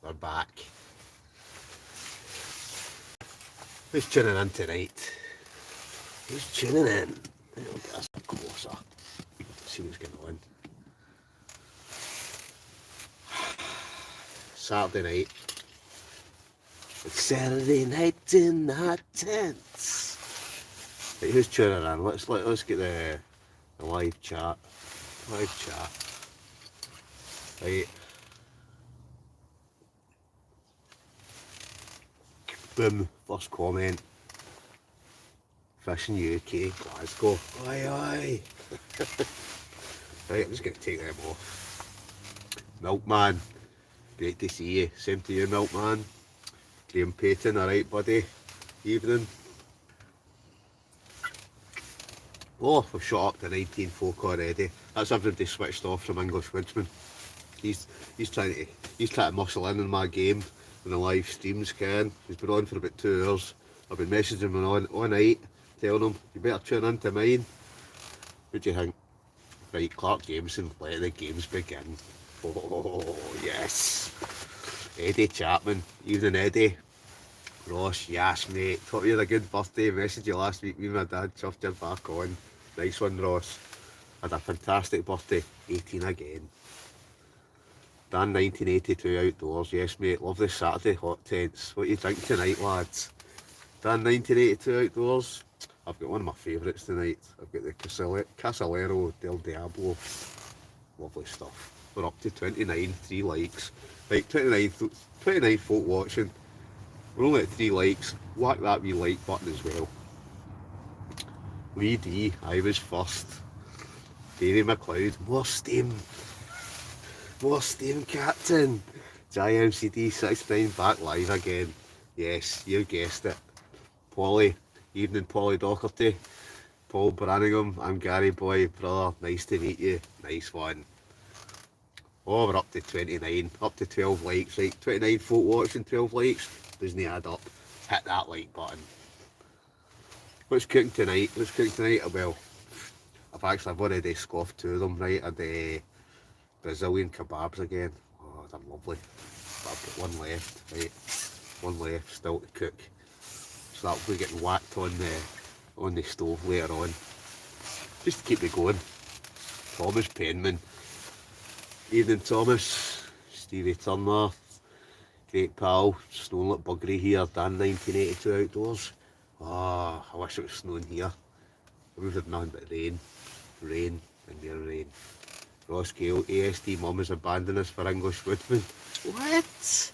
we're back. Who's tuning in tonight? Who's tuning in? I'll get us up closer. See what's going on. Saturday night. It's Saturday night in the tents. Right, who's tuning in? Let's get the live chat. Right. Boom, first comment. Fishing UK, Glasgow. Aye. Right, I'm just going to take them off. Milkman, great to see you. Same to you, Milkman. Graham Payton, alright buddy. Evening. Oh, we've shot up to 19 folk already. That's everybody switched off from English Woodsman. He's trying to muscle in my game in the live streams, Ken. He's been on for about 2 hours. I've been messaging him all night, telling him, you better tune into mine. What do you think? Right, Clark Jameson, let the games begin. Oh, yes. Eddie Chapman, evening Eddie. Ross, yes mate. Thought you had a good birthday. Messaged you last week, me and my dad chuffed you back on. Nice one, Ross. Had a fantastic birthday. 18 again. Dan 1982 outdoors, yes mate. Love this Saturday hot tents. What you drink tonight, lads? Dan 1982 outdoors. I've got one of my favourites tonight. I've got the Casalero del Diablo. Lovely stuff. We're up to 29, 3 likes. Right, 29 folk watching. We're only at 3 likes. Whack that wee like button as well. Lee D, I was first. Davey McLeod, more steam, Captain. JMCD 69 back live again. Yes, you guessed it. Polly, evening Polly Docherty. Paul Branningham, I'm Gary Boy, brother, nice to meet you. Nice one. Oh, we're up to 29, up to 12 likes, right? 29 folk watching, 12 likes. Doesn't add up. Hit that like button. What's cooking tonight? Well, I've already scoffed 2 of them, right? I had Brazilian kebabs again. Oh, they're lovely. But I've got one left, right? One left still to cook. So that'll be getting whacked on the stove later on. Just to keep me going. Thomas Penman. Evening Thomas. Stevie Turner. Great pal. Snowing like buggery here. Dan 1982 outdoors. Ah, I wish it was snowing here. We've had nothing but rain and more rain. Ross Gale, ASD mum has abandoned us for English Woodman. What?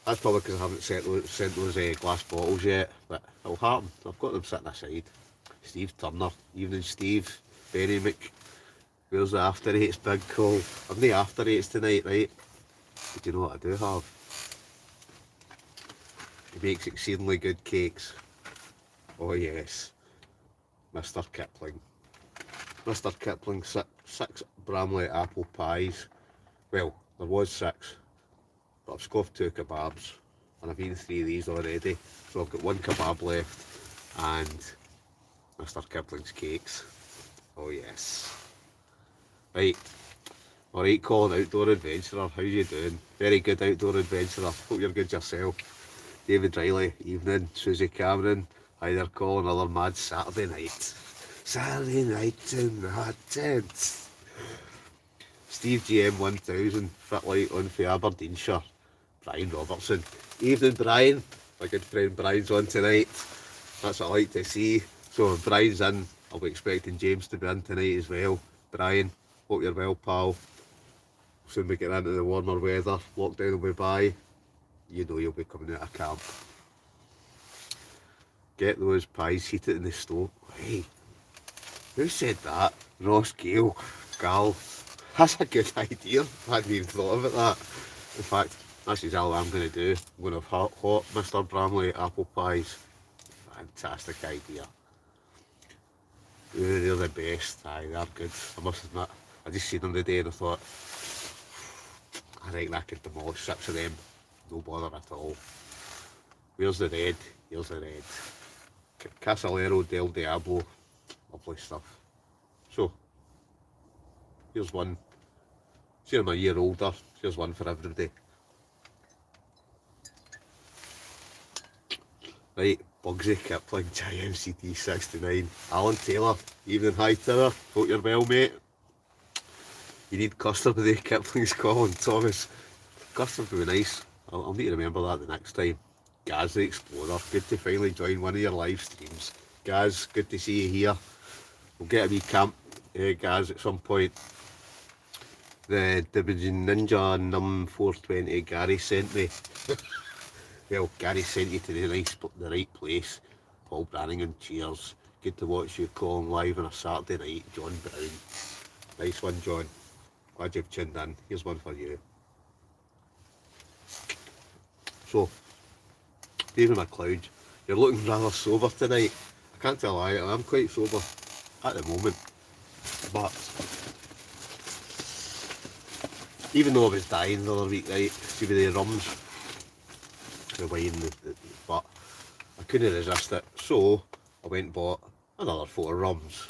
That's probably because I haven't sent those glass bottles yet, but it'll happen. I've got them sitting aside. Steve Turner, evening Steve. Benny where's the after eights big call? I've no after eights tonight, right? But you know what I do have? He makes exceedingly good cakes. Oh yes. Mr. Kipling. Mr. Kipling, six Bramley apple pies. Well, there was 6, but I've scoffed 2 kebabs, and I've eaten 3 of these already. So I've got 1 kebab left, and Mr. Kipling's cakes. Oh yes. Right. Alright, Colin, outdoor adventurer, how you doing? Very good outdoor adventurer, hope you're good yourself. David Riley, evening. Susie Cameron, hi there Colin, another mad Saturday night. Saturday night in the tent. Steve GM 1000, fit light on for Aberdeenshire. Brian Robertson, evening Brian, my good friend Brian's on tonight. That's what I like to see. So if Brian's in, I'll be expecting James to be in tonight as well. Brian, hope you're well pal. Soon we get into the warmer weather, lockdown will be by. You know you'll be coming out of camp. Get those pies heated in the stove. Hey, who said that? Ross Gale. Gal. That's a good idea. I hadn't even thought about that. In fact, that's exactly what I'm going to do. I'm going to have hot Mr. Bramley apple pies. Fantastic idea. They're the best. Aye, they're good. I must admit. I just seen them today and I thought, I think I could demolish 6 of them. No bother at all. Where's the red? Here's the red. Casalero del Diablo. Lovely stuff. So, here's one. See, I'm a year older. Here's one for everybody. Right, Bugsy Kipling, JMCT 69. Alan Taylor, evening hi Tower. Hope you're well, mate. You need custard with the Kipling's Colin Thomas. Custard would be nice. I'll need to remember that the next time. Gaz the Explorer, good to finally join one of your live streams. Gaz, good to see you here. We'll get a wee camp, Gaz, at some point. The Ninja Num 420 Gary sent me. Well, Gary sent you to the right place. Paul Brannigan, cheers. Good to watch you calling live on a Saturday night. John Brown. Nice one, John. Glad you've tuned in. Here's one for you. So, David McLeod, you're looking rather sober tonight. I can't tell why, I'm quite sober at the moment. But, even though I was dying the other week, right, see with the rums, the wine, but I couldn't resist it. So, I went and bought another 4 rums.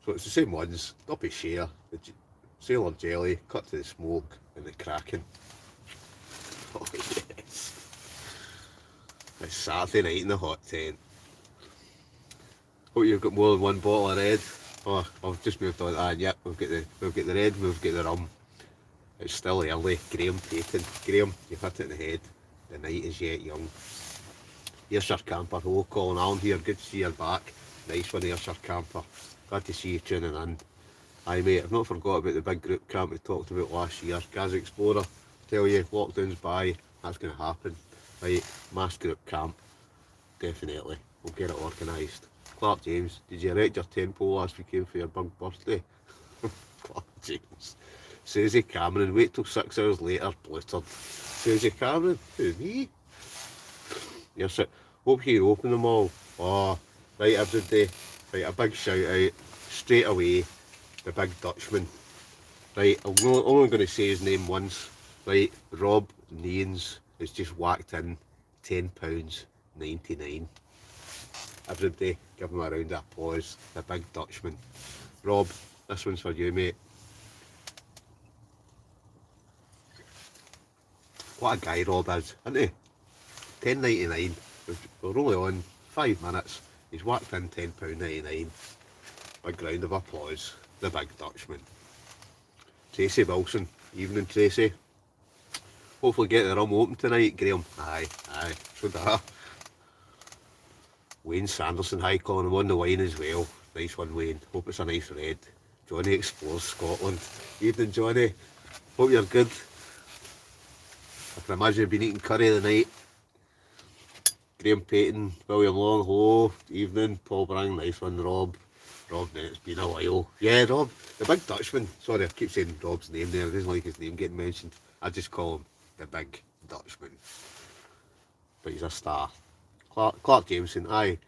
So it's the same ones, Duppy Share, the Sailor Jelly, Cut to the Smoke, and the Kraken. Oh yes. It's Saturday night in the hot tent. Hope you've got more than one bottle of red. Oh, I've just moved on. Yep, we've got the red, we've got the rum. It's still early. Graham Payton. Graham, you've hit it in the head. The night is yet young. Here's Sir Camper. Hello, Colin Allen here. Good to see you back. Nice one here, Sir Camper. Glad to see you tuning in. Aye, mate, I've not forgot about the big group camp we talked about last year. Gaz Explorer, tell you, lockdown's by. That's going to happen. Right, mass group camp. Definitely. We'll get it organised. Clark James, did you erect your tent pole last weekend for your big birthday? Clark James. Susie Cameron, wait till 6 hours later, bluttered. Susie Cameron? Who, me? Yes, hope you open them all. Oh, right, everybody. Right, a big shout out, straight away, the big Dutchman. Right, I'm only going to say his name once. Right, Rob Neans has just whacked in £10.99. Everybody, give him a round of applause, the big Dutchman. Rob, this one's for you, mate. What a guy Rob is, isn't he? £10.99. We're only on 5 minutes. He's whacked in £10.99. Big round of applause. The big Dutchman. Tracy Wilson. Evening, Tracy. Hopefully get the rum open tonight, Graham. Aye. So that. Wayne Sanderson. Hi, Colin. I'm on the wine as well. Nice one, Wayne. Hope it's a nice red. Johnny explores Scotland. Evening, Johnny. Hope you're good. I can imagine you've been eating curry the night. Graham Payton, William Long, hello, evening. Paul Brang, nice one. Rob, it's been a while. Yeah, Rob, the big Dutchman. Sorry, I keep saying Rob's name there. I doesn't like his name getting mentioned. I just call him the big Dutchman. But he's a star. Clark Jameson, aye.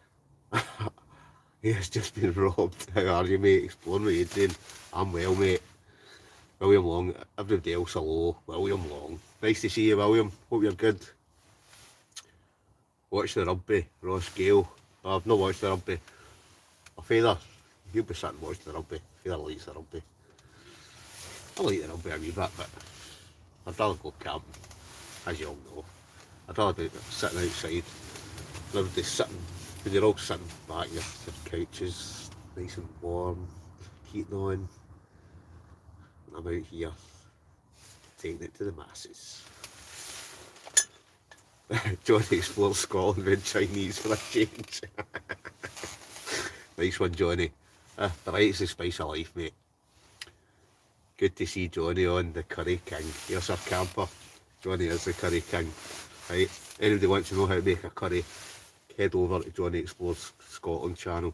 He has just been robbed. How are you, mate? Exploring with Adrian. I'm well, mate. William Long, everybody else hello. William Long. Nice to see you, William. Hope you're good. Watch the rugby, Ross Gale. Oh, I've not watched the rugby. My father, he'll be sitting watching the rugby. Father likes the rugby. I like the rugby a wee bit, but I'd rather go camping, as you all know. I'd rather be sitting outside. Everybody's sitting, when you're all sitting back in your couches, nice and warm, heating on. I'm out here, taking it to the masses. Johnny explores Scotland with Chinese for a change. Nice one, Johnny. The right's the spice of life, mate. Good to see Johnny on, the Curry King. Here's our camper. Johnny is the Curry King. Right, anybody wants to know how to make a curry, head over to Johnny Explores Scotland channel.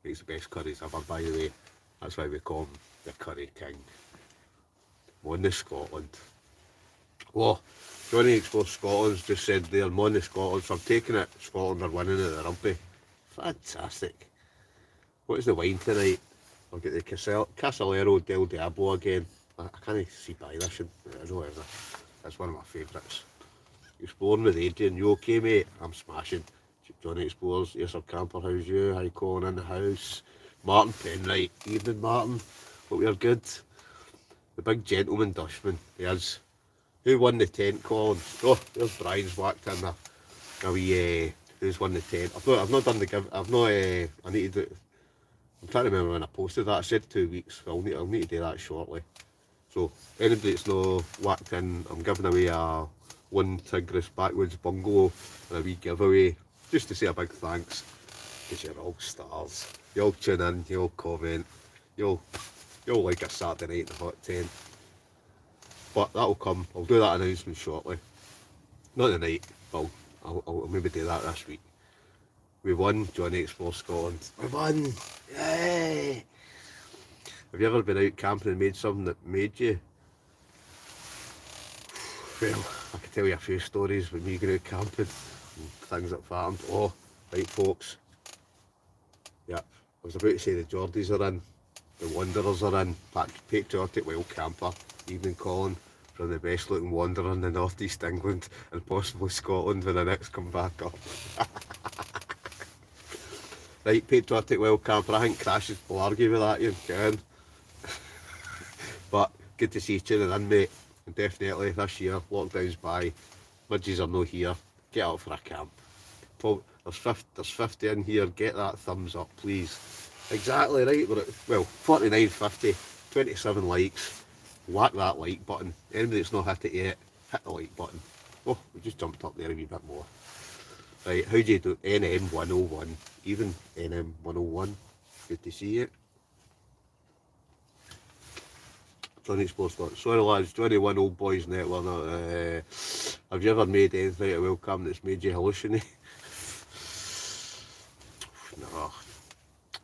Makes the best curries ever, by the way. That's why we call him the Curry King. On the Scotland. Oh, Johnny Explores Scotland's just said there, I'm on the Scotland, so I'm taking it. Scotland are winning at the rugby. Fantastic. What is the wine tonight? I'll get the Casallero del Diablo again. I can't see by this, and I know that's one of my favourites. Exploring with Adrian, you okay, mate? I'm smashing. Johnny Explores, yes, I'm camper, how's you? Hi, Colin in the house. Martin Penwright, evening, Martin. Hope you're good. The big gentleman Dutchman, he is. Who won the tent, Colin? Oh, there's Brian's whacked in there. a wee, who's won the 10. I've not done the give, I've not, I need to do, I'm trying to remember when I posted that, I said 2 weeks, I'll need to do that shortly. So, anybody that's no whacked in, I'm giving away a one Tigris backwoods bungalow and a wee giveaway, just to say a big thanks, because you're all stars. You'll tune in, you'll comment, you'll like a Saturday night in the hot tent. But that'll come, I'll do that announcement shortly. Not tonight, but I'll maybe do that this week. We won Johnny Explore Scotland. We won! Yay! Have you ever been out camping and made something that made you? Well, I could tell you a few stories with me going out camping and things that farmed. Oh, right folks. Yep, I was about to say the Geordies are in, the Wanderers are in, patriotic wild camper, evening calling from the best looking wanderer in the North East England and possibly Scotland when the next come back up. Right, patriotic wild camper, I think Crashes will argue with that, you can. But good to see you tuning in, mate. And definitely this year, lockdown's by, midges are no here, get out for a camp. There's 50 in here, get that thumbs up please. Exactly right, we're at, well, 49.50, 27 likes, whack that like button. Anybody that's not hit it yet, hit the like button. Oh, we just jumped up there a wee bit more. Right, how do you do? NM 101, even NM 101, good to see you. Johnny Sports Scott. Sorry lads, Johnny One Old Boys Network. Have you ever made anything out of welcome that's made you hallucinate? No.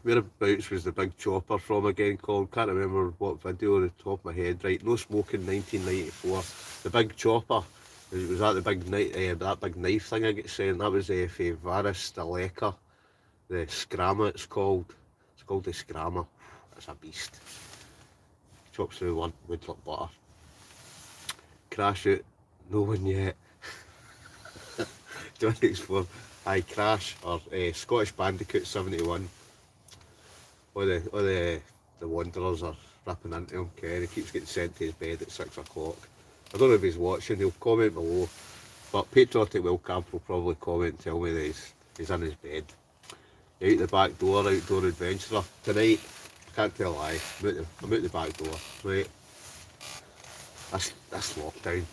Whereabouts was the big chopper from again, Colin? Can't remember what video on the top of my head. Right, no smoking 1994. The big chopper. Was that the big that big knife thing I get saying? That was for Varus Staleka. The Scrammer it's called. It's called the Scrammer. It's a beast. Chops through one wood like butter. Crash out, no one yet. Johnny Explore, aye, Crash or Scottish Bandicoot 71. All the Wanderers are ripping into him. Ken, he keeps getting sent to his bed at 6 o'clock. I don't know if he's watching, he'll comment below. But Patriotic Will Camp will probably comment and tell me that he's in his bed. Out the back door, outdoor adventurer. Tonight, I can't tell a lie, I'm out the back door, right? This lockdown,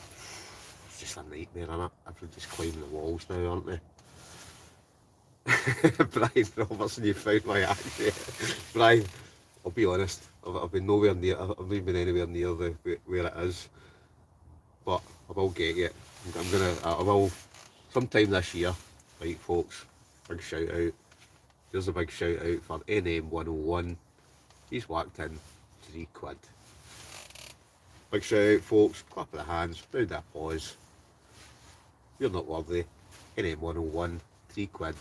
it's just a nightmare, innit? Everybody's climbing the walls now, aren't they? Brian Robertson, you found my accent. Brian, I'll be honest, I've been nowhere near, I've not been anywhere near where it is. But I will get you. I will, sometime this year, right folks, big shout out. There's a big shout out for NM 101. He's whacked in £3. Big shout out folks, clap of the hands, round of applause. You're not worthy. NM 101, £3.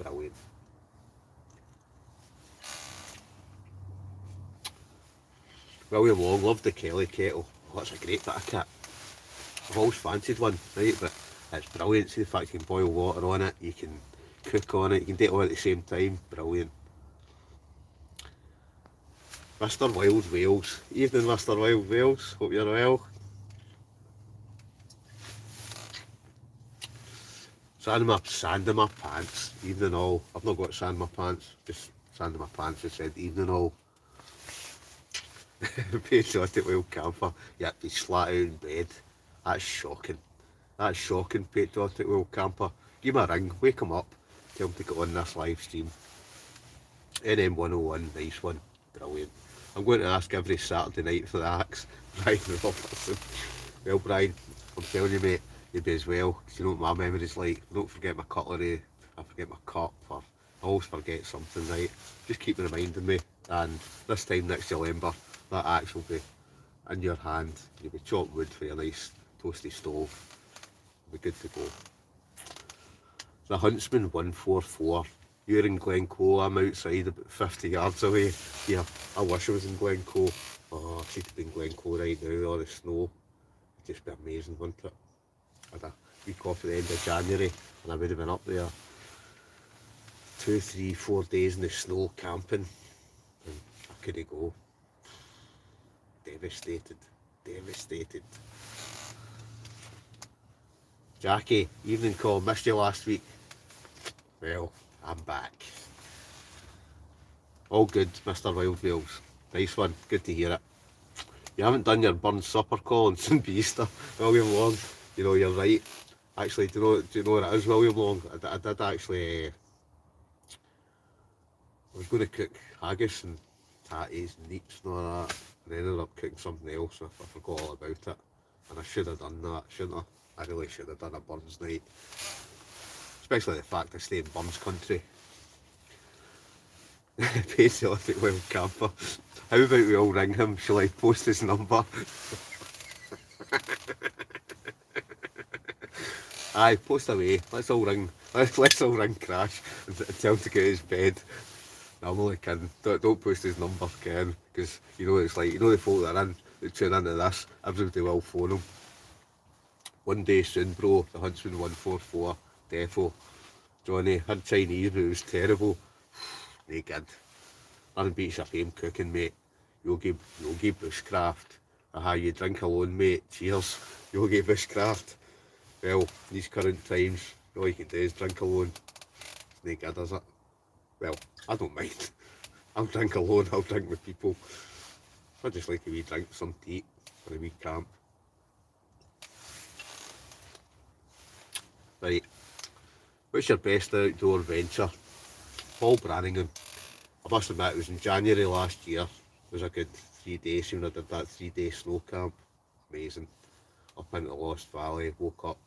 Brilliant. William Long, loved the Kelly kettle. Oh, that's a great bit of kit. I've always fancied one, right, but it's brilliant. See the fact you can boil water on it, you can cook on it, you can do it all at the same time. Brilliant. Mr. Wild Wales. Evening, Mr. Wild Wales. Hope you're well. Sand in my pants. Evening all. I've not got sand in my pants. Just sand in my pants. Just said evening all. Patriotic Wild Camper. Yep, he's flat out in bed. That's shocking. That's shocking, Patriotic Wild Camper. Give him a ring. Wake him up. Tell him to get on this live stream. NM 101. Nice one. Brilliant. I'm going to ask every Saturday night for the axe. Brian Robertson. Well, Brian, I'm telling you, mate, you'd be as well. Cause you know what my memory's like. I don't forget my cutlery. I forget my cup. Or I always forget something, right? Just keep reminding me. And this time next November, that axe will be in your hand. You'll be chopped wood for your nice toasty stove. You'll be good to go. The Huntsman 144. You're in Glencoe, I'm outside about 50 yards away. Yeah, I wish I was in Glencoe. Oh, I should be in Glencoe right now, all the snow. It'd just be amazing, wouldn't it? I had a week off at the end of January and I would have been up there 2, 3, 4 days in the snow camping and I couldn't go. Devastated. Devastated. Jackie, evening call, missed you last week. Well, I'm back. All good, Mr. Wild Wales. Nice one, good to hear it. You haven't done your Burns supper call on St. Easter, William Long. You know, you're right. Actually, do you know what it is, William Long? I did actually, I was going to cook haggis and tatties and neeps and all that, and ended up cooking something else, and I forgot all about it. And I should have done that, shouldn't I? I really should have done a Burns night. Especially the fact I stay in Burns country. Patriotic Wild Camper. How about we all ring him? Shall I post his number? Aye, post away. Let's all ring. Let's all ring Crash and tell him to get his bed. No, I'm only kidding. Don't post his number, Ken, because you know what it's like. You know the folk that are in, that tune into this. Everybody will phone him. One day soon, bro. The Huntsman 144 Defo. Johnny had Chinese, but it was terrible. Naked. Nothing beats your home cooking, mate. Yogi Bushcraft. Aha, you drink alone, mate. Cheers. Yogi Bushcraft. Well, in these current times, all you can do is drink alone. It's no good, is it? Well, I don't mind. I'll drink alone, I'll drink with people. I just like a wee drink, some to eat for a wee camp. Right. What's your best outdoor venture? Paul Branningham. I must admit, it was in January last year. It was a good 3 days when I did that 3-day snow camp. Amazing. Up into the Lost Valley, woke up,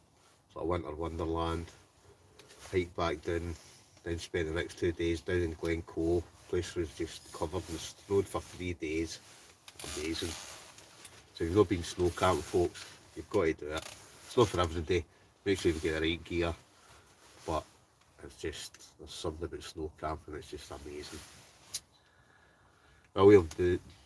sort of winter wonderland, hiked back down, then spent the next 2 days down in Glencoe. The place was just covered and snowed for 3 days. Amazing. So if you've not been snow camping, folks, you've got to do it. It's not for everybody. Make sure you get the right gear. But it's just, there's something about snow camping, it's just amazing. William,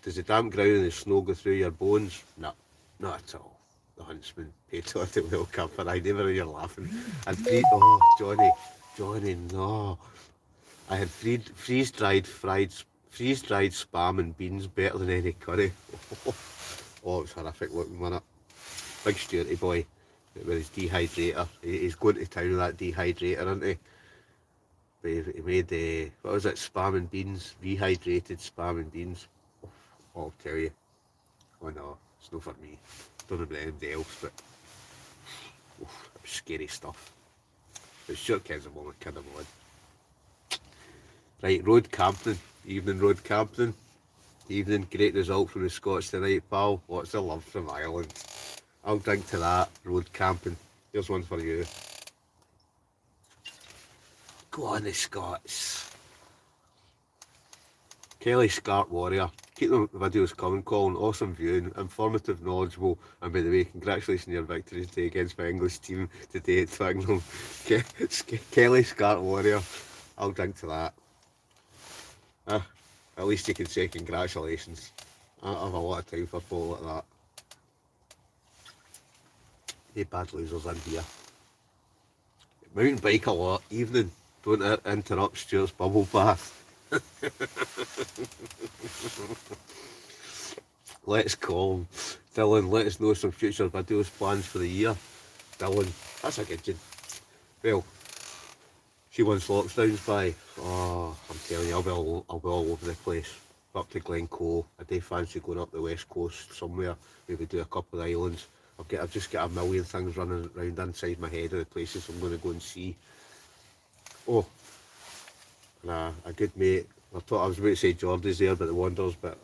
does the damp ground and the snow go through your bones? No, not at all. The Huntsman, patriotic Wild Camper. I never hear you laughing. And Johnny, no. I had freeze-dried spam and beans better than any curry. Oh, it was horrific looking, wasn't it? Big Stuarty boy with his dehydrator. He's going to town with that dehydrator, isn't he? But he made, what was it, spam and beans, rehydrated spam and beans. Oh, I'll tell you. Oh no, it's not for me. Don't know about anybody else, but it was scary stuff. But sure kids are only kidding on. Right, road camping. Evening road camping. Evening, great result from the Scots tonight, pal. Lots of love from Ireland. I'll drink to that, road camping. Here's one for you. Go on the Scots. Kelly Scarp Warrior. Keep the videos coming, Colin. Awesome viewing, informative, knowledgeable, and by the way, congratulations on your victory today against my English team today at Twickenham. Kelly Scarp Warrior. I'll drink to that. At least you can say congratulations. I have a lot of time for folk like that. Hey, bad losers in here. Mountain bike a lot. Evening. Don't interrupt Stuart's bubble bath. Let's call him. Dylan, let us know some future videos plans for the year. Dylan, that's a good one. Well, see once lockdown's by. Oh, I'm telling you, I'll be all over the place. Up to Glencoe. I do fancy going up the west coast somewhere. Maybe do a couple of islands. I've just got a million things running around inside my head of the places I'm going to go and see. Oh, and a good mate. I was about to say Geordie's there, but the Wanderers. But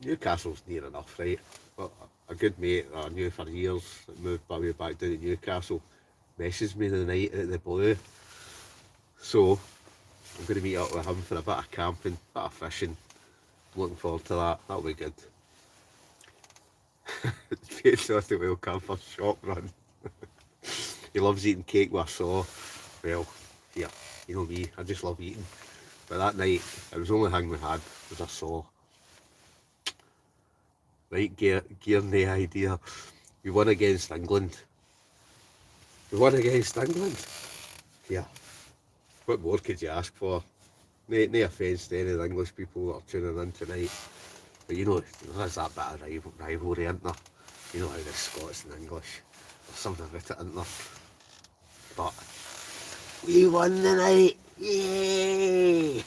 Newcastle's near enough, right? But a good mate that I knew for years, that moved way back down to Newcastle, messaged me the night out of the blue. So I'm going to meet up with him for a bit of camping, a bit of fishing. Looking forward to that. That'll be good. Patriotic Wild Camper shop run. He loves eating cake with a saw. Well, yeah, you know me, I just love eating. But that night, it was the only thing we had was a saw. Right, gear the idea. We won against England. Yeah. What more could you ask for? No offence to any of the English people that are tuning in tonight. But you know, there's that bit of rivalry, isn't there? You know how the Scots and English. something about it, isn't there? But we won the night! Yay!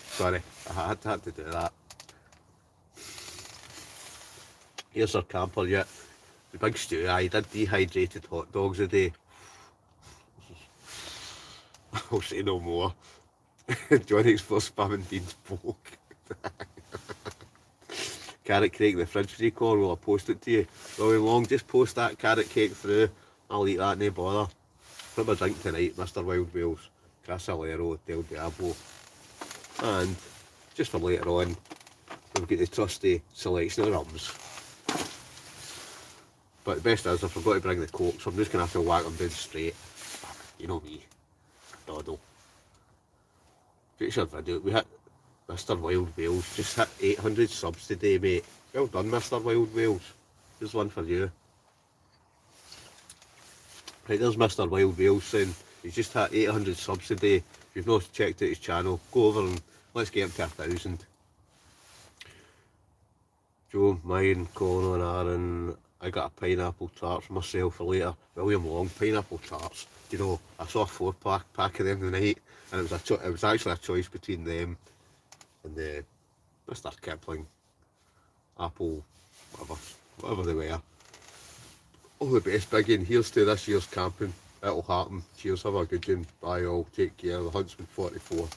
Sorry, I had to do that. Here's our camper, yeah. The big stew, I did dehydrated hot dogs a day. I'll say no more. Johnny's first spamming beans poke. Carrot cake in the fridge for you, Cor, will I post it to you? Going long, just post that carrot cake through. I'll eat that, no bother. For my drink tonight, Mr. Wild Wales, Casalero, Del Diablo. And just for later on, we've got the trusty selection of rums. But the best is I forgot to bring the coke, so I'm just going to have to whack them down straight. You know me, Doddle. Future video, we hit Mr. Wild Wales, just hit 800 subs today, mate. Well done, Mr. Wild Wales. Here's one for you. Right, there's Mr. Wild Wales saying he's just hit 800 subs today. If you've not checked out his channel, go over and let's get him to 1,000. Joe, mine, Colin and Aaron, I got a pineapple tart for myself for later. William Long, pineapple tarts. You know, I saw a 4-pack of them tonight, and it was actually a choice between them and the Mr. Kipling, apple, whatever they were. All the best, Biggie. Here's to this year's camping. It'll happen. Cheers, have a good one. Bye all. Take care. The Huntsman 44.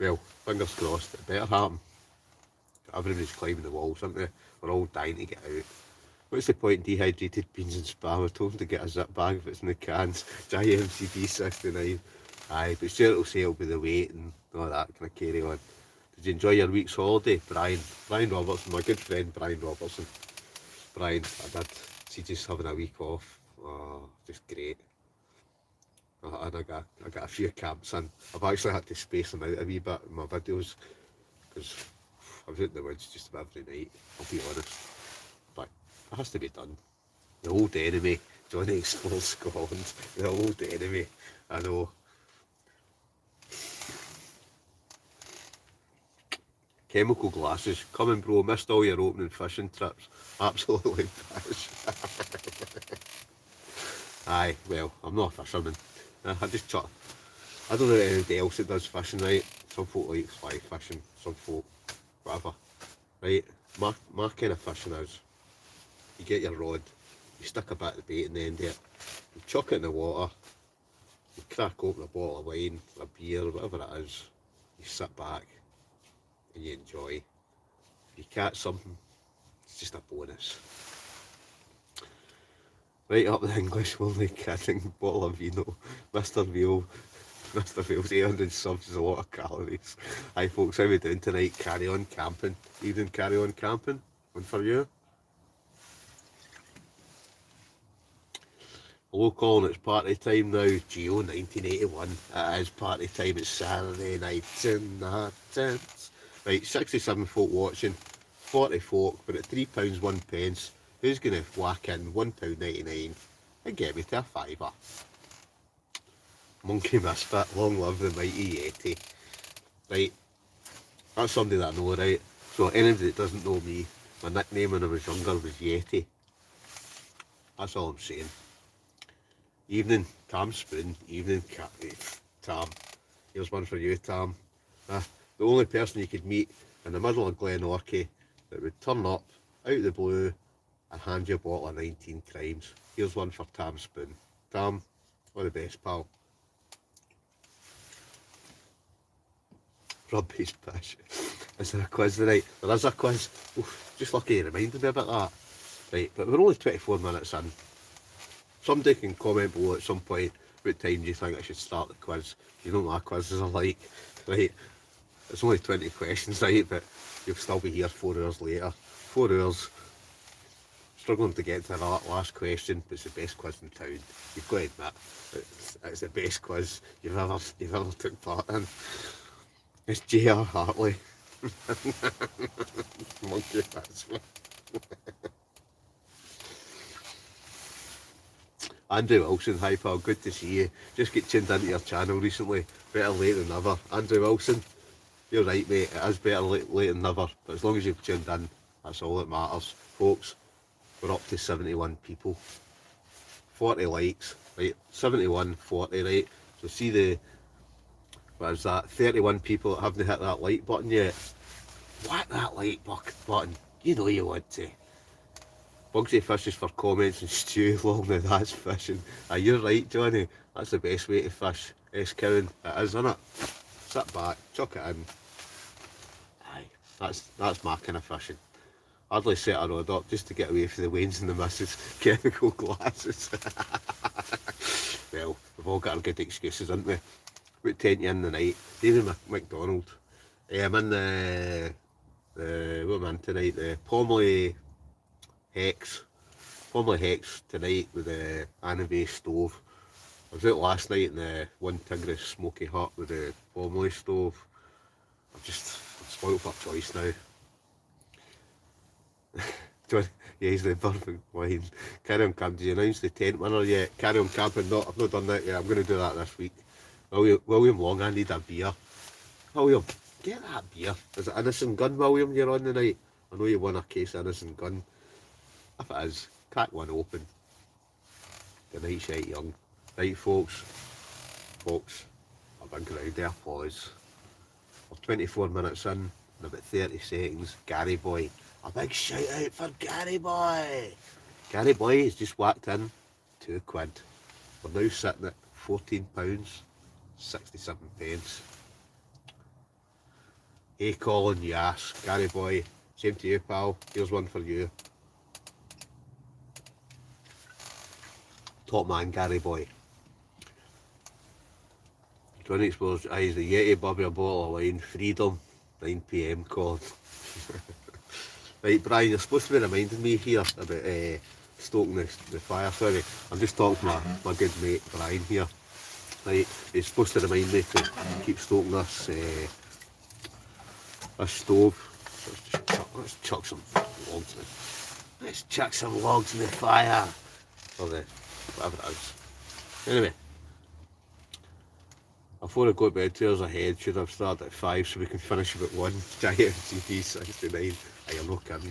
Well, fingers crossed. It better happen. Everybody's climbing the walls, aren't they? We're all dying to get out. What's the point in dehydrated beans and spam? I told him to get a zip bag if it's in the cans. JMCD 69. Aye, but sure it'll say it'll be the weight and all that kind of carry on. Did you enjoy your week's holiday? Brian Robertson, my good friend Brian Robertson. Brian, I did. See, just having a week off. Oh, just great. And I got a few camps in. I've actually had to space them out a wee bit in my videos because I was out in the woods just about every night, I'll be honest. But it has to be done. The old enemy, Johnny Explores Scotland. The old enemy, I know. Chemical glasses, coming bro, missed all your opening fishing trips. Absolutely fish. Aye, well, I'm not a fisherman. I just chuck. I don't know anybody else that does fishing, right? Some folk like fly fishing, some folk, whatever. Right, my kind of fishing is, you get your rod, you stick a bit of bait in the end of it, you chuck it in the water, you crack open a bottle of wine, a beer, whatever it is, you sit back and you enjoy. If you catch something, it's just a bonus. Right up the English only kidding, bottle of vino, Mr. Veal's 800 subs is a lot of calories. Hi folks, how we doing tonight? Carry on camping. Evening carry on camping. One for you. Hello Colin, it's party time now. Geo 1981. It is party time, it's Saturday night in the tent. Right, 67 folk watching, 40 folk, but at £3 1 pence, who's going to whack in £1.99 and get me to a fiver? Monkey Misfit, long live the mighty Yeti. Right, that's somebody that I know, right? So anybody that doesn't know me, my nickname when I was younger was Yeti. That's all I'm saying. Evening, Tam Spoon, evening, Tam. Here's one for you, Tam. The only person you could meet in the middle of Glenorchy that would turn up, out of the blue, and hand you a bottle of 19 Crimes. Here's one for Tam Spoon. Tam, all the best, pal. Rugby's pish. Is there a quiz tonight? There is a quiz. Oof, just lucky you reminded me about that. Right, but we're only 24 minutes in. Somebody can comment below at some point what time do you think I should start the quiz. You know what my quizzes are like. Right, it's only 20 questions, right, but you'll still be here 4 hours later. 4 hours. Struggling to get to that last question, but it's the best quiz in town. You've got to admit, it's the best quiz you've ever took part in. It's J.R. Hartley. Monkey Misfit. Andrew Wilson, hi pal, good to see you. Just get tuned into your channel recently. Better late than never. Andrew Wilson, you're right mate, it is better late than never. But as long as you've tuned in, that's all that matters. Folks, we're up to 71 people. 40 likes, right? 71, 40, right? So see the, what is that, 31 people that haven't hit that like button yet. Whack that like button, you know you want to. Bugsy fishes for comments and stew long now that's fishing. Aye, you're right, Johnny, that's the best way to fish. Karen, it is, isn't it? Sit back, chuck it in. Aye, that's my kind of fishing. Hardly set a rod up just to get away from the wains and the misses, chemical glasses. Well, we've all got our good excuses, haven't we? About 10 in the night, David McDonald. I'm in what am I in tonight? The Pomley Hex tonight with the Anivay stove. I was out last night in the One Tigris smoky hut with the Pomley stove. I'm spoilt for choice now. John, yeah, he's the perfect wine. Carry on camping. Did you announce the tent winner yet? Carry on camping. No, I've not done that yet. I'm going to do that this week. William Long, I need a beer. William, get that beer. Is it Innocent Gun, William, you're on tonight? I know you won a case of Innocent Gun. If it is, crack one open. The night's yet young. Right, folks, a big round of applause. We're 24 minutes in about 30 seconds. Gary Boy. A big shout out for Gary Boy. Gary Boy has just whacked in £2. We're now sitting at £14.67. Hey Colin, yes. Gary Boy, same to you, pal. Here's one for you. Top man, Gary Boy. Johnny explores eyes the Yeti Bobby a bottle of wine. Freedom, 9 PM, Colin. Right, Brian, you're supposed to be reminding me here about stoking the fire. Sorry, I'm just talking to my good mate Brian here. Right, he's supposed to remind me to keep stoking this stove. So let's chuck some logs in it. Let's chuck some logs in the fire. Or the whatever it is. Anyway, before I go to bed 2 hours ahead, should have started at 5 so we can finish about 1. Giant TV 69. Aye, I'm not kidding.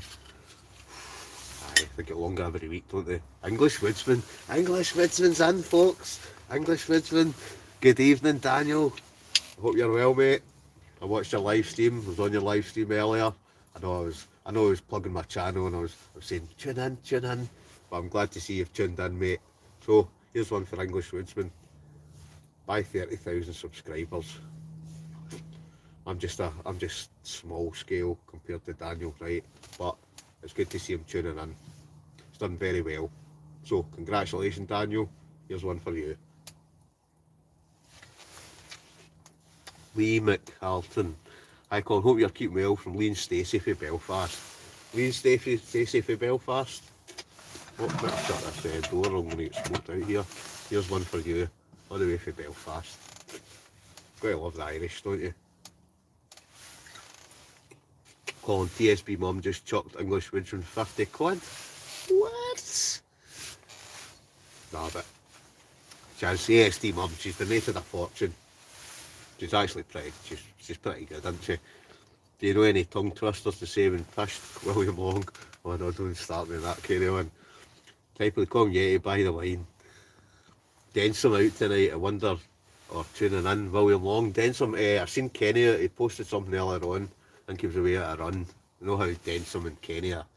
Aye, they get longer every week, don't they? English Woodsman. English Woodsman's in, folks. English Woodsman. Good evening, Daniel. I hope you're well, mate. I watched your live stream. I was on your live stream earlier. I know I was plugging my channel and I was saying, tune in. But I'm glad to see you've tuned in, mate. So, here's one for English Woodsman. By 30,000 subscribers. I'm just small scale compared to Daniel, right? But it's good to see him tuning in. He's done very well. So congratulations, Daniel. Here's one for you. Lee McCarlton. Hi Colin, hope you're keeping well from Lee and Stacey for Belfast. Lee and Stacey for Belfast. Oh, better shut this door, I'm going to get smoked out here. Here's one for you, all the way for Belfast. Gotta love the Irish, don't you? Colin, TSB mum just chucked English Woodsman 50 quid. What? Nah, but she's ASD mum, she's donated a fortune. She's actually she's pretty good, isn't she? Do you know any tongue twisters to say when pished William Long? Oh no, don't start with that, carry on. Typically call him Yeti by the wine. Densom out tonight, I wonder, or tuning in, William Long. Densom, I've seen Kenny, he posted something earlier on. I think he was away at a run. You know how Densom and Kenny are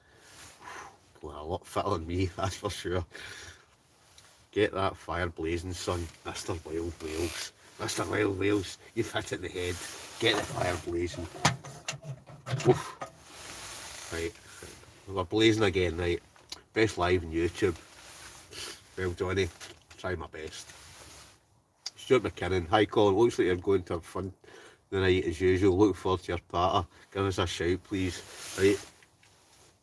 a lot fitter than me, that's for sure. Get that fire blazing, son. Mr. Wild Wales. Mr. Wild Wales, you've hit it in the head. Get the fire blazing. Oof. Right, we're blazing again, right. Best live on YouTube. Well, Johnny, try my best. Stuart McKinnon. Hi Colin, looks like you're going to have fun the night as usual. Look forward to your patter. Give us a shout, please. Right,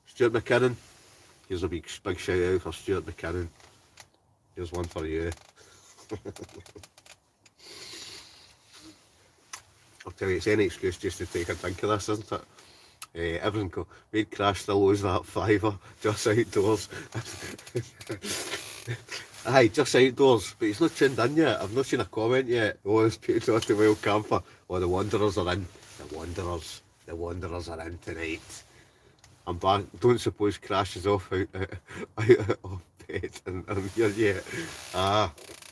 Stuart McKinnon. Here's a big shout out for Stuart McKinnon. Here's one for you. I'll tell you, it's any excuse just to take a drink of this, isn't it? Everything made Crash still owes that £5 just outdoors. Aye, just outdoors, but he's not tuned in yet. I've not seen a comment yet. Oh, it's Peter the Wild Camper. Oh, the Wanderers are in. The Wanderers are in tonight. I'm back. Don't suppose crashes off out of bed and I'm here yet.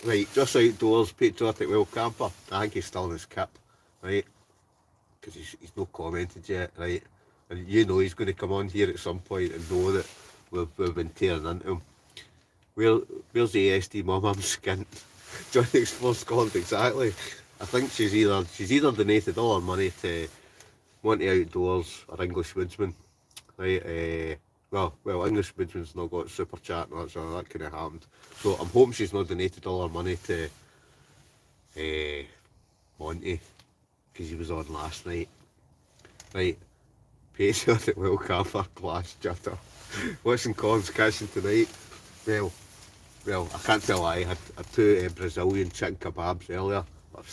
Right, just outdoors, patriotic well camper. I think he's still in his kip, right? Because he's not commented yet, right? And you know he's going to come on here at some point and know that we've been tearing into him. Where's the ASD mum? I'm skint. Johnny Explores Scotland, exactly. I think she's either donated all her money to Monty Outdoors or English Woodsman, right? Well, English Woodsman's not got super chat and so that kind of happened. So I'm hoping she's not donated all her money to Monty because he was on last night, right? Patriotic Will Camper Clash Jitter. Watching Collins catching tonight. Well, I can't tell I had two Brazilian chicken kebabs earlier, but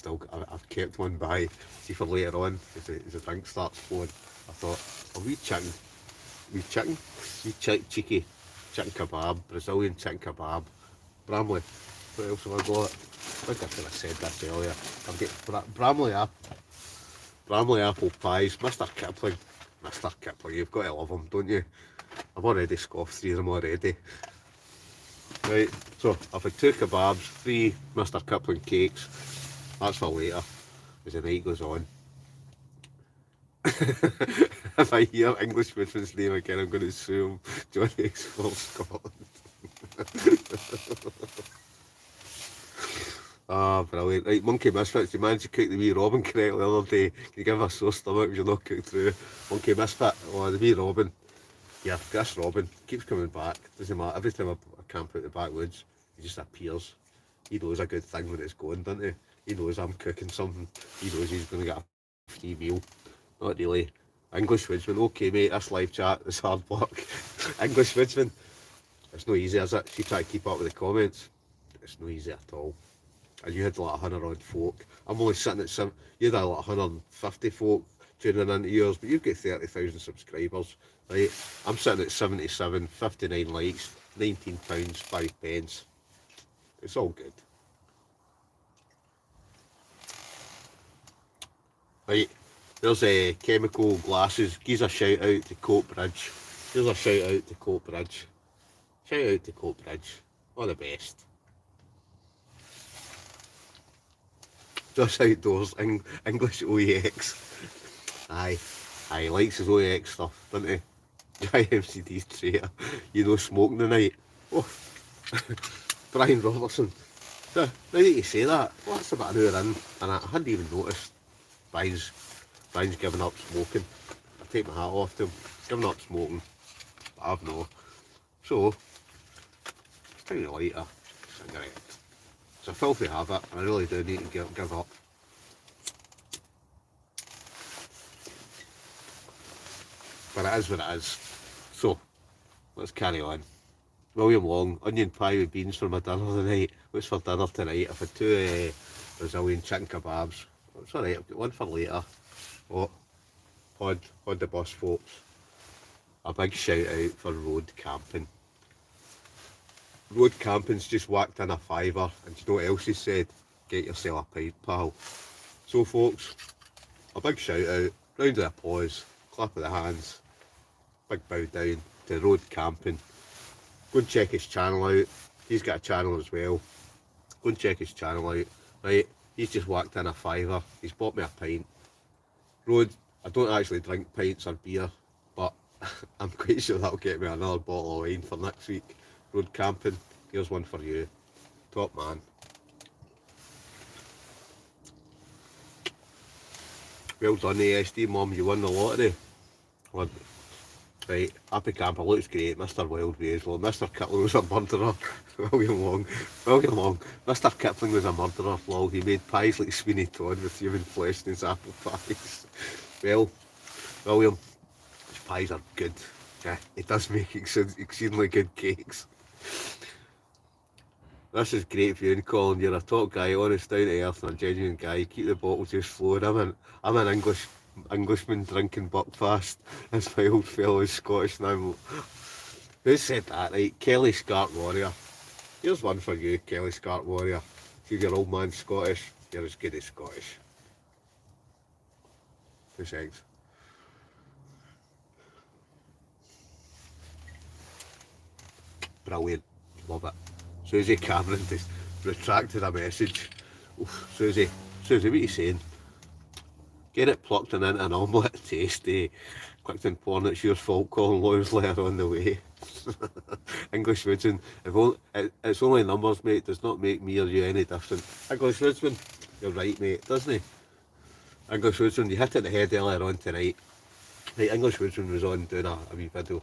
I've kept one by, see for later on, as the drink starts flowing. I thought, a wee cheeky chicken kebab, Brazilian chicken kebab, Bramley. What else have I got? I think I could have said this earlier. I've got Bramley apple pies, Mr. Kipling. Mr. Kipling, you've got to love them, don't you? I've already scoffed 3 of them already. Right, so I've had 2 kebabs, 3 Mr. Kipling cakes. That's for later, as the night goes on. If I hear English Woodsman's name again, I'm going to sue him. Johnny Explores Scotland. Brilliant. Right, Monkey Misfits, you managed to cook the wee Robin correctly the other day. Can you give a sore stomach if you're not cooked through? Monkey Misfit, oh, the wee Robin. Yeah, this Robin keeps coming back. Doesn't matter. Every time I camp out the backwoods, he just appears. He knows a good thing when it's going, doesn't he? He knows I'm cooking something. He knows he's going to get a free meal. Not really. English Woodsman, okay mate, this live chat is hard work. English Woodsman, it's not easy, is it? She try to keep up with the comments. It's not easy at all. And you had like 100 odd folk. I'm only sitting at some. You had like 150 folk tuning into yours, but you've got 30,000 subscribers, right? I'm sitting at 77, 59 likes, £19, 5 pence. It's all good. Right, there's a chemical glasses. Gives a shout out to Coatbridge. Here's a shout out to Coatbridge. Shout out to Coatbridge. All the best. Just outdoors, English OEX. Aye, likes his OEX stuff, doesn't he? IMCD's traitor. You know, smoking tonight. Oh, Brian Robertson. Now that you say that, well, that's about an hour in, and I hadn't even noticed Brian's given up smoking. I take my hat off to him. He's given up smoking, but I've no. So, it's time to light a cigarette. It's a filthy habit, and I really do need to give up. But it is what it is. So, let's carry on. William Long, onion pie with beans for my dinner tonight. What's for dinner tonight? I've had 2 Brazilian chicken kebabs. It's alright, I've got one for later. Oh, Pod the Bus folks. A big shout out for road camping. Road camping's just whacked in a fiver, and do you know what else he said? Get yourself a pint, pal. So folks, a big shout out, round of applause, clap of the hands, big bow down to road camping. Go and check his channel out. He's got a channel as well. Go and check his channel out. Right, he's just whacked in a fiver. He's bought me a pint. Road, I don't actually drink pints or beer, but I'm quite sure that'll get me another bottle of wine for next week. Road camping, here's one for you. Top man. Well done ASD mum, you won the lottery. Right, happy camper, looks great, Mr. Wildby as well. Mr. Kipling was a murderer. William Long. Mr. Kipling was a murderer, lol. He made pies like Sweeney Todd with human flesh in his apple pies. Well, William, his pies are good. Yeah, he does make exceedingly good cakes. This is great for you, Colin. You're a top guy, honest, down to earth, and a genuine guy. Keep the bottle just flowing. I'm an Englishman drinking buckfast. As my old fellow is Scottish now. Who said that, right? Kelly Scart Warrior. Here's one for you, Kelly Scart Warrior. See your old man Scottish, you're as good as Scottish. 2 seconds. Brilliant. Love it. Susie Cameron just retracted a message. Oof, Susie, what are you saying? Get it plucked and into an omelette, tasty. Clicked in porn, it's your fault, Colin Lowe's letter on the way. English Woodsman, it's only numbers, mate, does not make me or you any different. English Woodsman, you're right, mate, doesn't he? English Woodsman, you hit it in the head earlier on tonight. Right, English Woodsman was on doing a wee video.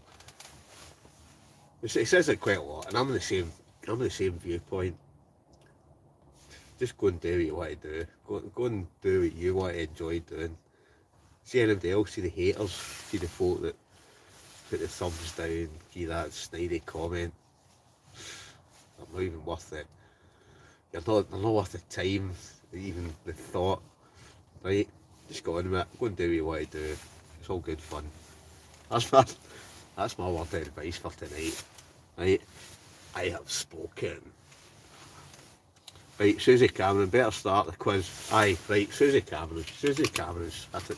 He says it quite a lot, and I'm the same viewpoint. Just go and do what you want to do. Go and do what you want to enjoy doing. See anybody else, see the haters, see the folk that put the thumbs down, see that snidey comment. They're not even worth it. They're not worth the time, even the thought. Right? Just go on with it. Go and do what you want to do. It's all good fun. That's my word of advice for tonight. Right? I have spoken. Right, Susie Cameron, better start the quiz. Aye, right, Susie Cameron's hit it in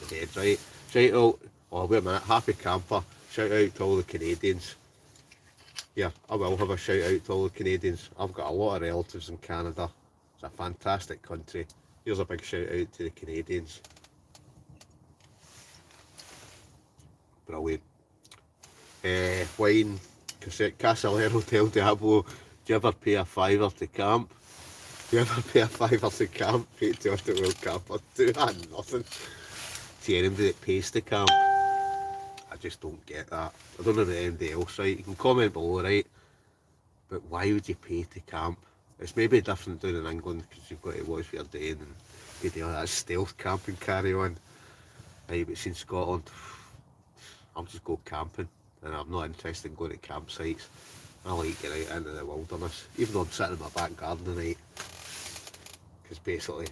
the head, right? Shout out, oh wait a minute, Happy Camper, shout out to all the Canadians. Yeah, I will have a shout out to all the Canadians. I've got a lot of relatives in Canada. It's a fantastic country. Here's a big shout out to the Canadians. Brilliant. Wine, Castlero Del Diablo, do you ever pay a fiver to camp? Do you ever pay a fiver to camp? Pete to the World Cup? I do that, nothing. See anybody that pays to camp? I just don't get that. I don't know about anybody else, right? You can comment below, right? But why would you pay to camp? It's maybe different down in England because you've got to watch what you're doing and you do all that stealth camping carry on. Right, but in Scotland, I'll just go camping and I'm not interested in going to campsites. I like getting out into the wilderness, even though I'm sitting in my back garden tonight. Because basically,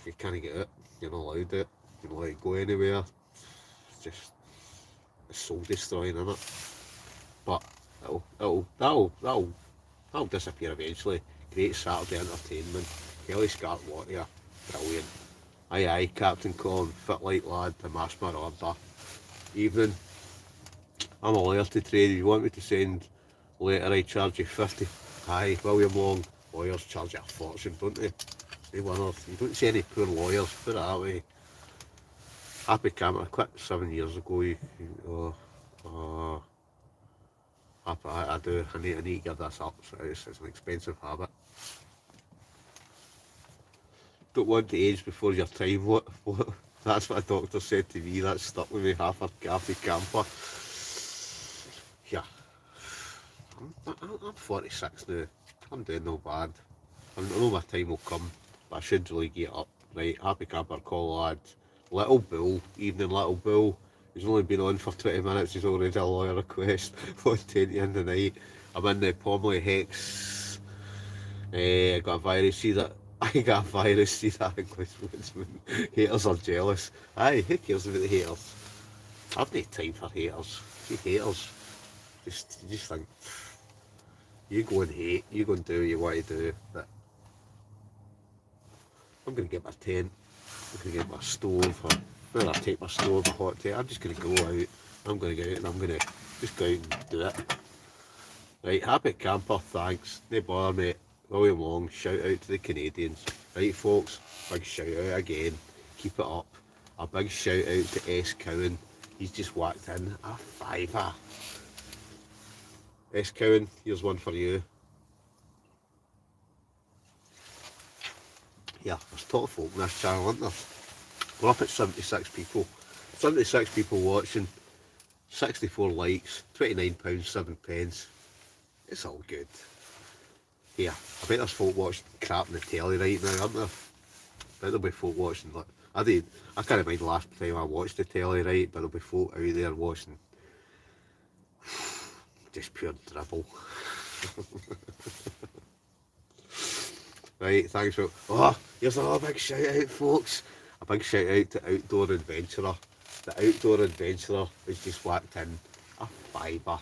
you can't get out, you're not allowed out, you're not allowed to go anywhere. It's soul destroying, isn't it? But that'll disappear eventually. Great Saturday entertainment. Kelly Scarp Warrior, brilliant. Aye, Captain Colin, fit like lad, the mash my order. Evening, I'm a lawyer to trade. If you want me to send later, I charge you 50. Aye, William Long, lawyers charge you a fortune, don't they? They winners. You don't see any poor lawyers, put it that way. Happy Camper, I quit 7 years ago. I do. I need to give this up. So it's an expensive habit. Don't want to age before your time. What? That's what a doctor said to me. That stuck with me. Happy Camper. Yeah. I'm 46 now. I'm doing no bad. I know my time will come, but I should really get up. Right, Happy Camper, call lad. Little Bull, evening Little Bull. He's only been on for 20 minutes, he's already a lawyer request. 1:10 in the night. I'm in the Pomley Hex. I got a virus, see that English Woodsman. Haters are jealous. Aye, who cares about the haters? I've no time for haters. See haters. You just think, you go and hate, you go and do what you want to do. But I'm going to get my tent, I'm going to get my stove, or whether I take my stove, a hot tent, I'm just going to go out. I'm going to go out and I'm going to just go out and do it. Right, Happy Camper, thanks. No bother, mate. William Long, shout out to the Canadians. Right, folks, big shout out again. Keep it up. A big shout out to S. Cowan. He's just whacked in a fiver. S. Cowan, here's one for you. Yeah, there's top folk in this channel, isn't there? We're up at 76 people. 76 people watching, 64 likes, £29, 7 pence. It's all good. Yeah, I bet there's folk watching crap on the telly right now, aren't there? I bet there'll be folk watching, like, I can't mind the last time I watched the telly, right, but there'll be folk out there watching just pure dribble. Right, thanks for... Oh, here's another big shout out, folks. A big shout out to Outdoor Adventurer. The Outdoor Adventurer has just whacked in a fiver.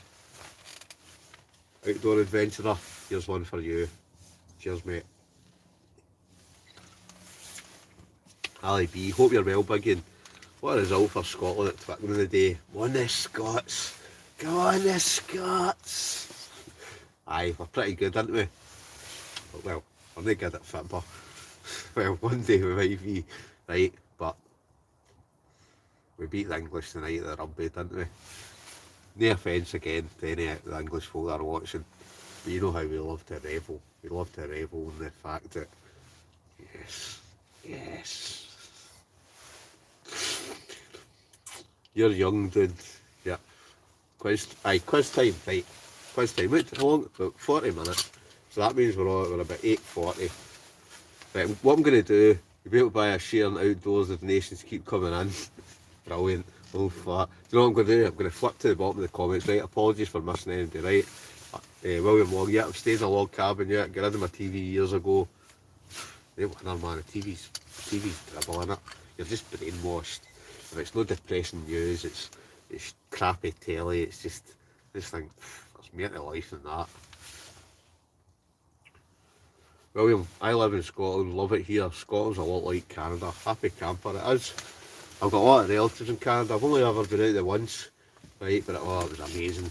Outdoor Adventurer, here's one for you. Cheers, mate. Ali B, hope you're well, Biggin. What a result for Scotland at Twickenham the day. Go on the Scots. Go on the Scots. Aye, we're pretty good, aren't we? Well, we're not good at football. Well, one day we might be, right? But we beat the English tonight at the rugby, didn't we? No offence again to any of the English folk that are watching, but you know how we love to revel. We love to revel in the fact that, yes, yes. You're young, dude. Yeah. Quiz time, right. Quiz time. Wait, how long? About 40 minutes. So that means we're about 8:40. Right, what I'm going to do, you'll be able to buy a share in Outdoors if donations keep coming in. Brilliant. Oh, flat. Do you know what I'm going to do? I'm going to flip to the bottom of the comments, right? Apologies for missing anybody, right? William Long, yeah, I've stayed in a log cabin, yeah. Got rid of my TV years ago. Hey, man, the TV's dribbling it. You're just brainwashed. If it's no depressing news, it's crappy telly, it's just, I just think, there's more to life than that. William, I live in Scotland, love it here. Scotland's a lot like Canada. Happy camper it is. I've got a lot of relatives in Canada. I've only ever been out there once, right? But it was amazing.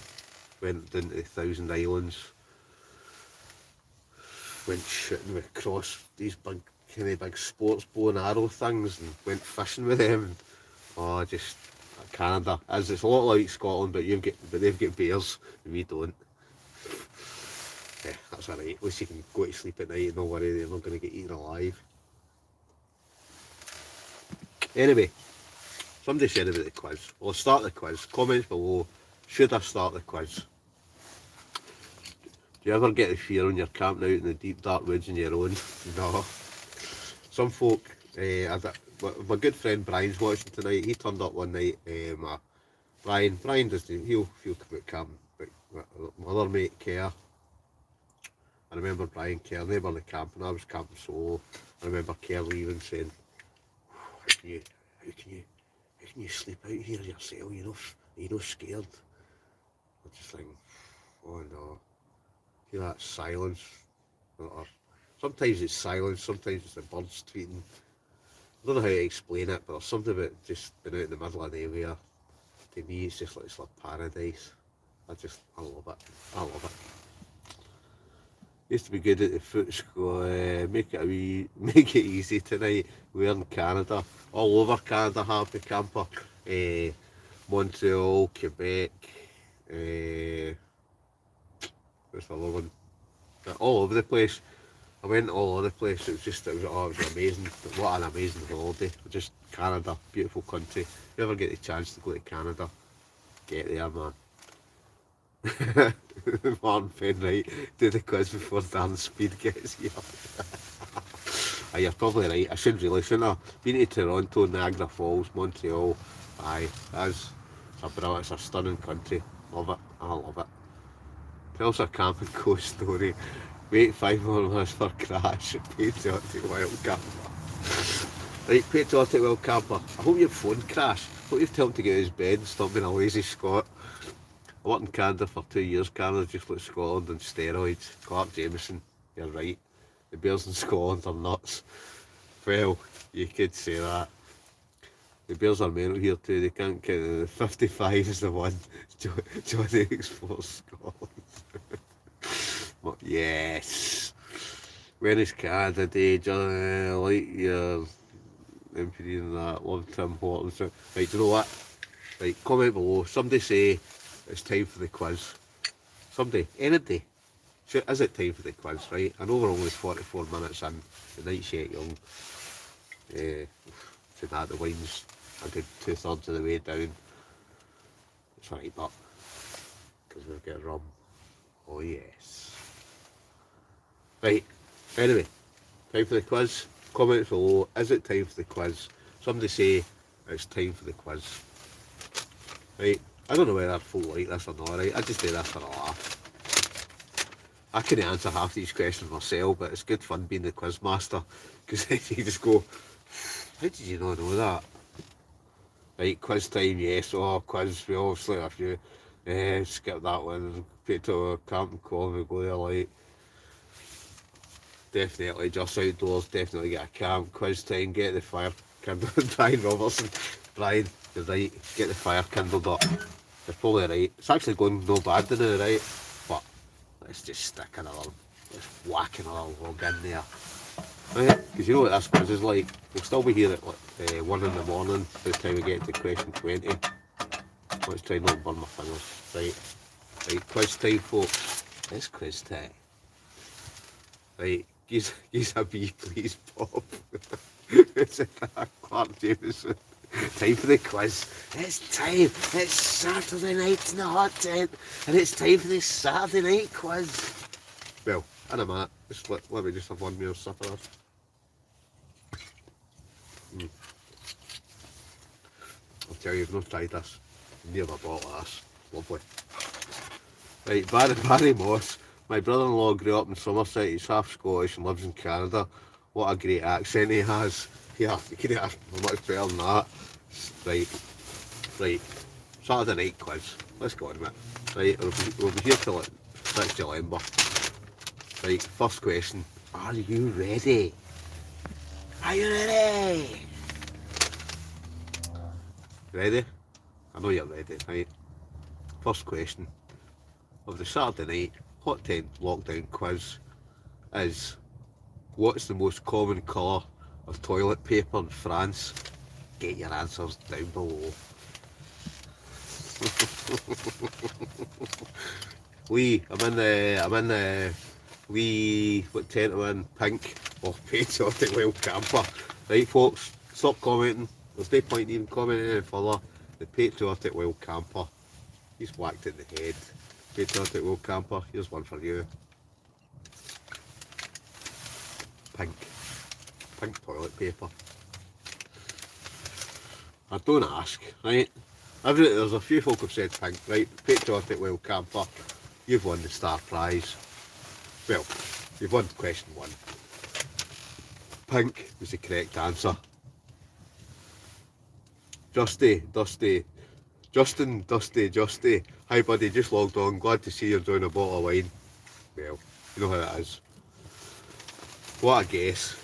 Went down to the Thousand Islands. Went shooting across these big sports bow and arrow things and went fishing with them. Oh, just Canada. It's a lot like Scotland, but they've got bears and we don't. Yeah, that's alright. At least you can go to sleep at night and not worry they're not going to get eaten alive. Anyway, somebody said about the quiz. Well, I'll start the quiz. Comments below. Should I start the quiz? Do you ever get the fear when you're camping out in the deep dark woods on your own? No. Some folk, my good friend Brian's watching tonight. He turned up one night. Brian doesn't. He'll come out camping. But my other mate Kerr. I remember Brian Kerr, they were in the camp and I was camping solo. I remember Kerr leaving saying, how can you sleep out here yourself? You're not scared. I just think, oh no. Hear that silence. Or sometimes it's silence, sometimes it's the birds tweeting. I don't know how to explain it, but there's something about just being out in the middle of nowhere. To me, it's just like paradise. I love it. I love it. Used to be good at the foot school. Make it easy tonight. We're in Canada, all over Canada. Happy camper. Montreal, Quebec. What's the other one? All over the place. I went all over the place. It was amazing. What an amazing holiday. Just Canada, beautiful country. If you ever get the chance to go to Canada, get there, man. Martin Fenright, do the quiz before Dan Speed gets here. You're probably right. I should really, shouldn't I? Been to Toronto, Niagara Falls, Montreal. Aye, it's a stunning country. Love it. I love it. Tell us a camping coast story. Wait 5 more minutes for crash. Patriotic wild camper. Right, patriotic wild camper. I hope your phone crashed. I hope you've told him to get out of his bed and stop being a lazy Scot. I worked in Canada for 2 years. Canada's just like Scotland on steroids. Clark Jameson, you're right. The bears in Scotland are nuts. Well, you could say that. The bears are mental here too. They can't get the 55 is the one. Johnny explores Scotland. But yes. When is Canada Day? Johnny, like your MP and that. Love Tim Hortons. Right, do you know what? Right, comment below. Somebody say it's time for the quiz. Somebody, anybody. Is it time for the quiz, right? I know we're only 44 minutes in. The night's yet young. To that, the wine's a good 2/3 of the way down. It's alright, but because we've got rum. Oh yes. Right, anyway, time for the quiz. Comment below, is it time for the quiz? Somebody say it's time for the quiz. Right, I don't know whether folk like this or not, right? I just do this for a laugh. I couldn't answer half these questions myself, but it's good fun being the quiz master, because you just go, how did you not know that? Right, quiz time, yes. Oh, quiz, we obviously have you. Skip that one. Put to a camping call, we go there, like. Definitely, just outdoors, definitely get a camp. Quiz time, get the fire kindled. Brian Robertson. Brian, you're right, get the fire kindled up. You're probably right. It's actually going no bad now, right? But let's just stick another, let's whack another log in there. Right, because you know what this quiz is like. We'll still be here at like, 1 in the morning by the time we get to question 20. Let's try not to burn my fingers. Right, quiz time, folks. It's quiz time. Right, give a B, please, Bob. It's Clark Jameson. Time for the quiz. It's time. It's Saturday night in the hot tent, and it's time for this Saturday night quiz. Well, in a minute. Just let me just have one more sip of this. I'll tell you, you've not tried this. Never bought this. Lovely. Right, Barry Moss. My brother-in-law grew up in Somerset. He's half Scottish and lives in Canada. What a great accent he has. Yeah, you can't ask for much better than that. Right. Saturday night quiz. Let's go on with it. Right, we'll be here till like 6 December. Right, first question. Are you ready? Are you ready? Ready? I know you're ready, right? First question of the Saturday night hot tent lockdown quiz is, what's the most common colour of toilet paper in France? Get your answers down below. Lee, I'm in the Lee, what tent am I in? Pink. Oh, patriotic wild camper. Right, folks, stop commenting. There's no point in even commenting any further. The patriotic wild camper. He's whacked in the head. Patriotic wild camper, here's one for you. Pink. Pink toilet paper. I don't ask, right? There's a few folk have said pink, right? Patriotic wild camper, you've won the star prize. Well, you've won question 1. Pink was the correct answer. Justin. Hi buddy, just logged on. Glad to see you're enjoying a bottle of wine. Well, you know how it is. What a guess.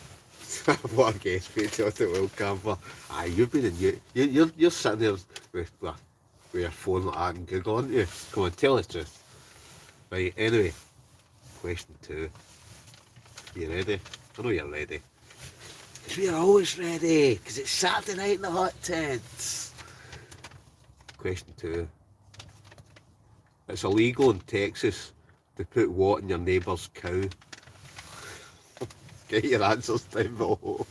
What a guess, patriotic wild camper. Aye, you've been in you're sitting there with your phone like that and Google, aren't you? Come on, tell the truth. Right, anyway, question 2. Are you ready? I know you're ready. Because we're always ready, because it's Saturday night in the hot tents. Question 2. It's illegal in Texas to put what in your neighbour's cow? Get your answers down below.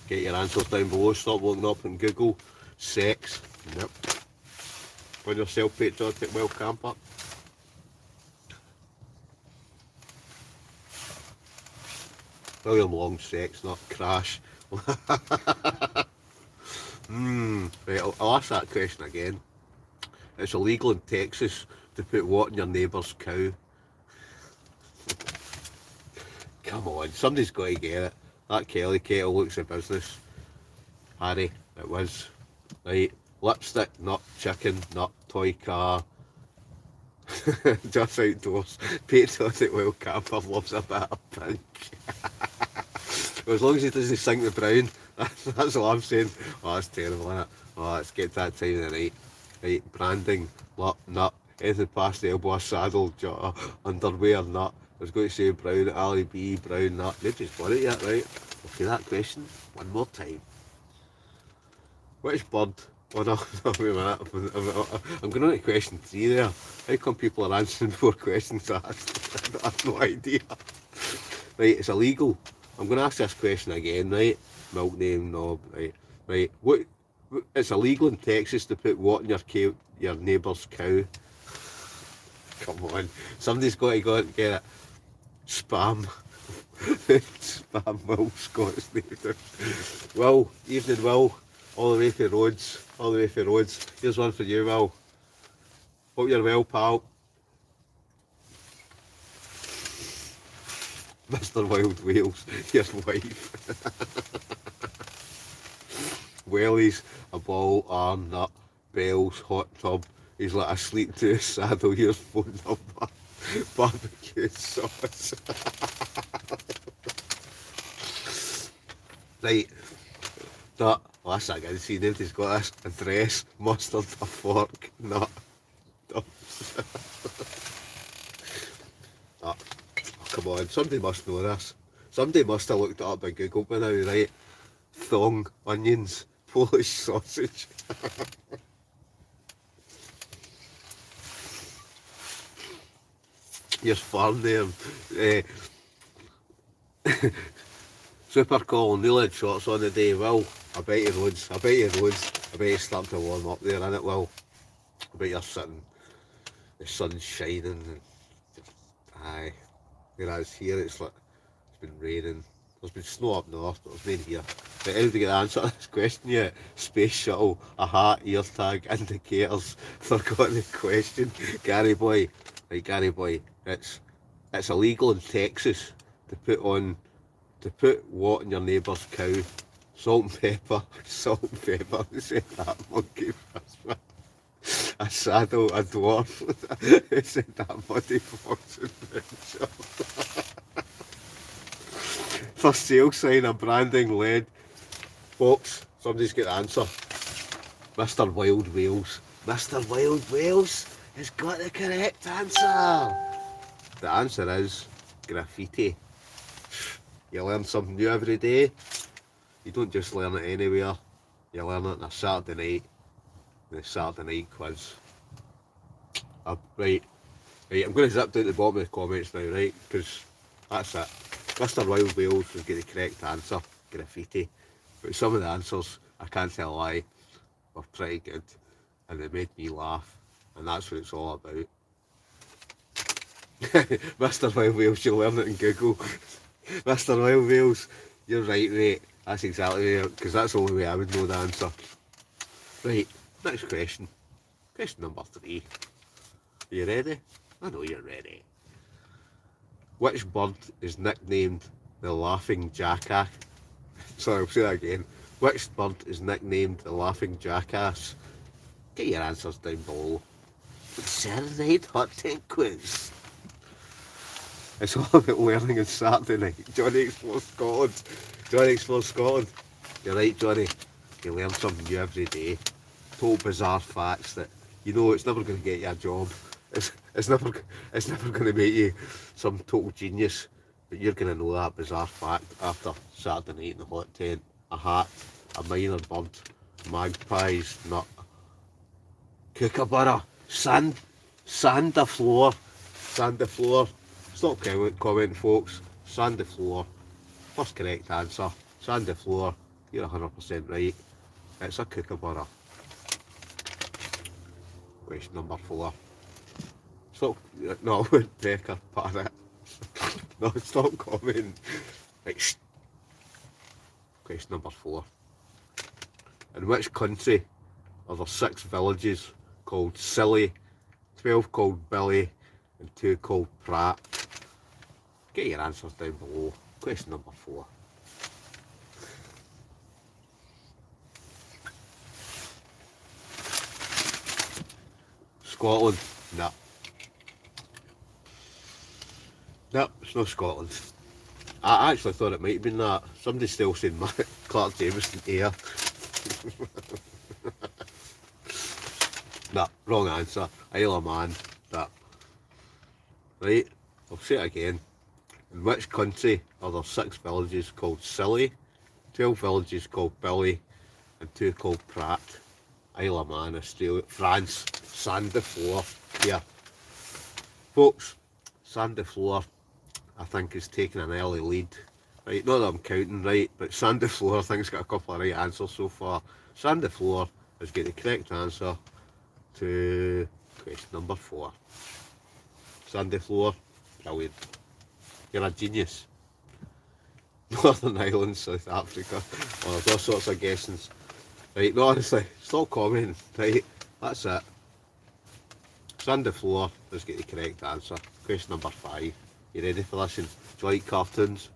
Get your answers down below. Stop looking up on Google. Sex. Nope. Find yourself patriotic wild camper. William Long, sex, not crash. Right, I'll ask that question again. It's illegal in Texas to put what in your neighbour's cow? Come on, somebody's got to get it. That Kelly kettle looks a business. Harry, it was. Right, lipstick, not chicken, not toy car. Just outdoors. Patriotic wild camper loves a bit of pink. As long as he doesn't sink the brown, that's all I'm saying. Oh, that's terrible, isn't it? Oh, let's get to that time of the night. Right, branding, nut, anything past the elbow, saddle, underwear, nut. I was going to say brown, Ali B, brown nut. Nobody's got it yet, right? Okay, that question one more time. Which bird? Oh no, wait a minute. I'm going on to question 3 there. How come people are answering 4 questions asked? I have no idea. Right, it's illegal. I'm going to ask this question again, right? Milk name, knob, right? Right, it's illegal in Texas to put what in your neighbour's cow? Come on, somebody's got to go and get it. Spam. Spam Will, Scott's neighbours. Will, evening Will, all the way for Rhodes. Here's one for you, Will. Hope you're well, pal. Mr. Wild Wales, your wife. Wellies, a ball, arm, nut, bells, hot tub. He's like asleep to his saddle. Here's phone number. Barbecue sauce. Right, that Well, that's not good. See, nobody's got this. A dress, mustard, a fork, nut. Oh, come on, somebody must know this. Somebody must have looked it up by Google by now, right? Thong, onions, Polish sausage. Your farm there. Super Colin Neil had shots on the day. Well, I bet you loads. I bet you starting to warm up there, innit, Will? I bet you're sitting, the sun's shining, and aye. Whereas here it's like, it's been raining. There's been snow up north, but there's rain here. But anybody get the answer to this question yet? Space shuttle, a hat, ear tag, indicators. Forgot the question. Gary boy, right, Gary boy, it's illegal in Texas to put what in your neighbour's cow? Salt and pepper, salt and pepper. Who said that, monkey? A saddle, a dwarf. Who said that, Muddy Fox Adventure? For sale sign, a branding lead. Folks, somebody's got the answer. Mr. Wild Wales. Mr. Wild Wales has got the correct answer. The answer is graffiti. You learn something new every day. You don't just learn it anywhere. You learn it on a Saturday night. The Saturday night quiz. Right, I'm going to zip down to the bottom of the comments now, right? Because that's it. Mr. Wild Wales was getting the correct answer, graffiti. But some of the answers, I can't tell a lie, were pretty good. And they made me laugh. And that's what it's all about. Mr. Wild Wales, you'll learn it in Google. Mr. Wild Wales, you're right, mate. That's exactly right, because that's the only way I would know the answer. Right, next question. Question number 3. Are you ready? I know you're ready. Which bird is nicknamed the Laughing Jackass? Sorry, I'll say that again. Which bird is nicknamed the Laughing Jackass? Get your answers down below. Saturday night hot 10 quiz. It's all about learning on Saturday night. Johnny Explores Scotland. Johnny Explores Scotland. You're right, Johnny. You learn something new every day. Total bizarre facts that you know it's never going to get you a job. It's never going to make you some total genius. But you're going to know that bizarre fact after Saturday night in the hot tent. A hat, a minor bird, magpies, nut, kookaburra, sand the floor. Stop commenting, folks. Sand the floor. First correct answer. Sand the floor. You're 100% right. It's a kookaburra. Question number 4. Stop. No, Becca, parrot. No, stop commenting. Right, shh. Question number 4. In which country are there 6 villages called Silly, 12 called Billy, and 2 called Pratt? Get your answers down below. Question number 4. Scotland? No. No, it's not Scotland. I actually thought it might have been that. Somebody's still saying Clark Jameson here. No, wrong answer. Isle of Man. That. Right, I'll say it again. In which country are there 6 villages called Silly, 12 villages called Billy, and 2 called Pratt? Isle of Man, Australia, France, Sand de Floor. Here. Folks, Sand de Floor, I think, is taking an early lead. Right, not that I'm counting right, but Sand de Floor, I think, has got a couple of right answers so far. Sand de Floor has got the correct answer to question number 4. Sand de Floor, brilliant. You're a genius. Northern Ireland, South Africa. Oh, there's all sorts of guessings. Right, no, honestly, stop commenting. Right, that's it. Sand de Floor has got the correct answer. Question number 5. You ready for this? Do you like cartoons?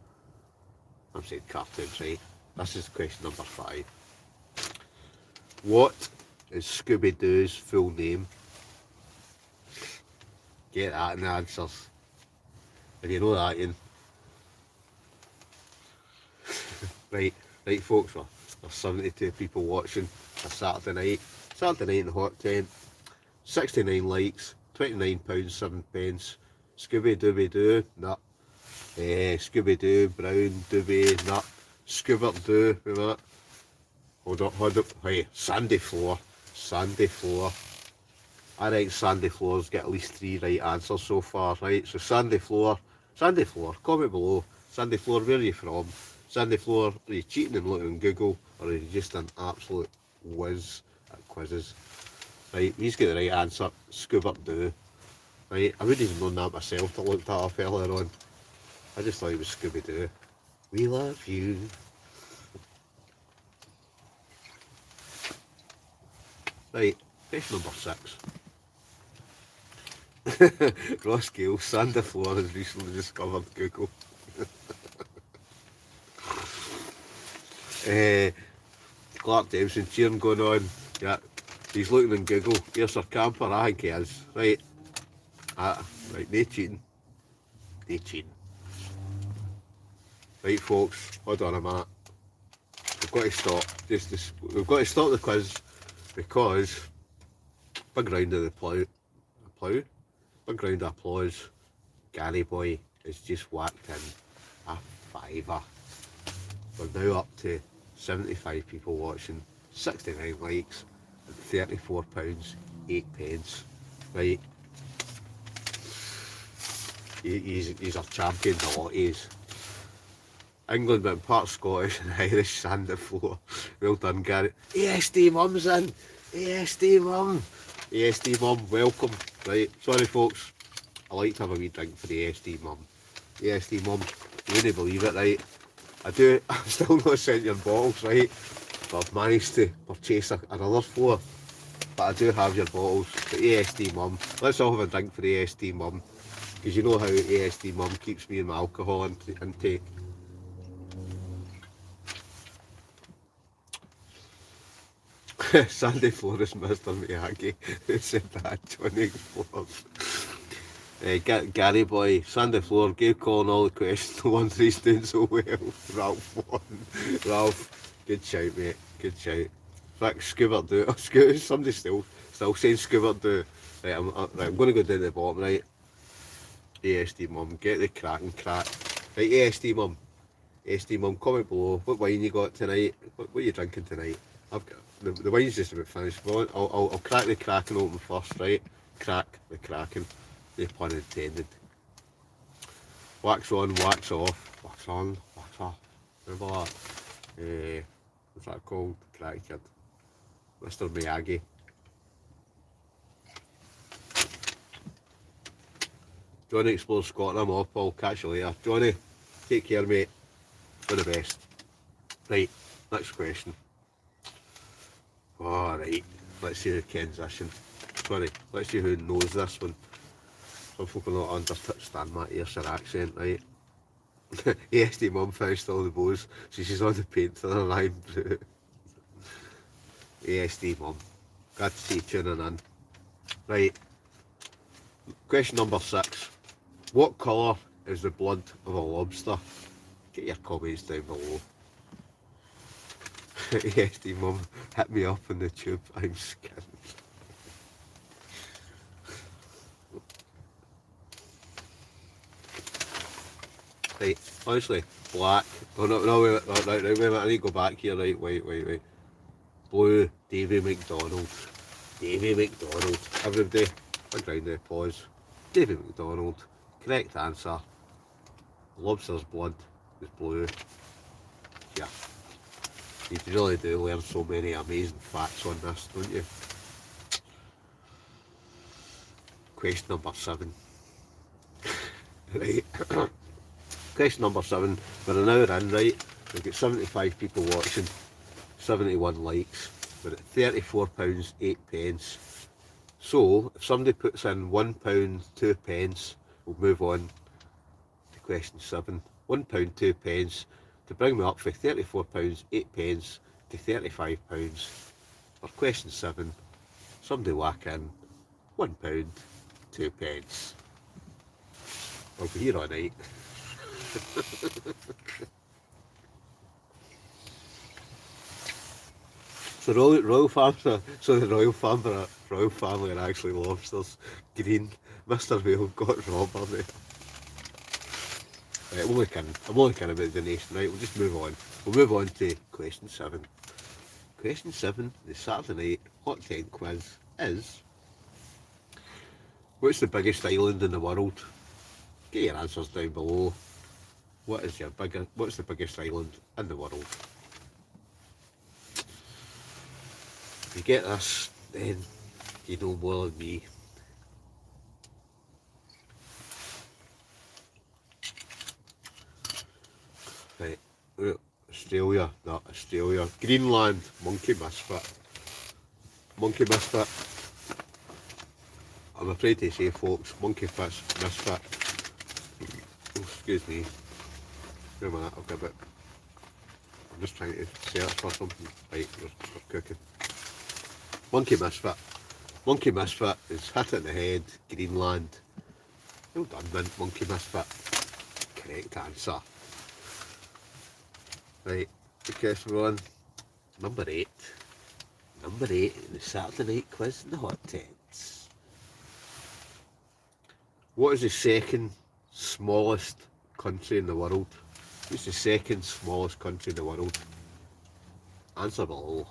I'm saying cartoons, right? This is question number 5. What is Scooby-Doo's full name? Get that in the answers. If you know that, Ian. Right, folks, There's 72 people watching a Saturday night. Saturday night in the hot tent. 69 likes, £29 7 pence. Scooby-Doo, nut. Scooby-Doo, Brown, Doobie, nut. Scooby-Doo, remember that? Hold up, hey, Sandy Floor. I reckon Sandy Floor's got at least 3 right answers so far, right? So Sandy Floor, comment below. Sandy Floor, where are you from? Sandy Floor, are you cheating and looking on Google, or are you just an absolute whiz at quizzes? Right, he's got the right answer, Scooby-Doo. Right, I wouldn't even known that myself till I looked that up earlier on. I just thought it was Scooby-Doo. We love you. Right, question number 6. Ross Gale, Sandy Floor has recently discovered Google. Clark Dempsey cheering going on. Yeah, he's looking in Google. Here's our camper, I think he is. Right, right, no cheating. Right, folks, hold on a minute. We've got to stop. We've got to stop the quiz because big round of big round of applause. Gary Boy has just whacked in a fiver. We're now up to 75 people watching, 69 likes, and £34 8 pence. Right, he's our champion. A lot. He's England, but in part Scottish and Irish. Sandy Floor. Well done, Gary. ASD Mum's in. ASD Mum, welcome. Right, sorry folks. I like to have a wee drink for the ASD Mum. ASD Mum, you wouldn't believe it, right? I've still not sent your bottles, right? But I've managed to purchase another 4. But I do have your bottles. The ASD Mum. Let's all have a drink for the ASD Mum. Because you know how ASD Mum keeps me in my alcohol intake. Sandy Floor is Mr. Miyagi. Who said that? Johnny Floors. Gary Boy, Sandy Floor, gave calling all the questions, the ones he's doing so well. Ralph won. Ralph, good shout, mate. Good shout. Fuck, Scooby-Doo. Oh, somebody's still saying Scooby-Doo. Right, I'm going to go down to the bottom, right? ASD Mum, get the cracking crack. Right, ASD Mum, comment below. What wine you got tonight? What are you drinking tonight? I've got the wine's just about finished. I'll crack the Kraken open first, right? Crack the Kraken. No pun intended. Wax on, wax off. Wax on, wax off. Remember that? What's that called? Crack Kid. Mr. Miyagi. Johnny explores Scotland. I'm off, Paul. Catch you later. Johnny, take care, mate. All the best. Right, next question. Alright, let's see who kens this one. Sorry, let's see who knows this one. Some folk will not understand my Ayrshire accent, right? ASD Mum finished all the bows, so she's on the paint for her line. ASD Mum, glad to see you tuning in. Right, question number 6. What colour is the blood of a lobster? Get your comments down below. ASD Mum, hit me up in the tube, I'm skinned. Right, honestly, black. Oh no, wait, right, wait a minute, I need to go back here, right, wait. Blue, Davy McDonald. Everybody, big round of applause. Davy McDonald, correct answer. Lobster's blood is blue. Yeah. You really do learn so many amazing facts on this, don't you? Question number 7. Right. Question number 7. We're an hour in, right? We've got 75 people watching, 71 likes. We're at £34 8 pence. So, if somebody puts in £1 2 pence, we'll move on to question 7. £1 2 pence to bring me up for £34 8 pence to £35. For question 7, somebody whack in £1 2 pence. I'll be here all night. So the royal family are actually lobsters. Green. Mr. Whale got robbed, aren't they? Right, I'm only kidding about the nation, right? We'll just move on. We'll move on to question 7. Question 7, the Saturday night Hot 10 quiz is: what's the biggest island in the world? Get your answers down below. What's the biggest island in the world? If you get this, then you know more than me. Right, Australia, not Australia. Greenland, monkey misfit. Monkey misfit. I'm afraid to say, folks, monkey misfit. Oh, excuse me. Wait a minute, I'll give it. I'm just trying to search for something. Right, we're cooking. Monkey misfit. Monkey misfit is hit in the head, Greenland. Well done, Mint. Monkey misfit. Correct answer. Right, okay, so we're on number 8. Number 8 in the Saturday night quiz in the Hot Tens. What is the second smallest country in the world? What's the second smallest country in the world? Answer below.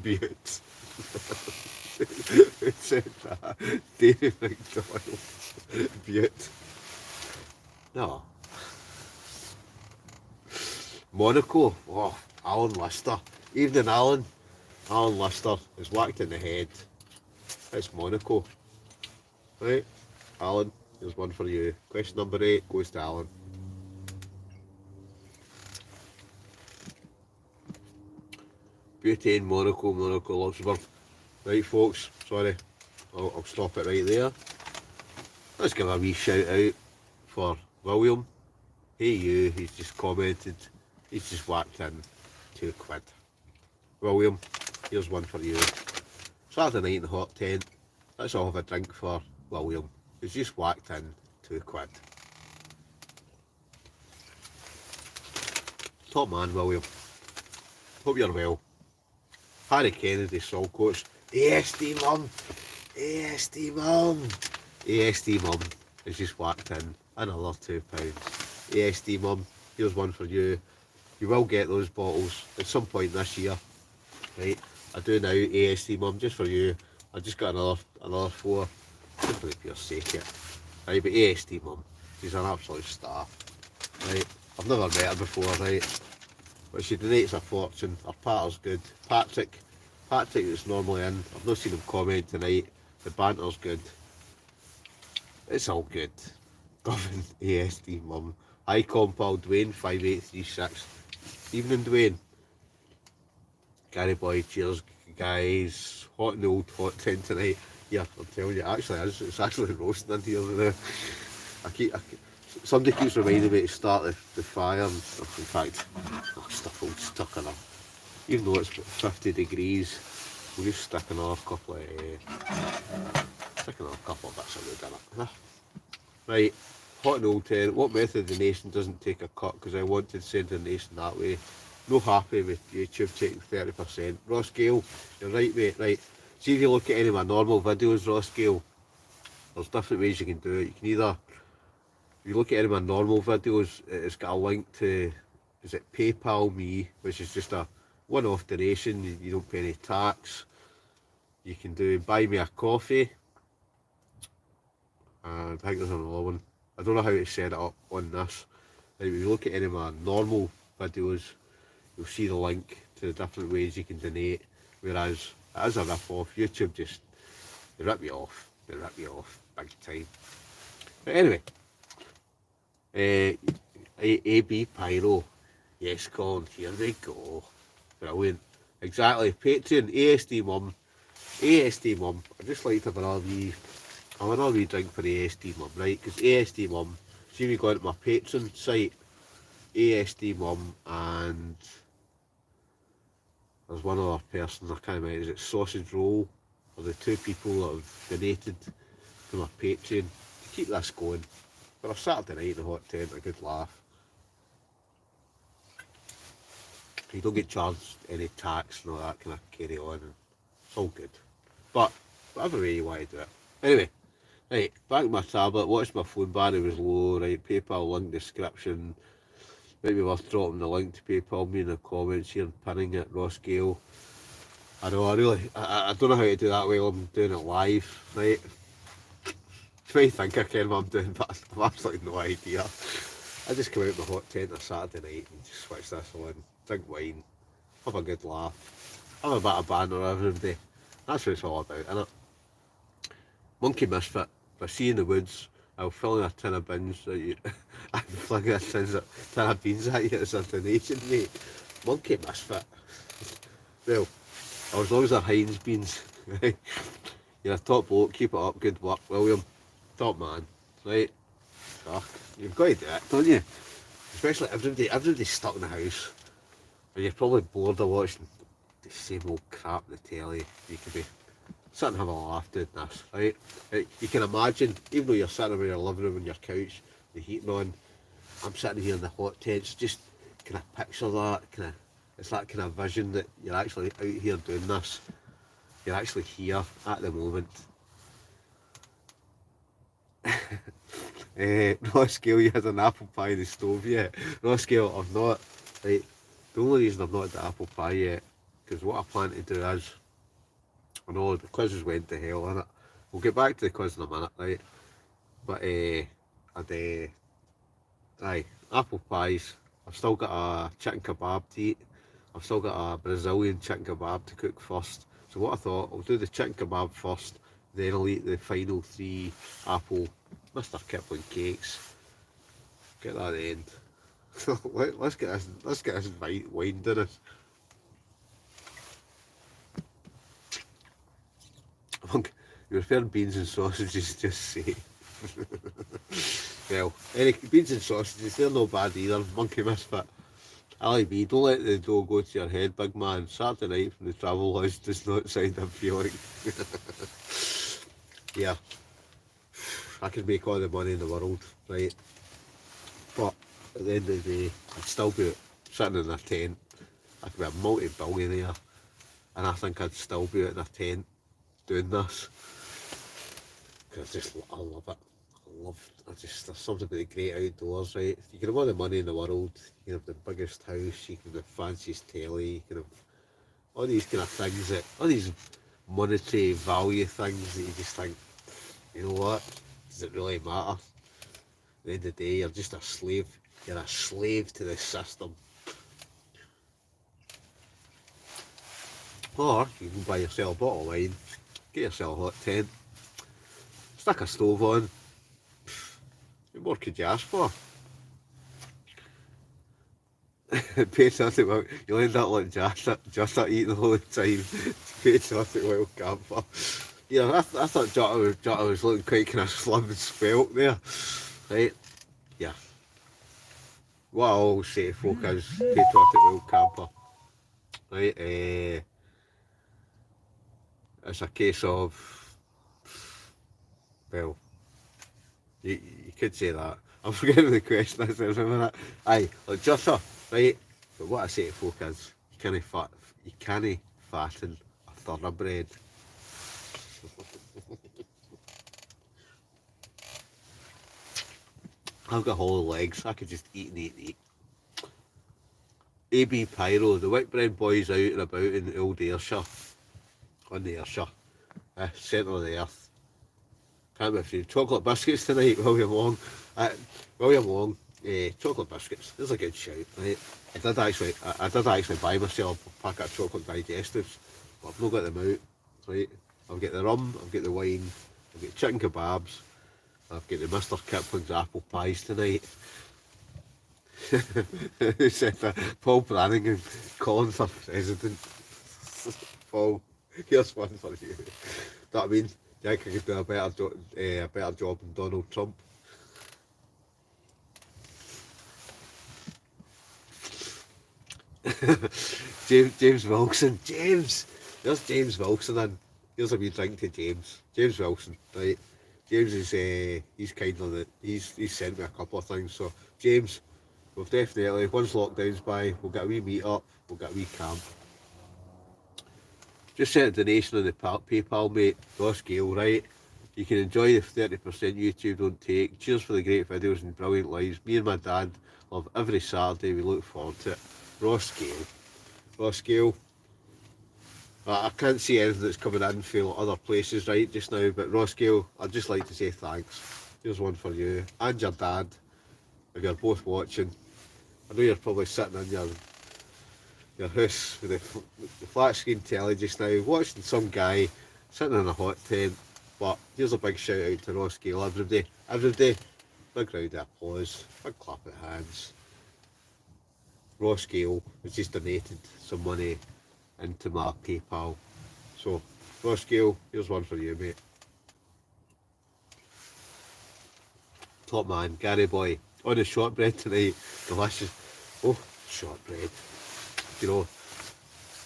Butte. Who said that? David McDonald. Butte. No. Monaco. Oh, Alan Lister. Evening, Alan. Alan Lister is whacked in the head. It's Monaco. Right, Alan, here's one for you. Question number 8 goes to Alan. Butane, Monaco, Luxembourg. Right, folks, sorry, I'll stop it right there. Let's give a wee shout out for William. Hey you, he's just commented. He's just whacked in £2. William, here's one for you. Saturday night in the Hot Tent. Let's all have a drink for William. He's just whacked in £2. Top man, William. Hope you're well. Harry Kennedy, Sol Coach. ASD mum! ASD mum! ASD mum is just whacked in another £2. ASD mum, here's one for you. You will get those bottles at some point this year. Right? I do now, ASD mum, just for you. I just got another 4. Just for the pure sake of it. Right, but ASD mum, she's an absolute star. Right? I've never met her before, right? But she donates a fortune. Her patter's good. Patrick that's normally in. I've not seen him comment tonight. The banter's good. It's all good. Govern ASD mum. Hi Compal Dwayne 5836. Evening Dwayne. Gary boy, cheers guys. Hot and old Hot 10 tonight. Yeah, I'm telling you, it's actually roasting in here now. Somebody keeps reminding me to start the fire and stuff. In fact, stuff all stuck in her. Even though it's 50 degrees, we'll just stick another couple of bits of wood in it. Right, Hot and old 10. What method of the nation doesn't take a cut? Because I want to send the nation that way. No happy with YouTube taking 30%. Ross Gale, you're right mate, right. See if you look at any of my normal videos, Ross Gale, there's different ways you can do it. You can either, if you look at any of my normal videos, it's got a link to, is it PayPal Me, which is just a one-off donation, you don't pay any tax. You can do Buy Me a Coffee, and I think there's another one. I don't know how to set it up on this. Like, if you look at any of my normal videos, you'll see the link to the different ways you can donate, whereas as a rip-off, YouTube just, they rip you off big time. But anyway, AB Pyro, yes Colin, here we go, brilliant, exactly, Patreon, ASD mum, I'd just like to have another wee drink for ASD mum, right, because ASD mum, see me go into my Patreon site, ASD mum, and there's one other person, I can't remember, is it Sausage Roll, or the 2 people that have donated to my Patreon to keep this going. For a Saturday night in the Hot Tent, a good laugh. You don't get charged any tax and all that kind of carry on. And it's all good. But whatever way you want to do it. Anyway, right, back to my tablet, watched my phone battery was low, right, PayPal link description, maybe worth dropping the link to PayPal, me in the comments here and pinning it, Ross Gale. I know, I don't know how to do that while I'm doing it live, right? I think I can what I'm doing, but I've absolutely no idea. I just come out my hot tent on a Saturday night and just switch this on, drink wine, have a good laugh, have a bit of banter every day. That's what it's all about, innit? Monkey misfit. If I see you in the woods, I'll fill in a tin of beans at you. I'm flinging a tin of beans at you as a donation, mate. Monkey misfit. Well, as long as they're Heinz beans, right? You're a top bloke, keep it up, good work, William. Top man, right? Fuck, you've got to do it, don't you? Especially everybody's stuck in the house. And you're probably bored of watching the same old crap on the telly. You could be sit and have a laugh doing this, right? You can imagine, even though you're sitting in your living room on your couch, the heating on, I'm sitting here in the hot tents, just kind of picture that, it's that kind of vision that you're actually out here doing this. You're actually here at the moment. Ross Gale, you had an apple pie in the stove yet? Ross Gale, I've not. Right, the only reason I've not had the apple pie yet, because what I plan to do is, I know the quizzes went to hell, innit? We'll get back to the quiz in a minute, right? But aye, apple pies. I've still got a chicken kebab to eat. I've still got a Brazilian chicken kebab to cook first. So what I thought, I'll do the chicken kebab first, then I'll eat the final 3 apple Mr. Kipling cakes. Get that at the end. let's get this wine doing this. You're preparing beans and sausages, just say. Well, any beans and sausages, they're no bad either, monkey misfit. I like me, don't let the dough go to your head, big man. Saturday night from the travel house does not sound appealing. Yeah, I could make all the money in the world, right? But at the end of the day, I'd still be sitting in a tent. I could be a multi-billionaire, and I think I'd still be out in a tent doing this. Because I love it. There's something about the great outdoors, right? You can have all the money in the world, you can have the biggest house, you can have the fanciest telly, you can have all these kind of things all these monetary value things that you just think, you know what, does it really matter? At the end of the day, you're just a slave. You're a slave to the system. Or you can buy yourself a bottle of wine, get yourself a hot tent, stick a stove on. What more could you ask for? Patriotic Wild, you'll end up like just eating all the time. Patriotic Wild Camper. Yeah, I thought Jota was looking quite kind of slim and svelte there. Right? Yeah. What I always say to folk is Patriotic Wild Camper. Right? It's a case of, well, you could say that. I'm forgetting the question is there a minute. Aye, like Jota, right? But what I say to folk is you can't fatten a thoroughbred. I've got hollow legs, I could just eat and eat and eat. AB Pyro, the Whitbread boys out and about in old Ayrshire. On the Ayrshire. Centre of the earth. Can't be afraid. Chocolate biscuits tonight, William Long. Chocolate biscuits. There's a good shout, right? I did actually buy myself a packet of chocolate digestives, but I've not got them out, right? I've got the rum, I've got the wine, I've got chicken kebabs, I've got the Mr. Kipling's apple pies tonight. Who said that? Paul Brannigan calling for president. Paul, here's one for you. That means I think I could do a better job than Donald Trump. James Wilson. There's James Wilson in. Here's a wee drink to James. James Wilson, right? James is he's kind of he's sent me a couple of things. So James, we've definitely, once lockdown's by, we'll get a wee meet up, we'll get a wee camp. Just sent a donation on the PayPal, mate. Ross Gale, right? You can enjoy the 30% YouTube don't take. Cheers for the great videos and brilliant lives. Me and my dad love every Saturday. We look forward to it. Ross Gale. Ross Gale. I can't see anything that's coming in from other places right just now, but Ross Gale, I'd just like to say thanks. Here's one for you and your dad, if you're both watching. I know you're probably sitting in your house with the flat screen telly just now, watching some guy sitting in a hot tent. But here's a big shout out to Ross Gale, everybody. Everybody, big round of applause, big clap of hands. Ross Gale has just donated some money into my PayPal. So, Ross Gale, here's one for you, mate. Top man, Gary boy, on the shortbread tonight, delicious. Oh, shortbread. You know,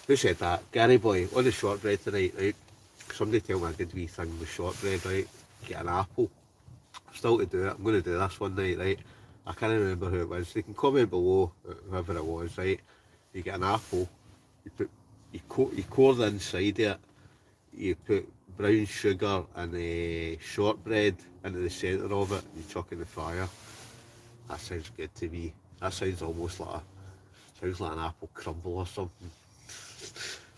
who said that? Gary boy, on the shortbread tonight, right? Somebody tell me a good wee thing with shortbread, right? Get an apple. Still to do it, I'm going to do this one night, right? I can't remember who it was. They can comment below, whoever it was, right? You get an apple, you core the inside of it, you put brown sugar and shortbread into the centre of it, and you chuck in the fire. That sounds good to me. That sounds almost like an apple crumble or something.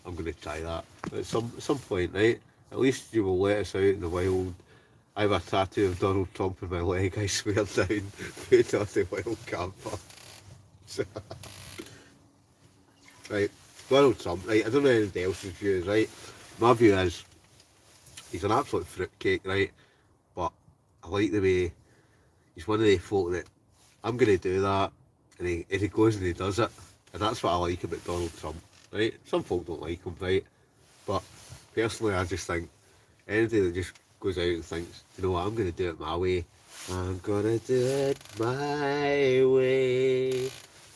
I'm going to try that at some point, right? At least you will let us out in the wild. I have a tattoo of Donald Trump in my leg, I swear down. Put off the wild camper. Right, Donald Trump, right? I don't know anybody else's views, right? My view is he's an absolute fruitcake, right? But I like the way he's one of the folk that I'm going to do that, and he goes and he does it, and that's what I like about Donald Trump, right? Some folk don't like him, right? But personally, I just think anybody that just goes out and thinks, you know what, I'm going to do it my way. I'm going to do it my way.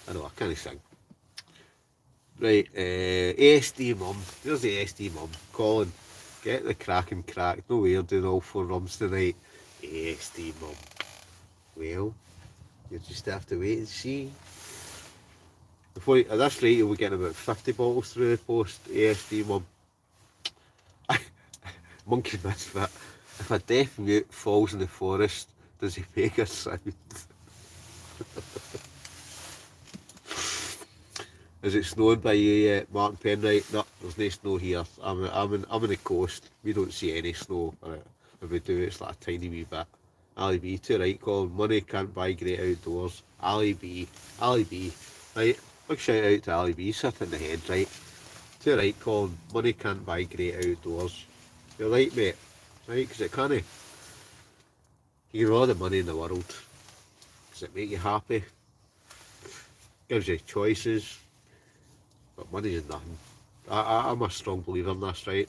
I know, I can't sing. Right, ASD mum. There's the ASD mum. Colin, get the cracking crack. No way you're doing all 4 rums tonight. ASD mum. Well, you just have to wait and see. At this rate, you'll be getting about 50 bottles through the post. ASD mum. Monkey misfit. If a deaf mute falls in the forest, does he make a sound? Is it snowing by you yet, Martin Penright? No, there's no snow here. I'm in the coast. We don't see any snow. If we do, it's like a tiny wee bit. Ali B, too right, Colin. Money can't buy great outdoors. Ali B. Right, big shout out to Ali B, sitting in the head, right? Too right, Colin. Money can't buy great outdoors. You're right, mate. Right, because it can't. You can have all the money in the world. Does it make you happy? Gives you choices. But money is nothing. I'm a strong believer in this, right?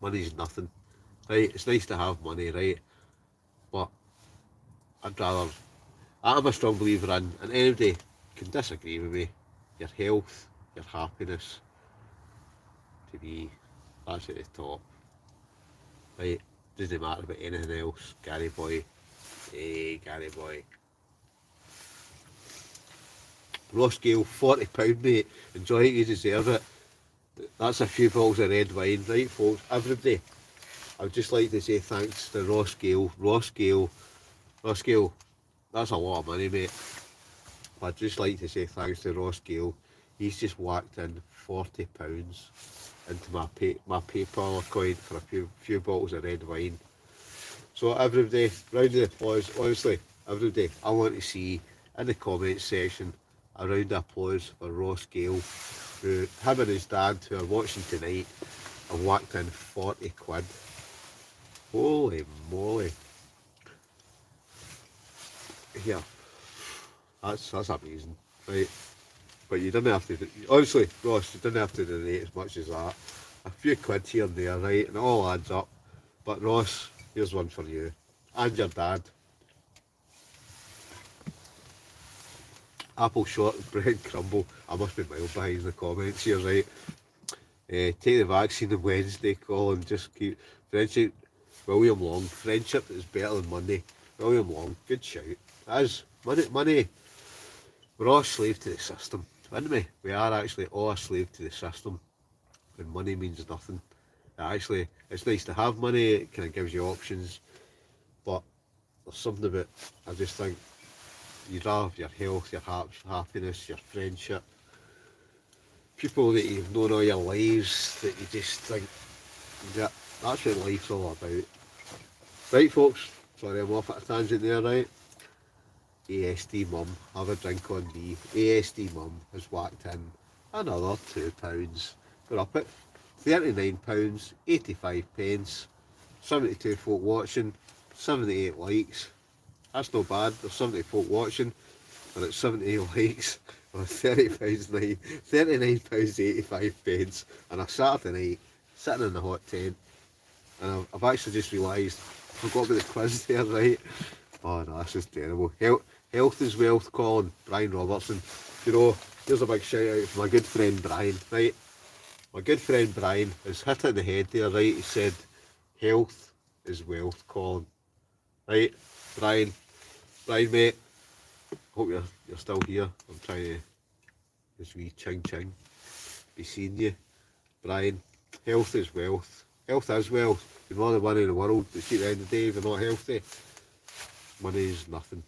Money's nothing. Right, it's nice to have money, right? But I'm a strong believer in, and anybody can disagree with me, your health, your happiness, to me, that's at the top. Right, doesn't matter about anything else. Gary boy. Hey, Gary boy. Ross Gale, £40, mate. Enjoy it, you deserve it. That's a few bottles of red wine, right, folks? Everybody, I would just like to say thanks to Ross Gale. Ross Gale, that's a lot of money, mate. I'd just like to say thanks to Ross Gale. He's just whacked in £40 into my PayPal account for a few bottles of red wine. So everybody, round of applause. Honestly, everybody, I want to see in the comments section a round of applause for Ross Gale, who him and his dad, who are watching tonight, have whacked in 40 quid. Holy moly. Yeah, that's amazing, right? But you didn't have to, honestly, Ross, you didn't have to donate as much as that. A few quid here and there, right? And it all adds up. But Ross, here's one for you. And your dad. Apple shortbread crumble. I must be miles behind the comments here, right? Take the vaccine on Wednesday, Colin. Just keep friendship. William Long. Friendship is better than money. William Long. Good shout. As money. We're all slave to the system. anyway, we are actually all a slave to the system, and money means nothing. Actually, it's nice to have money, it kind of gives you options, but there's something about, I just think, you'd rather have your health, your happiness, your friendship, people that you've known all your lives, that you just think, that that's what life's all about. Right, folks, sorry I'm off at a tangent there, right? ASD mum, have a drink on me. ASD mum has whacked in another £2. We're up at £39.85. 72 folk watching, 78 likes. That's not bad, there's 70 folk watching and it's 78 likes on £39.85 on a Saturday night, sitting in the hot tent. And I've actually just realised, I forgot about the quiz there, right? Oh no, this is terrible. Health is wealth, Colin, Brian Robertson. You know, here's a big shout out for my good friend Brian, right? My good friend Brian has hit it in the head there, right? He said, health is wealth, Colin. Right? Brian, mate, hope you're still here. I'm trying to just wee ching be seeing you. Brian, health is wealth. Health is wealth. You're more the money in the world, but see at the end of the day, if you're not healthy, money is nothing.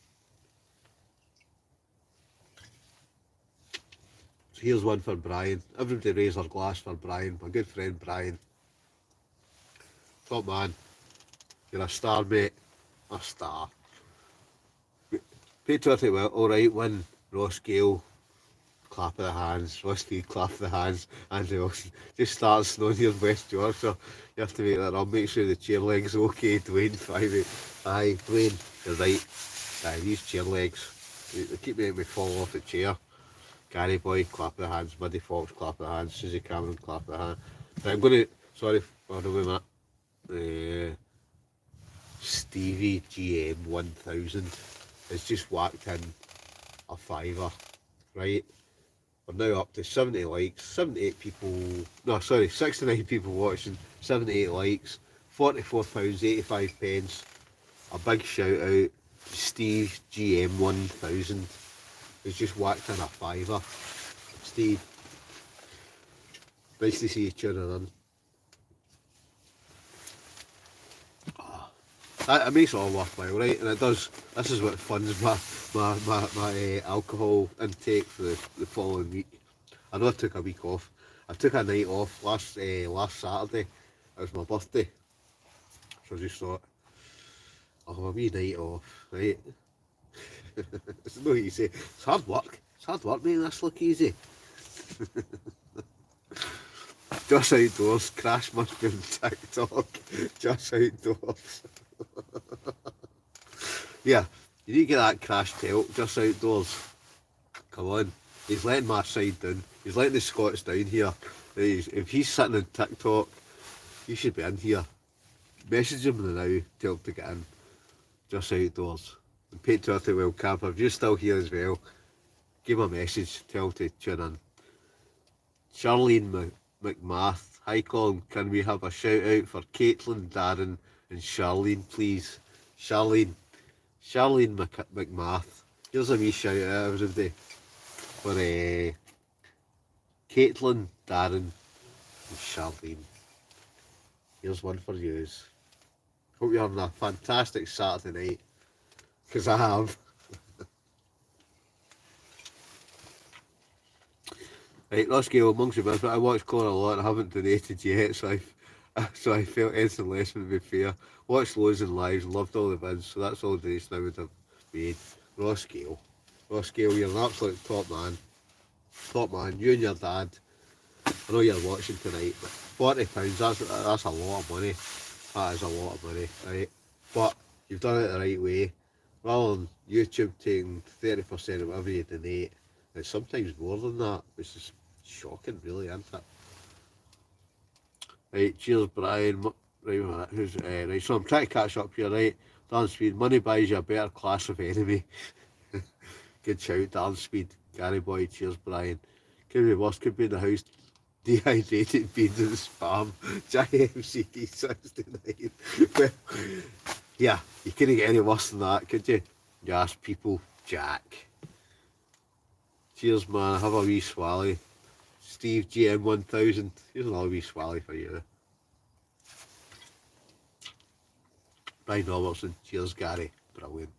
So here's one for Brian. Everybody raise their glass for Brian, my good friend Brian. Top man, you're a star, mate. A star. Patriotic, well, alright, win. Ross Gale, clap of the hands. Ross Speed, clap of the hands. Andrew Wilson, just started snowing here in West Yorkshire. You have to make that up. Make sure the chair leg's okay. Dwayne, Five. Aye, Dwayne, you're right. Aye, these chair legs, they keep making me fall off the chair. Gary Boy, clap of the hands. Muddy Fox, clap of the hands. Susie Cameron, clap of the hands. Right, I'm going to, sorry, hold on a minute. Stevie GM 1000 has just whacked in a fiver, right? We're now up to 70 likes, 68 people, no sorry, 69 people watching, 78 likes, £44.85. A big shout out to Steve GM 1000 who's just whacked in a fiver. Steve, nice to see you tuning in. It makes it all worthwhile, right? And it does. This is what funds my alcohol intake for the following week. I know I took a week off. I took a night off last Saturday. It was my birthday, so I just thought, I'll have a wee night off, right? It's not easy. It's hard work. It's hard work making this look easy. Just outdoors. Crash must be on TikTok. Just outdoors. Yeah, you need to get that Crash pelt just outdoors. Come on. He's letting my side down. He's letting the Scots down here. If he's sitting on TikTok, he should be in here. Message him now, tell him to get in. Just outdoors. And Patriotic World Camp, if you're still here as well, give him a message, tell him to tune in. Charlene McMath, hi Colin, can we have a shout out for Caitlin, Darren and Charlene please? Charlene McMath, here's a wee shout out everybody for Caitlin, Darren and Charlene. Here's one for yous. Hope you're having a fantastic Saturday night, because I have. Right, Ross Gale, amongst the best, but I watch Connor a lot. I haven't donated yet, so I felt anything less would be fair. Watched loads and lives, loved all the vids, so that's all the donation I would have made. Ross Gale, you're an absolute top man. Top man, you and your dad. I know you're watching tonight, but £40, that's a lot of money. That is a lot of money, right? But you've done it the right way. Rather than YouTube taking 30% of whatever you donate, it's sometimes more than that, which is shocking, really, isn't it? Right, cheers, Brian. Right, who's right? So I'm trying to catch up here, right? Dan Speed, money buys you a better class of enemy. Good shout, Dan Speed. Gary Boy, cheers, Brian. Could be worse, could be in the house. Dehydrated beans and spam. JMCD 69. Well, yeah, you couldn't get any worse than that, could you? You ask people, Jack. Cheers, man. Have a wee swally. Steve GM1000. Here's another wee swally for you. Brian Robertson. Cheers, Gary. Brilliant.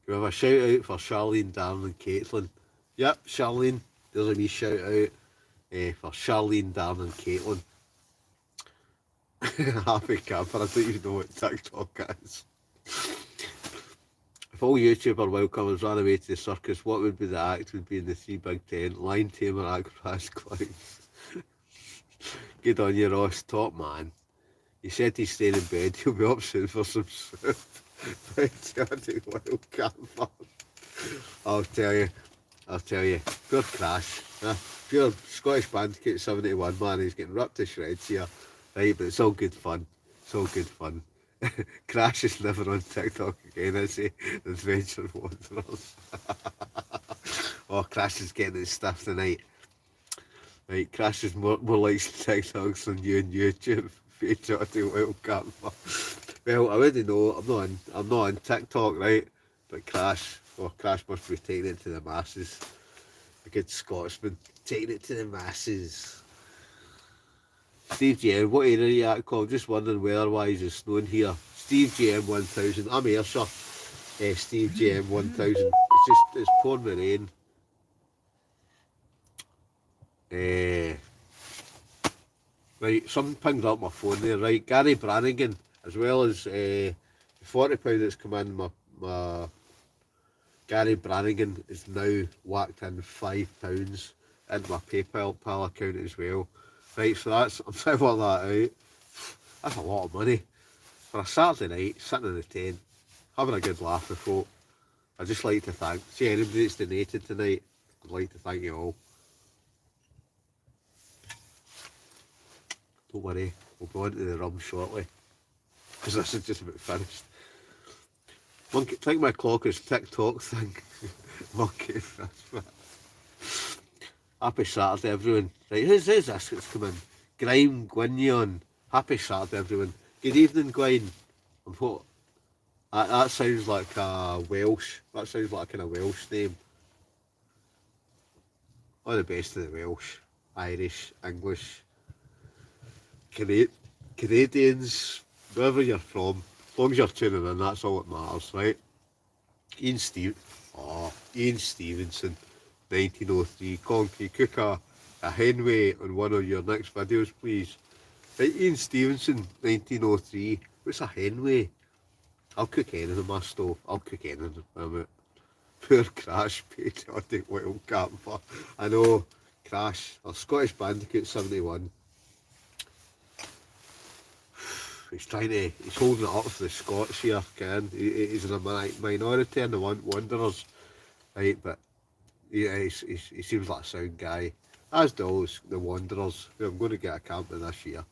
Can we have a shout out for Charlene, Darren, and Caitlin? Yep, Charlene. There's a wee shout out for Charlene, Darren, and Caitlin. Happy camper. I don't even know what TikTok is. If all YouTuber welcomers ran away to the circus, what would be the act would be in the three big tent? Lion tamer, acrobat, clowns. Good on you, Ross. Top man. He said he's staying in bed. He'll be up soon for some soup. Johnny Wild Camper. I'll tell you. Pure crash. Pure Scottish Bandicoot 71, man. He's getting ripped to shreds here. Right, but it's all good fun. Crash is never on TikTok again, is he? Adventure Wanderers. Oh, Crash is getting it stiff tonight. Right, Crash is more likes TikToks than you on YouTube. Johnny Wild Camper. Well, I already know I'm not on TikTok, right? But Crash must be taking it to the masses. A good Scotsman taking it to the masses. Steve GM, what area are you at, Cole? Just wondering weather-wise it's snowing here. Steve GM 1000, I'm Ayrshire. Steve GM 1000. It's pouring with rain. Right, something pinged up my phone there, right? Gary Brannigan, as well as £40 that's come in, my Gary Brannigan is now whacked in £5 into my PayPal account as well. Right, so I'm trying to work that out. That's a lot of money. For a Saturday night, sitting in the tent, having a good laugh with folk. I'd just like to thank, see anybody that's donated tonight, I'd like to thank you all. Don't worry, we'll go on to the rum shortly, because this is just about finished. Monkey, think my clock is TikTok thing. Monkey, that's right. Happy Saturday, everyone. Right, who's this that's come in? Grime Gwynyon. Happy Saturday, everyone. Good evening, Gwyn. That sounds like a Welsh. That sounds like a kind of Welsh name. All the best of the Welsh, Irish, English, Canadians, wherever you're from. As long as you're tuning in, that's all that matters, right? Ian Stevenson. 1903. Colin, can you cook a henway on one of your next videos, please? Right, Ian Stevenson, 1903. What's a henway? I'll cook anything on my stove. I'll cook anything. Poor Crash, patriotic wild camper. I know, Crash, or Scottish Bandicoot 71. He's holding it up for the Scots here, Ken. He's in a minority in the Wanderers, right? But yeah, he seems like a sound guy. As do the Wanderers, who I'm going to get a camp in this year.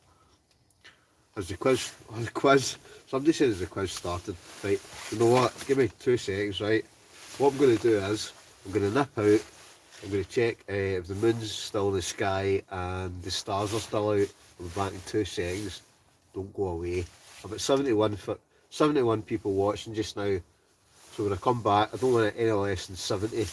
Has the quiz, somebody says the quiz started. Right, you know what, give me 2 seconds, right? What I'm going to do is, I'm going to nip out, I'm going to check if the moon's still in the sky and the stars are still out. I'll be back in 2 seconds. Don't go away. I've got 71 people watching just now. So when I come back, I don't want it any less than 70.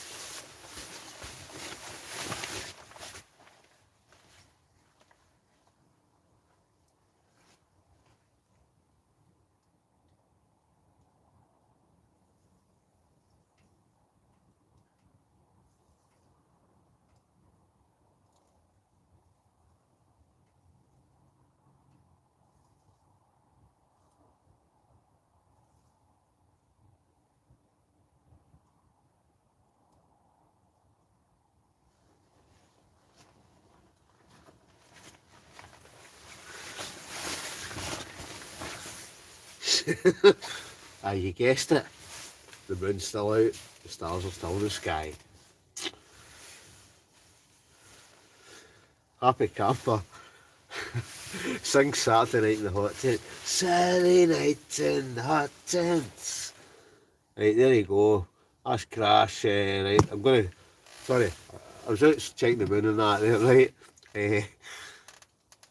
You guessed it. The moon's still out, the stars are still in the sky. Happy camper. Sing Saturday Night in the Hot Tent. Saturday night in the hot tents. Right, there you go. That's Crash. Right, sorry, I was out checking the moon and that there, right?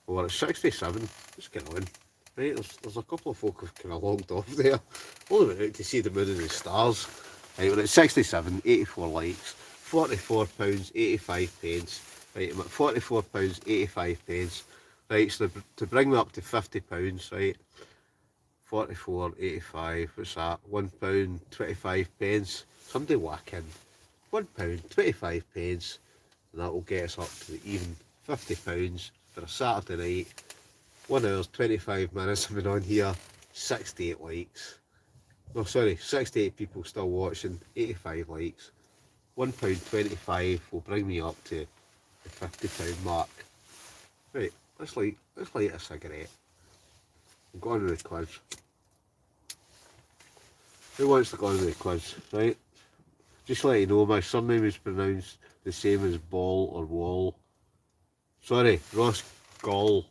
We're at 67. Let's get on. Right, there's a couple of folk who've kind of logged off there. Only went out to see the moon and the stars. Right, we're at 67, 84 likes, £44.85. Right, I'm at £44.85. Right, so to bring me up to £50, right, 44.85, what's that? £1.25. Somebody whack in £1.25, and that will get us up to even £50 for a Saturday night. 1 hour 25 minutes I've been on here, 68 likes. No, sorry, 68 people still watching, 85 likes. £1.25 will bring me up to the £50 mark. Right, let's light a cigarette. I'm going to the quiz. Who wants to go on to the quiz, right? Just to let you know, my surname is pronounced the same as ball or wall. Sorry, Ross Gall.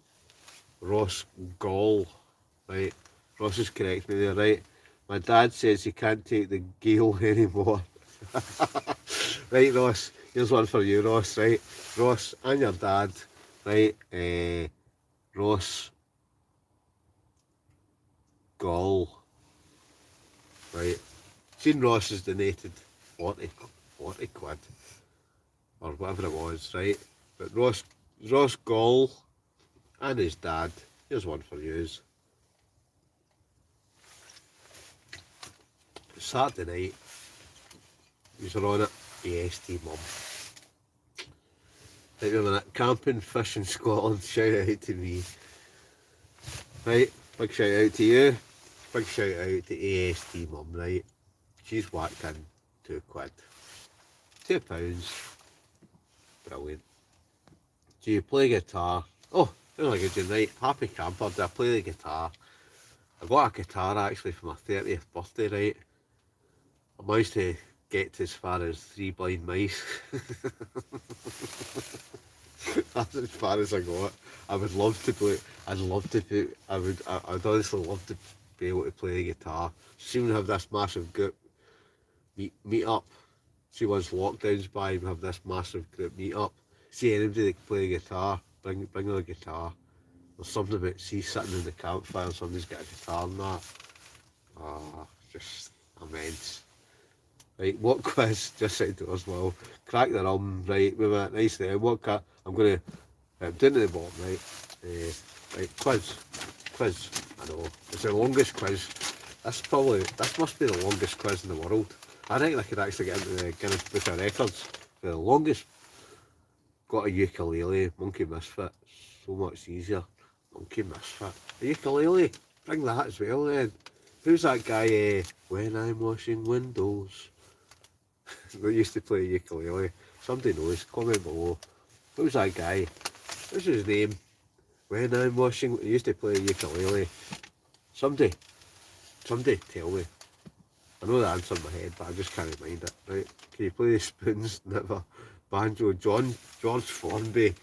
Ross Gall. Right, Ross has corrected me there, right? My dad says he can't take the Gale anymore. Right, Ross, here's one for you, Ross, right? Ross and your dad, right? Ross Gall. Right, seen Ross has donated 40 quid, or whatever it was, right? But Ross Gall and his dad, here's one for yous. Saturday night, yous are on it, AST mum. Right, wait a minute, camping, fishing Scotland, shout out to me. Right, big shout out to you. Big shout out to AST mum, right? She's whacked in £2. £2. Brilliant. Do you play guitar? Oh, really good, right? Happy camper, do I play the guitar? I got a guitar actually for my 30th birthday, right? I managed to get to as far as 3 Blind Mice. That's as far as I got. I would love to play. I'd honestly love to be able to play the guitar. Soon we have this massive group meet up. See, once lockdown's by, we have this massive group meet up. See anybody that can play the guitar, bring a guitar. There's something about sitting in the campfire and somebody's got a guitar and that. Ah, just immense. Right, what quiz? Just said to us, well, crack the rum, right, with a nice there. I'm going to, down to the bottom, right, right, quiz, I know, it's the longest quiz. This must be the longest quiz in the world. I think I could actually get into the Guinness Book of Records for the longest. Got a ukulele, Monkey Misfit, so much easier. Monkey Misfit, a ukulele, bring that as well then. Who's that guy, when I'm washing windows? They used to play ukulele. Somebody knows, comment below. Who's that guy? What's his name? When I'm washing, he used to play ukulele. Somebody tell me. I know the answer in my head, but I just can't mind it. Right? Can you play the spoons? Never. Banjo, George Formby,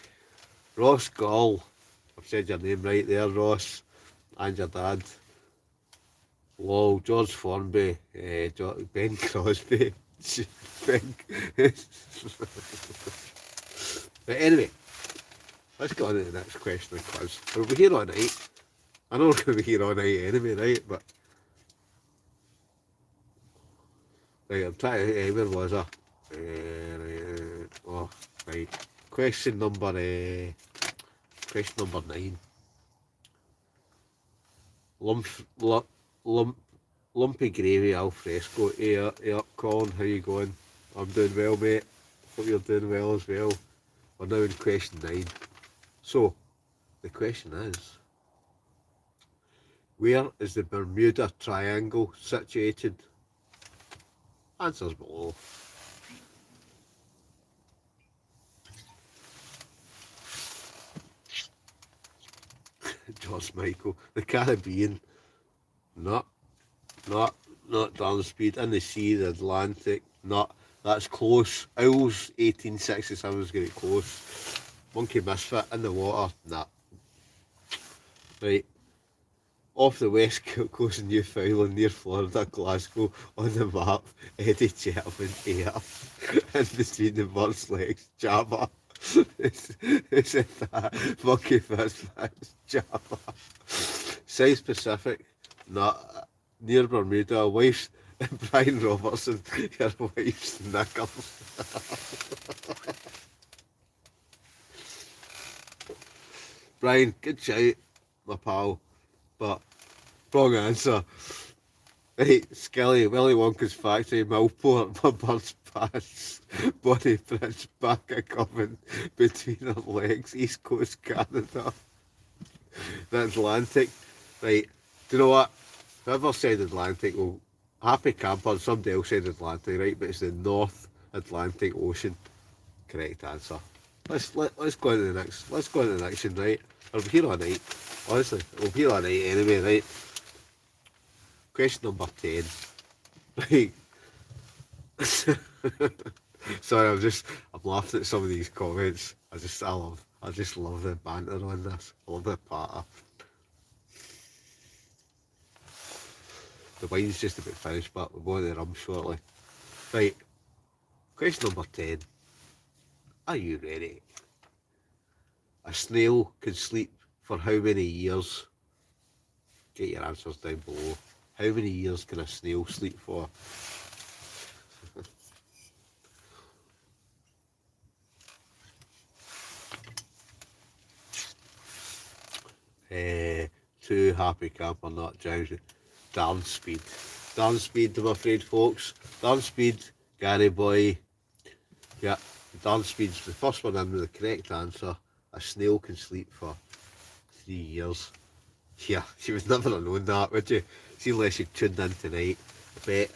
Ross Gall. I've said your name right there, Ross, and your dad. Lol, George Formby, Ben Crosby. But anyway, let's get on to the next question and quiz. We'll be here all night. I know we're going to be here all night anyway, right? But right, I'm trying to. Where was I? Oh, right. Question number 9. Lumpy gravy al fresco. Hey up, Colin. How you going? I'm doing well, mate. Hope you're doing well as well. We're now in question 9. So, the question is, where is the Bermuda Triangle situated? Answers below. George Michael. The Caribbean. Not Darnspeed. In the sea, the Atlantic. Not. That's close. Owls 1867 is getting close. Monkey Misfit in the water. Nah. Right. Off the west coast of Newfoundland near Florida, Glasgow, on the map, Eddie Chapman Air. In between the bird's legs, Java. Who said that? Monkey Misfit, Java. South Pacific, not near Bermuda. Brian Robertson, your wife's knickers. Brian, good shout, my pal, but wrong answer. Right, Skelly, Willy Wonka's factory, Millport, my bird's pass, Bonnie Prince, back a coven between her legs, East Coast Canada, the Atlantic. Right, do you know what? Whoever said Atlantic, well, happy camper, somebody else said Atlantic, right? But it's the North Atlantic Ocean. Correct answer. Let's go into the next. Let's go into the next one, right? We'll be here all night. Honestly, we'll be here all night anyway, right? Question number 10. Right. Sorry, I'm laughing at some of these comments. I just love the banter on this. I love the patter. The wine's just about finished, but we're going to the rum shortly. Right. Question number 10. Are you ready? A snail can sleep for how many years? Get your answers down below. How many years can a snail sleep for? 2 happy camper, not Jonesy. Darn speed. Darn speed, I'm afraid, folks. Darn speed, Gary boy. Yeah, darn speed's the first one in with the correct answer. A snail can sleep for 3 years. Yeah, you would never have known that, would you? See, unless you tuned in tonight, I bet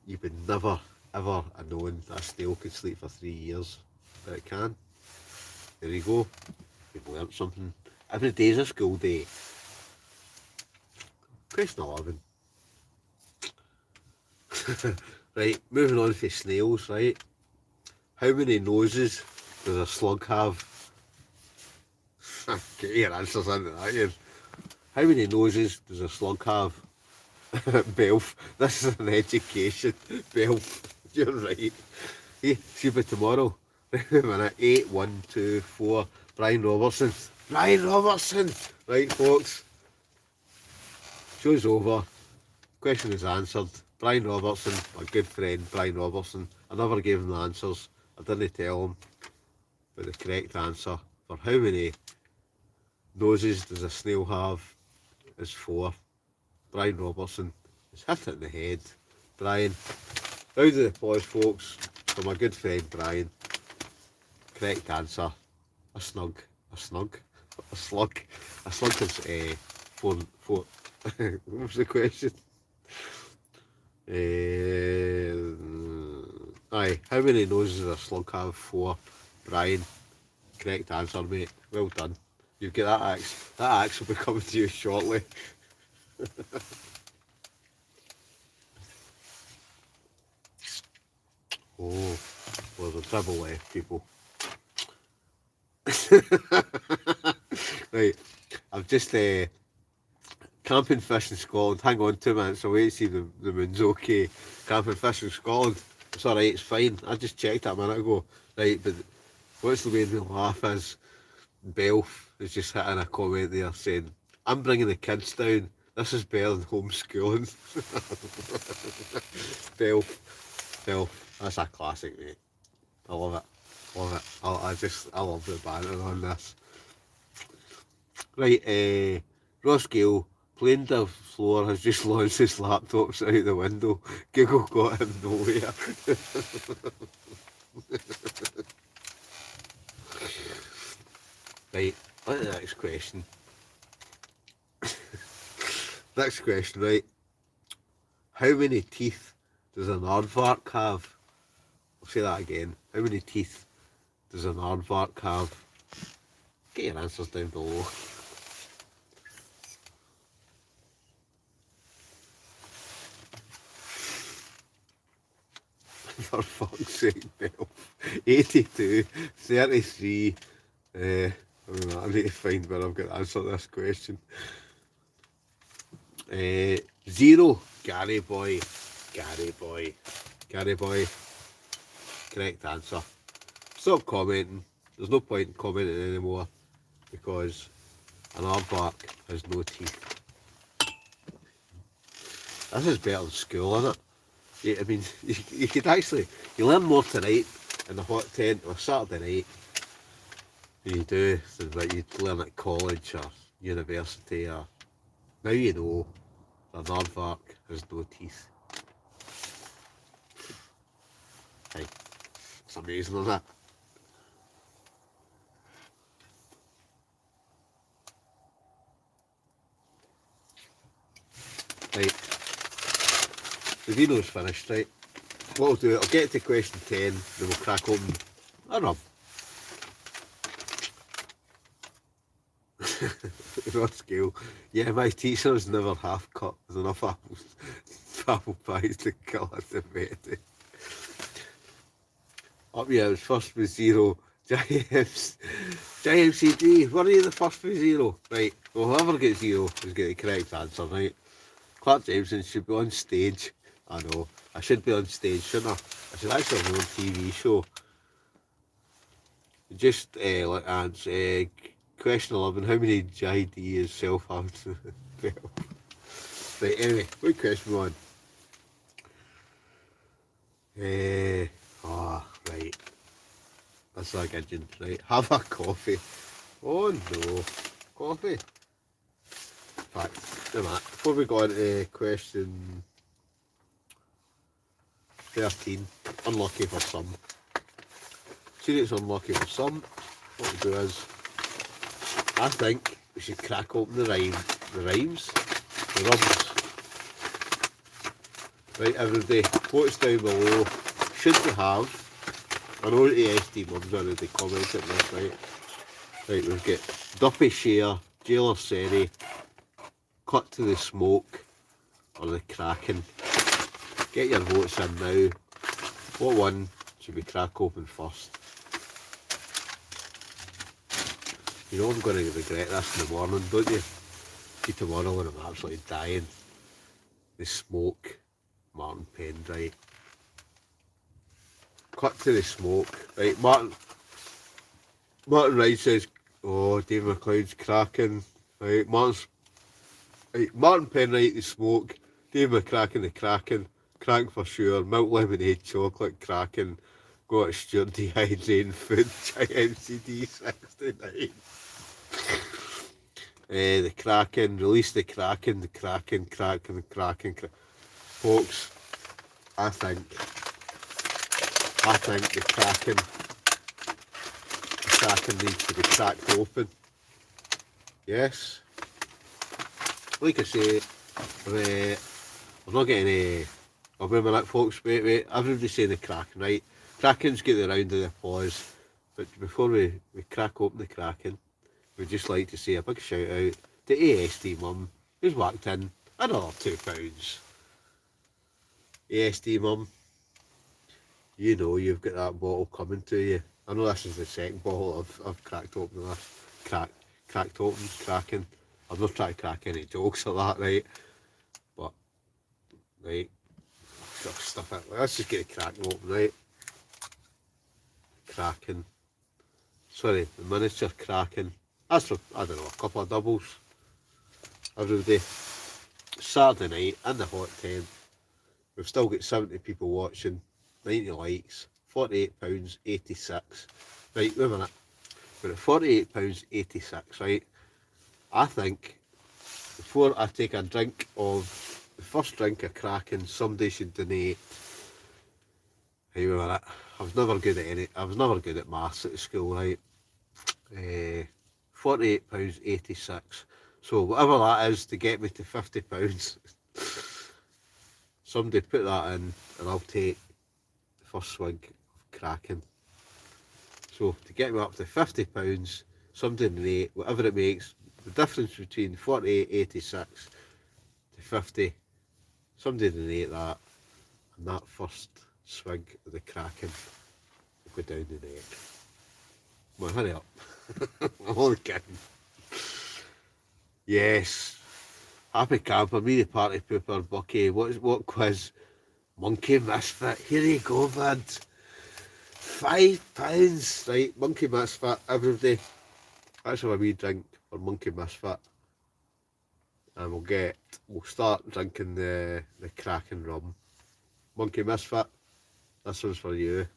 you would never, ever have known that a snail could sleep for 3 years. But it can. There you go. You've learnt something. Every day's a school day. Question 11. Right, moving on to snails, right? How many noses does a slug have? Get your answers into that here. How many noses does a slug have? Belf. This is an education. Belf. You're right. Hey, see you by tomorrow. Wait a minute. 8, 1, 2, 4. Brian Robertson. Brian Robertson! Right, folks. Show's over. Question is answered. Brian Robertson, my good friend Brian Robertson. I never gave him the answers. I didn't tell him. But the correct answer for how many noses does a snail have is 4. Brian Robertson is hit it in the head. Brian, round of applause, folks, for my good friend Brian. Correct answer. A snug. A snug. A slug. A slug is 4. What was the question? Aye, how many noses does a slug have? 4. Brian, correct answer, mate. Well done. You get that axe. That axe will be coming to you shortly. Oh, well, the treble left, people. Right, I've just camping fish in Scotland. Hang on 2 minutes, I'll wait to see the moon's okay. Camping fish in Scotland. It's alright, it's fine. I just checked that a minute ago. Right, but what's the way to laugh is Belf is just hitting a comment there saying, I'm bringing the kids down. This is better than homeschooling. Belf, that's a classic, mate. I love it. Love it. I love the banter on this. Right, Ross Gale, plane dev floor has just launched his laptops out the window. Google got him nowhere. Right, on to the next question. Next question, right. How many teeth does an aardvark have? I'll say that again. How many teeth does an aardvark have? Get your answers down below. For fuck's sake, Bill. 82, 33. I need to find where I've got to answer this question. 0. Gary boy. Correct answer. Stop commenting. There's no point in commenting anymore because an aardvark has no teeth. This is better than school, isn't it? I mean, you could actually, you learn more tonight in the hot tent or Saturday night than you do than what you learn at college or university or, now you know, an aardvark has no teeth. Hey, it's amazing, isn't it? Right, the vino's finished, right? What I'll do, I'll get to question 10, then we'll crack open a rum. On scale, yeah, my teachers never half cut. There's enough apple pies to kill us the Up here, was first with 0. JMCD, were you the first with 0? Right, well, whoever gets 0 is get the correct answer, right? Clark Jameson should be on stage. I know, I should be on stage, shouldn't I? I should actually have my own TV show. Just like answer question 11, how many JD is self-harmed? Right, anyway, what question one? Right. That's like a gin, right? Have a coffee. Oh no, coffee. In fact, never mind. Before we go on to question 13, unlucky for some. See, it's unlucky for some. What we'll do is, I think we should crack open the rhymes, the rums. Right, everybody, what's down below? Should we have? I know the SD mums already commented on this, right? Right, we've got Duppy Share, Jailer Seri, Cut to the Smoke, or the Kraken. Get your votes in now. What one should we crack open first? You know I'm going to regret this in the morning, don't you? See tomorrow when I'm absolutely dying. The Smoke, Martin Pendright. Cut to the Smoke. Right, Martin Wright says, oh, Dave McLeod's Kraken. Right, Martin Penwright, the Smoke. Dave McCracken, the Kraken. Crank for sure. Milk lemonade, chocolate, Kraken. Got Stuart dehydrating food, MCD 69. The Kraken, release the Kraken, Kraken. Folks, I think the Kraken needs to be cracked open. Yes. Like I say, I'm not getting any. I'll wait a minute, folks. Wait. Everybody's saying the Kraken, right? Kraken's get the round of the applause. But before we crack open the Kraken, we'd just like to say a big shout out to ASD Mum, who's whacked in another £2. ASD Mum, you know you've got that bottle coming to you. I know this is the second bottle I've cracked open this. Cracked open, Kraken. I'm not trying to crack any jokes or that, right? But, right, stuff it. Let's just get the Kraken open, right? Kraken. Sorry, the miniature Kraken. That's for, I don't know, a couple of doubles. Everybody. Saturday night in the hot tent. We've still got 70 people watching, 90 likes, £48.86. Right, wait a minute. We're at £48.86, right? I think before I take a drink of the first drink of Kraken, somebody should donate. Hey, wait a minute. I was never good at maths at school, right? £48.86. So whatever that is to get me to £50. Somebody put that in and I'll take the first swig of Kraken. So to get me up to £50, somebody donate, whatever it makes, the difference between 48.86 to 50, somebody donate that, and that first swig of the Kraken will go down the neck. Come on, hurry up. I'm only kidding. Yes. Happy camper, me the party pooper, Bucky. What quiz? Monkey Misfit. Here you go, bud. £5. Right, Monkey Misfit, everybody. Let's have a wee drink for Monkey Misfit. and we'll start drinking the Kraken rum. Monkey Misfit, this one's for you.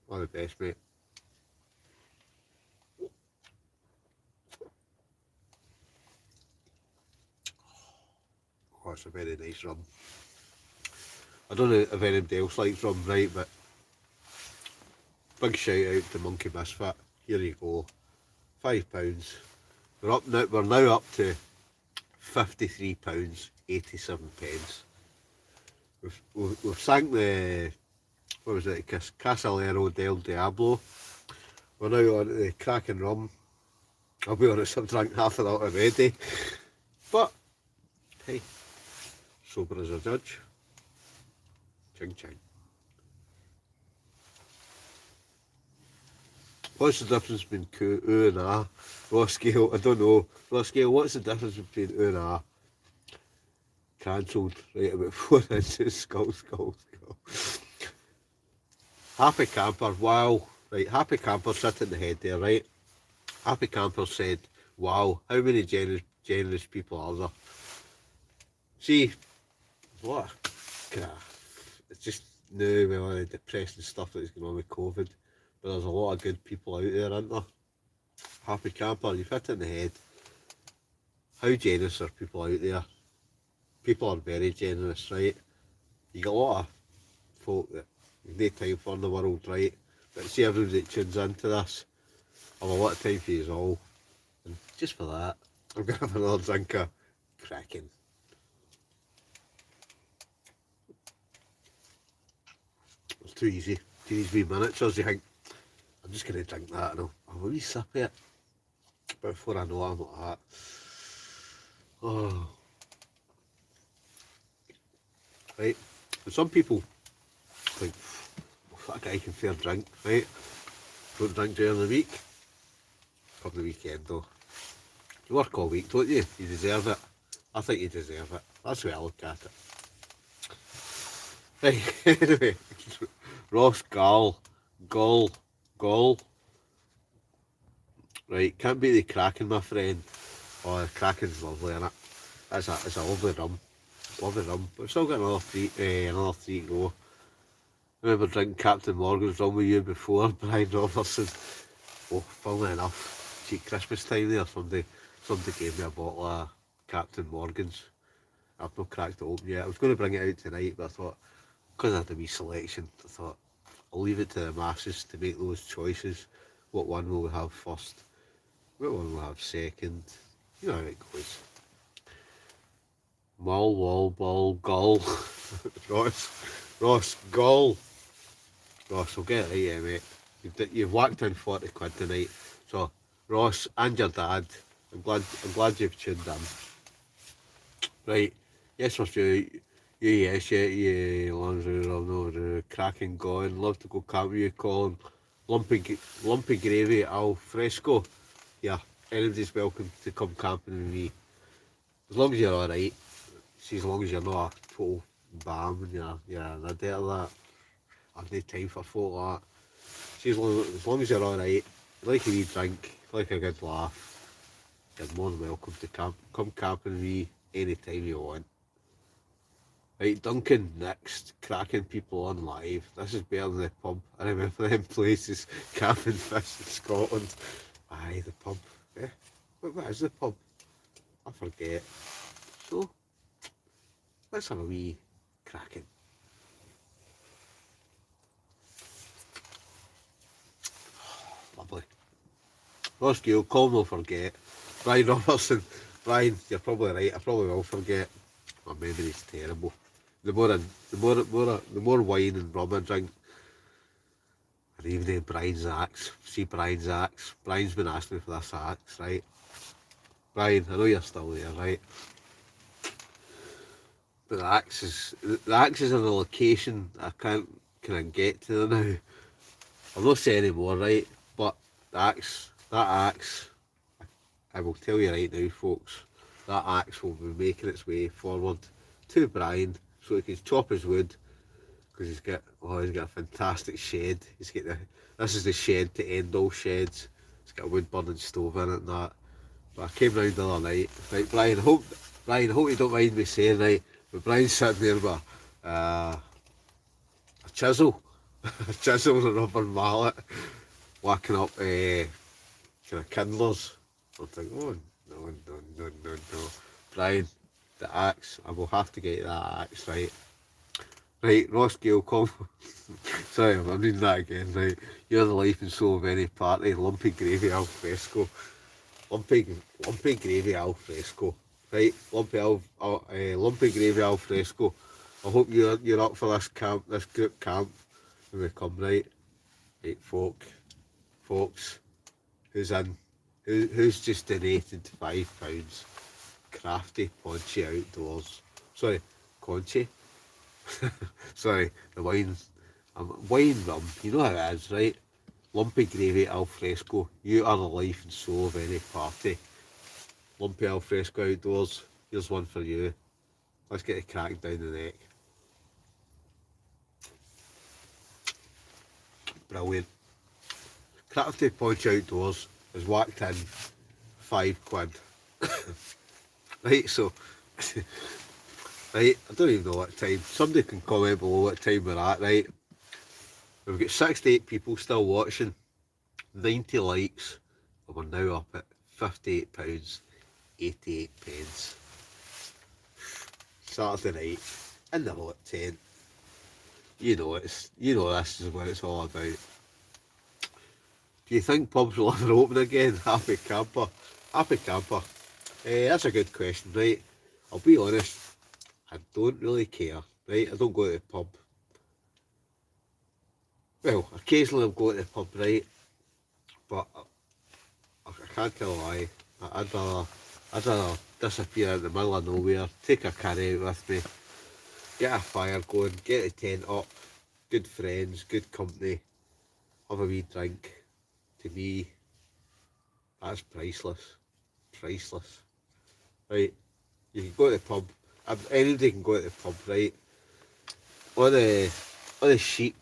All the best, mate. Oh, it's a very nice rum. I don't know if anybody else likes rum, right, but big shout out to Monkey Misfit. Here you go. £5. We're now up to £53.87. We've sank the, what was it, Casallero del Diablo. We're now on the Kraken rum. I'll be honest, I've drank half of that already. But, hey, sober as a judge. Ching ching. What's the difference between ooh and ah? Raw scale, I don't know. Raw scale, what's the difference between ooh and ah? Cancelled, right, about 4 inches, skull. Happy Camper, wow. Right, Happy Camper, sit in the head there, right? Happy Camper said, wow, how many generous people are there? See, what? It's just now with all the depressing stuff that's going on with COVID, but there's a lot of good people out there, aren't there? Happy Camper, you've hit it in the head. How generous are people out there? People are very generous, right? You got a lot of folk that you've no time for in the world, right? But see everybody that tunes into this, I've a lot of time for you all. And just for that, I'm going to have another drink of Kraken. It's too easy. These wee miniatures, you think, I'm just going to drink that and I'll have a wee sip of it. But before I know it, I'm like that. Oh. Right, and some people think, that guy can fair drink, right? Don't drink during the week. Come the weekend though. You work all week, don't you? You deserve it. I think you deserve it. That's the way I look at it. Right, anyway, Ross Gall. Right, can't beat the Kraken, my friend. Oh, the Kraken's lovely, innit? It's a lovely rum. Lovely rum. But we've still got another three to go. I remember drinking Captain Morgan's rum with you before, Brian Robertson. Oh, funnily enough, see, Christmas time there, somebody gave me a bottle of Captain Morgan's. I've not cracked it open yet. I was going to bring it out tonight, but I thought, because I had a wee selection, I thought, I'll leave it to the masses to make those choices. What one will we have first? What one will we have second? You know how it goes. Mull, wall, ball, gull. Ross, gull. Ross, we'll get it right, yeah, mate. You've whacked in 40 quid tonight. So, Ross and your dad, I'm glad you've tuned in. Right, yes, for sure. Yes, yeah, laundry, no, cracking going. Love to go camp with you, Colin. Lumpy gravy al fresco. Yeah, anybody's welcome to come camping with me. As long as you're alright. See, as long as you're not a total bam and you're in a bit of that. I've no time for folk like that. See, as long as you're alright, like a wee drink, like a good laugh, you're more than welcome to come camping with me anytime you want. Right, Duncan next, cracking people on live. This is better than the pub. I remember them places, camping fish in Scotland. Aye, the pub. Yeah. What is the pub? I forget. So, let's have a wee cracking. Lovely. Ross Gill, Colin will forget. Brian Robertson. Brian, you're probably right. I probably will forget. My memory's terrible. The more wine and rum I drink, and even Brian's axe. See Brian's axe. Brian's been asking me for this axe, right? Brian, I know you're still there, right? But the axe is in a location I can't get to now. I'm not saying anymore, right? But that axe, I will tell you right now, folks, that axe will be making its way forward to Brian so he can chop his wood, because he's got a fantastic shed. This is the shed to end all sheds. It's got a wood burning stove in it and that. But I came round the other night. Right, Brian, Brian, I hope you don't mind me saying, right, but Brian's sitting there with a chisel, a chisel and a rubber mallet, whacking up kind of kindlers. I'm thinking, oh, no. Brian, the axe, I will have to get that axe, right? Right, Ross Gale, come. Sorry, I'm reading that again, right? You're the life and soul of any party, lumpy gravy al fresco. Lumpy gravy al fresco. Right, lumpy gravy al fresco. I hope you're up for this group camp when we come, right? Right, folks, who's in? Who's just donated £5? Crafty Paunchy Outdoors. Sorry, Conchi. Sorry, the wine rum. You know how it is, right? Lumpy gravy al fresco. You are the life and soul of any party. Lumpy al fresco outdoors. Here's one for you. Let's get the crack down the neck. Brilliant. Crafty Punch Outdoors is whacked in £5. Right, so right, I don't even know what time. Somebody can comment below what time we're at, right? We've got 68 people still watching, 90 likes, and we're now up at £58.88. Saturday night in the hot tent. You know this is what it's all about. Do you think pubs will ever open again? Happy camper. Happy camper. That's a good question, right? I'll be honest, I don't really care, right? I don't go to the pub. Well, occasionally I'll go to the pub, right? But I can't tell a lie. I'd rather disappear in the middle of nowhere, take a carry out with me, get a fire going, get the tent up, good friends, good company, have a wee drink. To me, that's priceless. Priceless. Right? You can go to the pub. Anybody can go to the pub, right? All the sheep,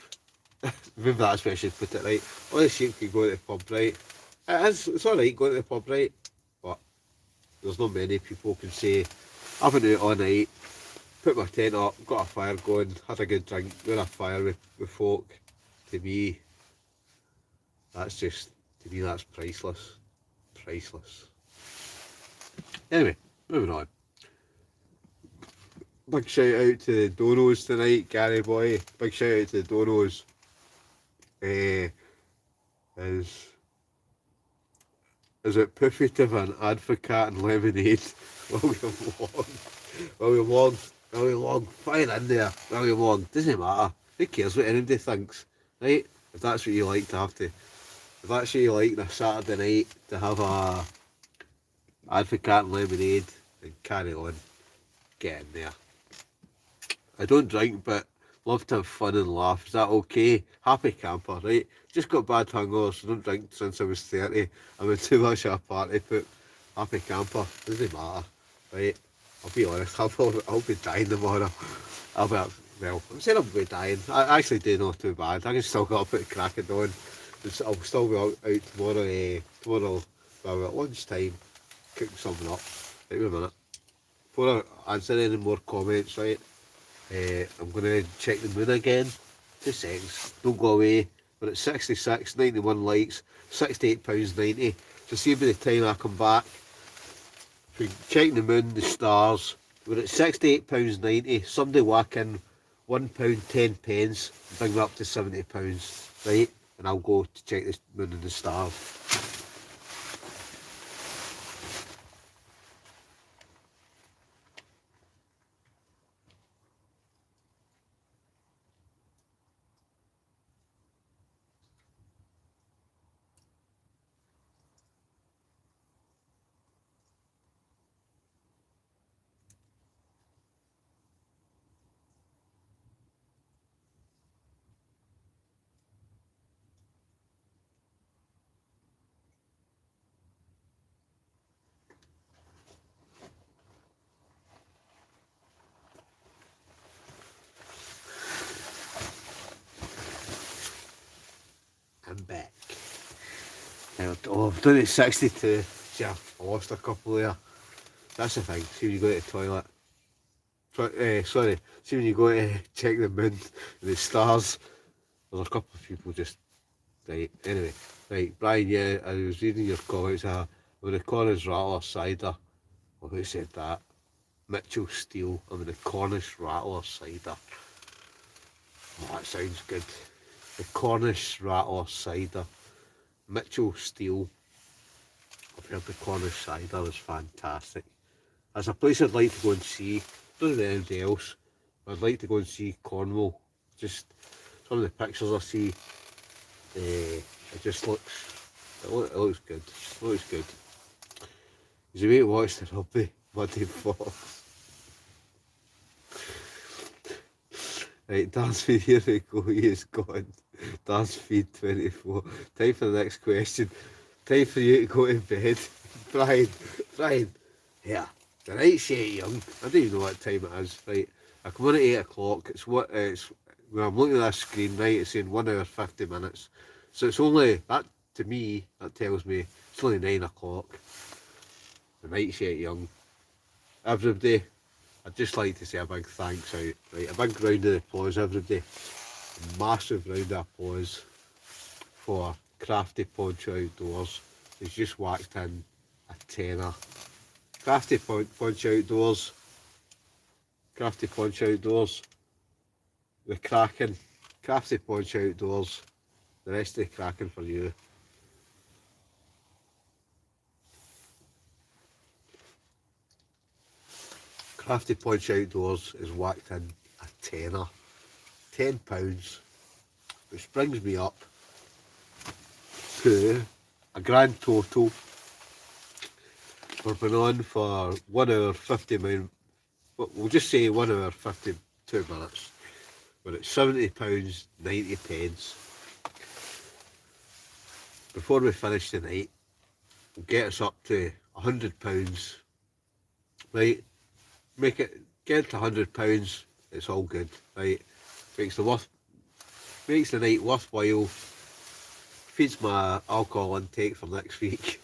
maybe that's where I should put it, right? All the sheep can go to the pub, right? It's alright going to the pub, right? But there's not many people can say, I've been out all night, put my tent up, got a fire going, had a good drink, doing a fire with folk. To me, that's priceless. Priceless. Anyway, moving on. Big shout out to the donos tonight, Gary boy. Big shout out to the donos. Is it Puffy Tivan, Advocate and Lemonade? William Long, fire in there. William Long, doesn't matter. Who cares what anybody thinks, right? If that's what you like if that's what you like on a Saturday night to have a Advocate and Lemonade, then carry on, get in there. I don't drink, but love to have fun and laugh. Is that okay? Happy camper, right? Just got bad hangovers, so don't drink since I was 30. I'm in too much of a party put. Happy camper, doesn't matter, right? I'll be honest, I'll be dying tomorrow. I'm saying I'll be dying. I actually do not too bad. I can still get up at the crack of dawn. I'll still be out tomorrow at lunchtime, cooking something up. Wait a minute. Before I answer any more comments, right? I'm going to check the moon again. 2 seconds. Don't go away. We're at 66, 91 likes, £68.90. So see by the time I come back, if we check the moon, the stars, we're at £68.90. Somebody whack in £1.10, bring me up to £70, right? And I'll go to check the moon and the stars. I'm back. Now, I'm doing it 62. Yeah, I lost a couple there. That's the thing. See when you go to the toilet. Sorry. See when you go to check the moon and the stars. There's a couple of people just right. Anyway, right, Brian. Yeah, I was reading your comments. With the Cornish Rattler cider. Well, who said that? Mitchell Steele. I'm the Cornish Rattler cider. Oh, that sounds good. The Cornish Rattler cider. Mitchell Steele. I've heard the Cornish cider is fantastic. That's a place I'd like to go and see. Don't know anything else. But I'd like to go and see Cornwall. Just some of the pictures I see. It just looks. It looks good. It looks good. Is the way to watch the rugby Monday Fox. Right, dance feed, here we go, he is gone. Dance feed 24. Time for the next question. Time for you to go to bed. Brian, yeah, the night's yet young. I don't even know what time it is. Right, I come on at 8 o'clock. It's when I'm looking at that screen, right, it's saying 1 hour 50 minutes. So it's only, that to me, that tells me it's only 9 o'clock. The night's yet young. Everybody, I'd just like to say a big thanks out. Right, a big round of applause, everybody. A massive round of applause for Crafty Poncho Outdoors. He's just whacked in a tenner. Crafty Poncho Outdoors. Crafty Poncho Outdoors. The Kraken. Crafty Poncho Outdoors. The rest of the Kraken for you. Crafty Poncho Outdoors is whacked in a tenner. £10, which brings me up to a grand total. We've been on for 1 hour 50 minutes. We'll just say 1 hour 52 minutes. But it's £70 90 pence. Before we finish tonight, we'll get us up to £100. Right? Get it to £100. It's all good, right? Makes the night worthwhile. Feeds my alcohol intake for next week.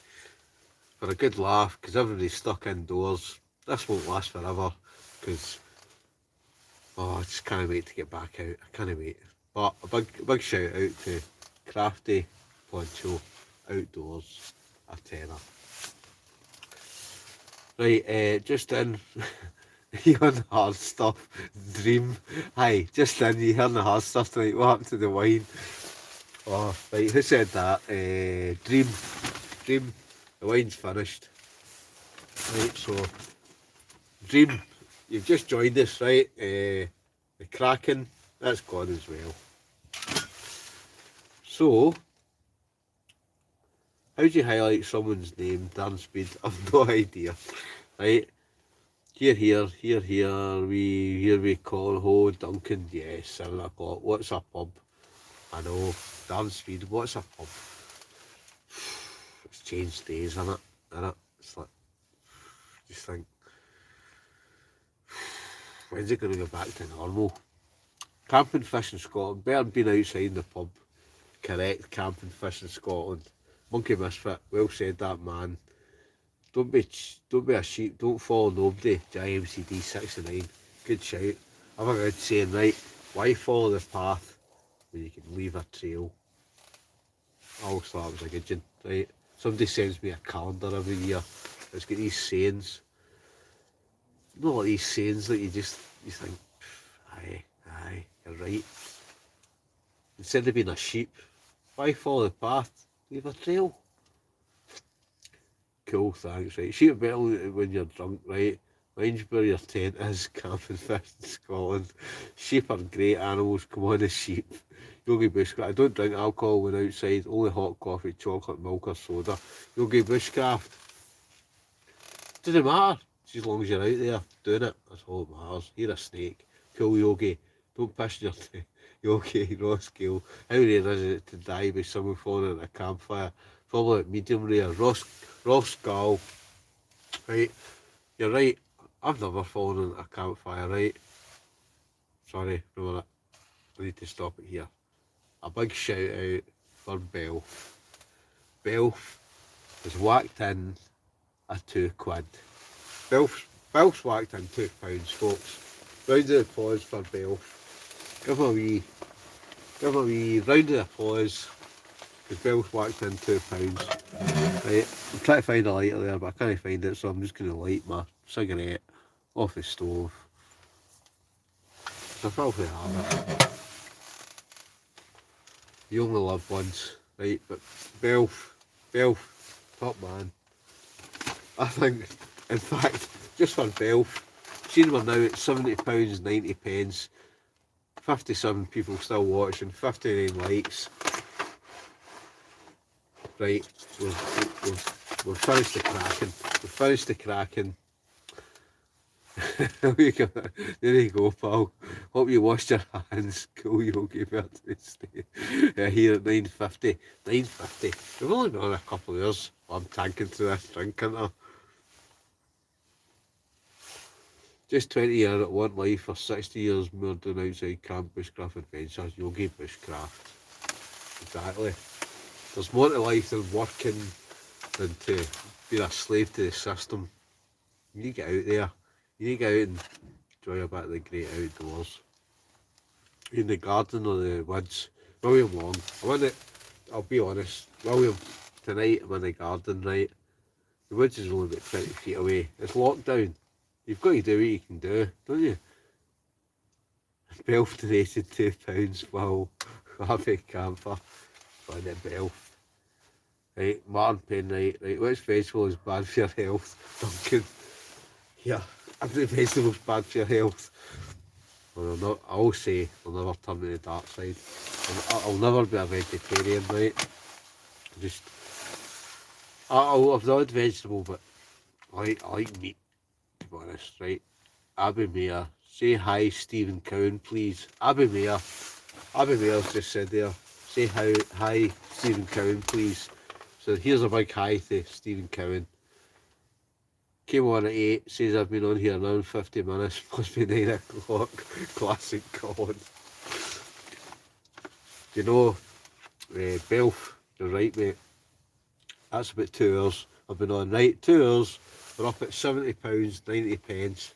For a good laugh, because everybody's stuck indoors. This won't last forever, because I just can't wait to get back out. I can't wait. But a big shout out to Crafty Poncho Outdoors, a tenner. Right, just in. You on the hard stuff, Dream. Hi, just in, you hearing the hard stuff tonight. What happened to the wine? Oh, right, who said that? Dream, the wine's finished. Right, so, Dream, you've just joined us, right? The Kraken, that's gone as well. So, how do you highlight someone's name, Dan Speed? I've no idea, right? Here we call ho Duncan, yes, 7 o'clock. What's a pub? I know, damn speed, what's a pub? It's changed days, isn't it? It's like, just think, when's it going to go back to normal? Camping fish in Scotland, better than being outside in the pub. Correct, camping fish in Scotland. Monkey Misfit, well said that man. Don't be a sheep, don't follow nobody, JMCD 69. Good shout. I've a good saying, right? Why follow the path when you can leave a trail? I always thought it was a good one, right? Somebody sends me a calendar every year. It's got these sayings. Not like these sayings that you think, aye, you're right. Instead of being a sheep, why follow the path? Leave a trail. Cool, thanks, right. Sheep are better when you're drunk, right? Mind's where your tent is, camping fish in Scotland. Sheep are great animals, come on, the sheep. Yogi Bushcraft, I don't drink alcohol when outside, only hot coffee, chocolate, milk or soda. Yogi Bushcraft. Doesn't matter, as long as you're out there doing it, that's all that matters. You're a snake. Cool, Yogi. Don't piss your Yogi, Ross Gill. How rare is it to die by someone falling at a campfire? Probably at medium rare. Ross Gall. Right, you're right. I've never fallen in a campfire, right? Sorry, no minute. I need to stop it here. A big shout out for Belf. Belf has whacked in a £2. Belf's whacked in £2, folks. Round of applause for Belf. Give him a wee round of applause, because Belf's whacked in £2. Right, I'm trying to find a lighter there, but I can't find it, so I'm just going to light my cigarette off the stove. It's a filthy habit. You only live once, right? But Belf, top man. I think, in fact, just for Belf, seeing we're now at £70.90, 57 people still watching, 59 likes. Right, we've finished the cracking. We've finished the cracking. There you go, pal. Hope you washed your hands. Cool Yogi birthday stay. Here at 9:50. 9:50. We've only been on a couple of years. I'm tanking through this drink, aren't I? Just 20 years at one life for 60 years more than outside camp bushcraft adventures. Yogi bushcraft. Exactly. There's more to life than working, than to be a slave to the system. You need to get out there. You need to get out and enjoy a bit of the great outdoors. In the garden or the woods. William Long. I'll be honest, William, tonight I'm in the garden, right? The woods is only about 20 feet away. It's lockdown. You've got to do what you can do, don't you? Belf donated £2 while happy camper. Find it Belf. Right, Martin Payne, right, which vegetable is bad for your health? Duncan. Yeah, every vegetable's bad for your health. Well, I'll say I'll never turn to the dark side. I'll never be a vegetarian, right? I'll have the odd vegetable, but I like meat, to be honest, right? Abby Mayer, say hi, Stephen Cowan, please. Abby Mayer's just said there, say hi, Stephen Cowan, please. So here's a big hi to Stephen Cowan. Came on at 8, says I've been on here now in 50 minutes, must be 9 o'clock. Classic God. You know, Belf, you're right, mate. That's about 2 hours I've been on, right? 2 hours, we're up at £70.90.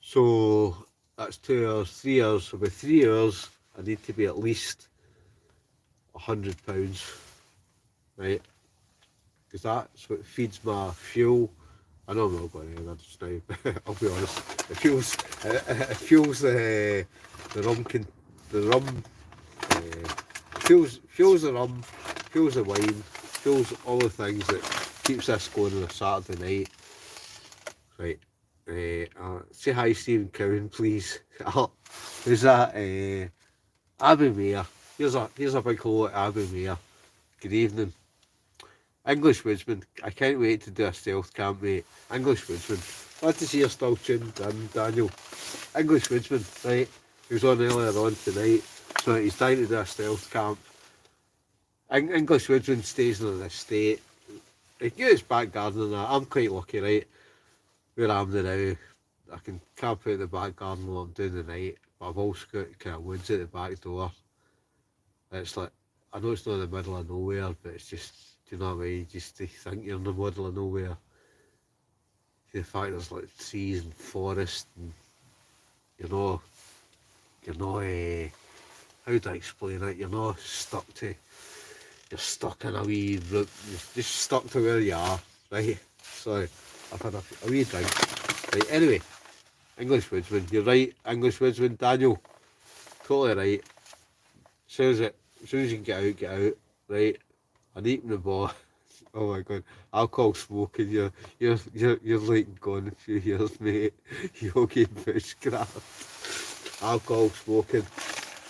So that's 2 hours, 3 hours. So by 3 hours, I need to be at least £100, right? Because that's what feeds my fuel. I know I'm not going anywhere just now, but I'll be honest. It fuels the rum, fuels the rum, fuels the wine, fuels all the things that keeps this going on a Saturday night. Right. Say hi, Stephen Cowan, please. Who's that? Abby Mayer. Here's a big hello to Abby Mayer. Good evening. English Woodsman, I can't wait to do a stealth camp, mate. English Woodsman, glad to see you're still tuned in, Daniel. English Woodsman, right, he was on earlier on tonight, so he's trying to do a stealth camp. English Woodsman stays in an estate. He can get his back garden and that. I'm quite lucky, right, where I'm now. I can camp out in the back garden while I'm doing the night, but I've also got kind of woods at the back door. It's like, I know it's not in the middle of nowhere, but it's just, do you know what I mean? Just to think you're in the middle of nowhere. The fact there's like trees and forest, and you're not, how do I explain it? You're not stuck in a wee route, you're just stuck to where you are, right? Sorry, I've had a wee drink. Right, anyway, English Woodsman, you're right, English Woodsman, Daniel, totally right. As soon as you can get out, right? And eating the bar. Oh my god, alcohol smoking, you're like gone a few years, mate. Yogi bushcraft. Alcohol smoking.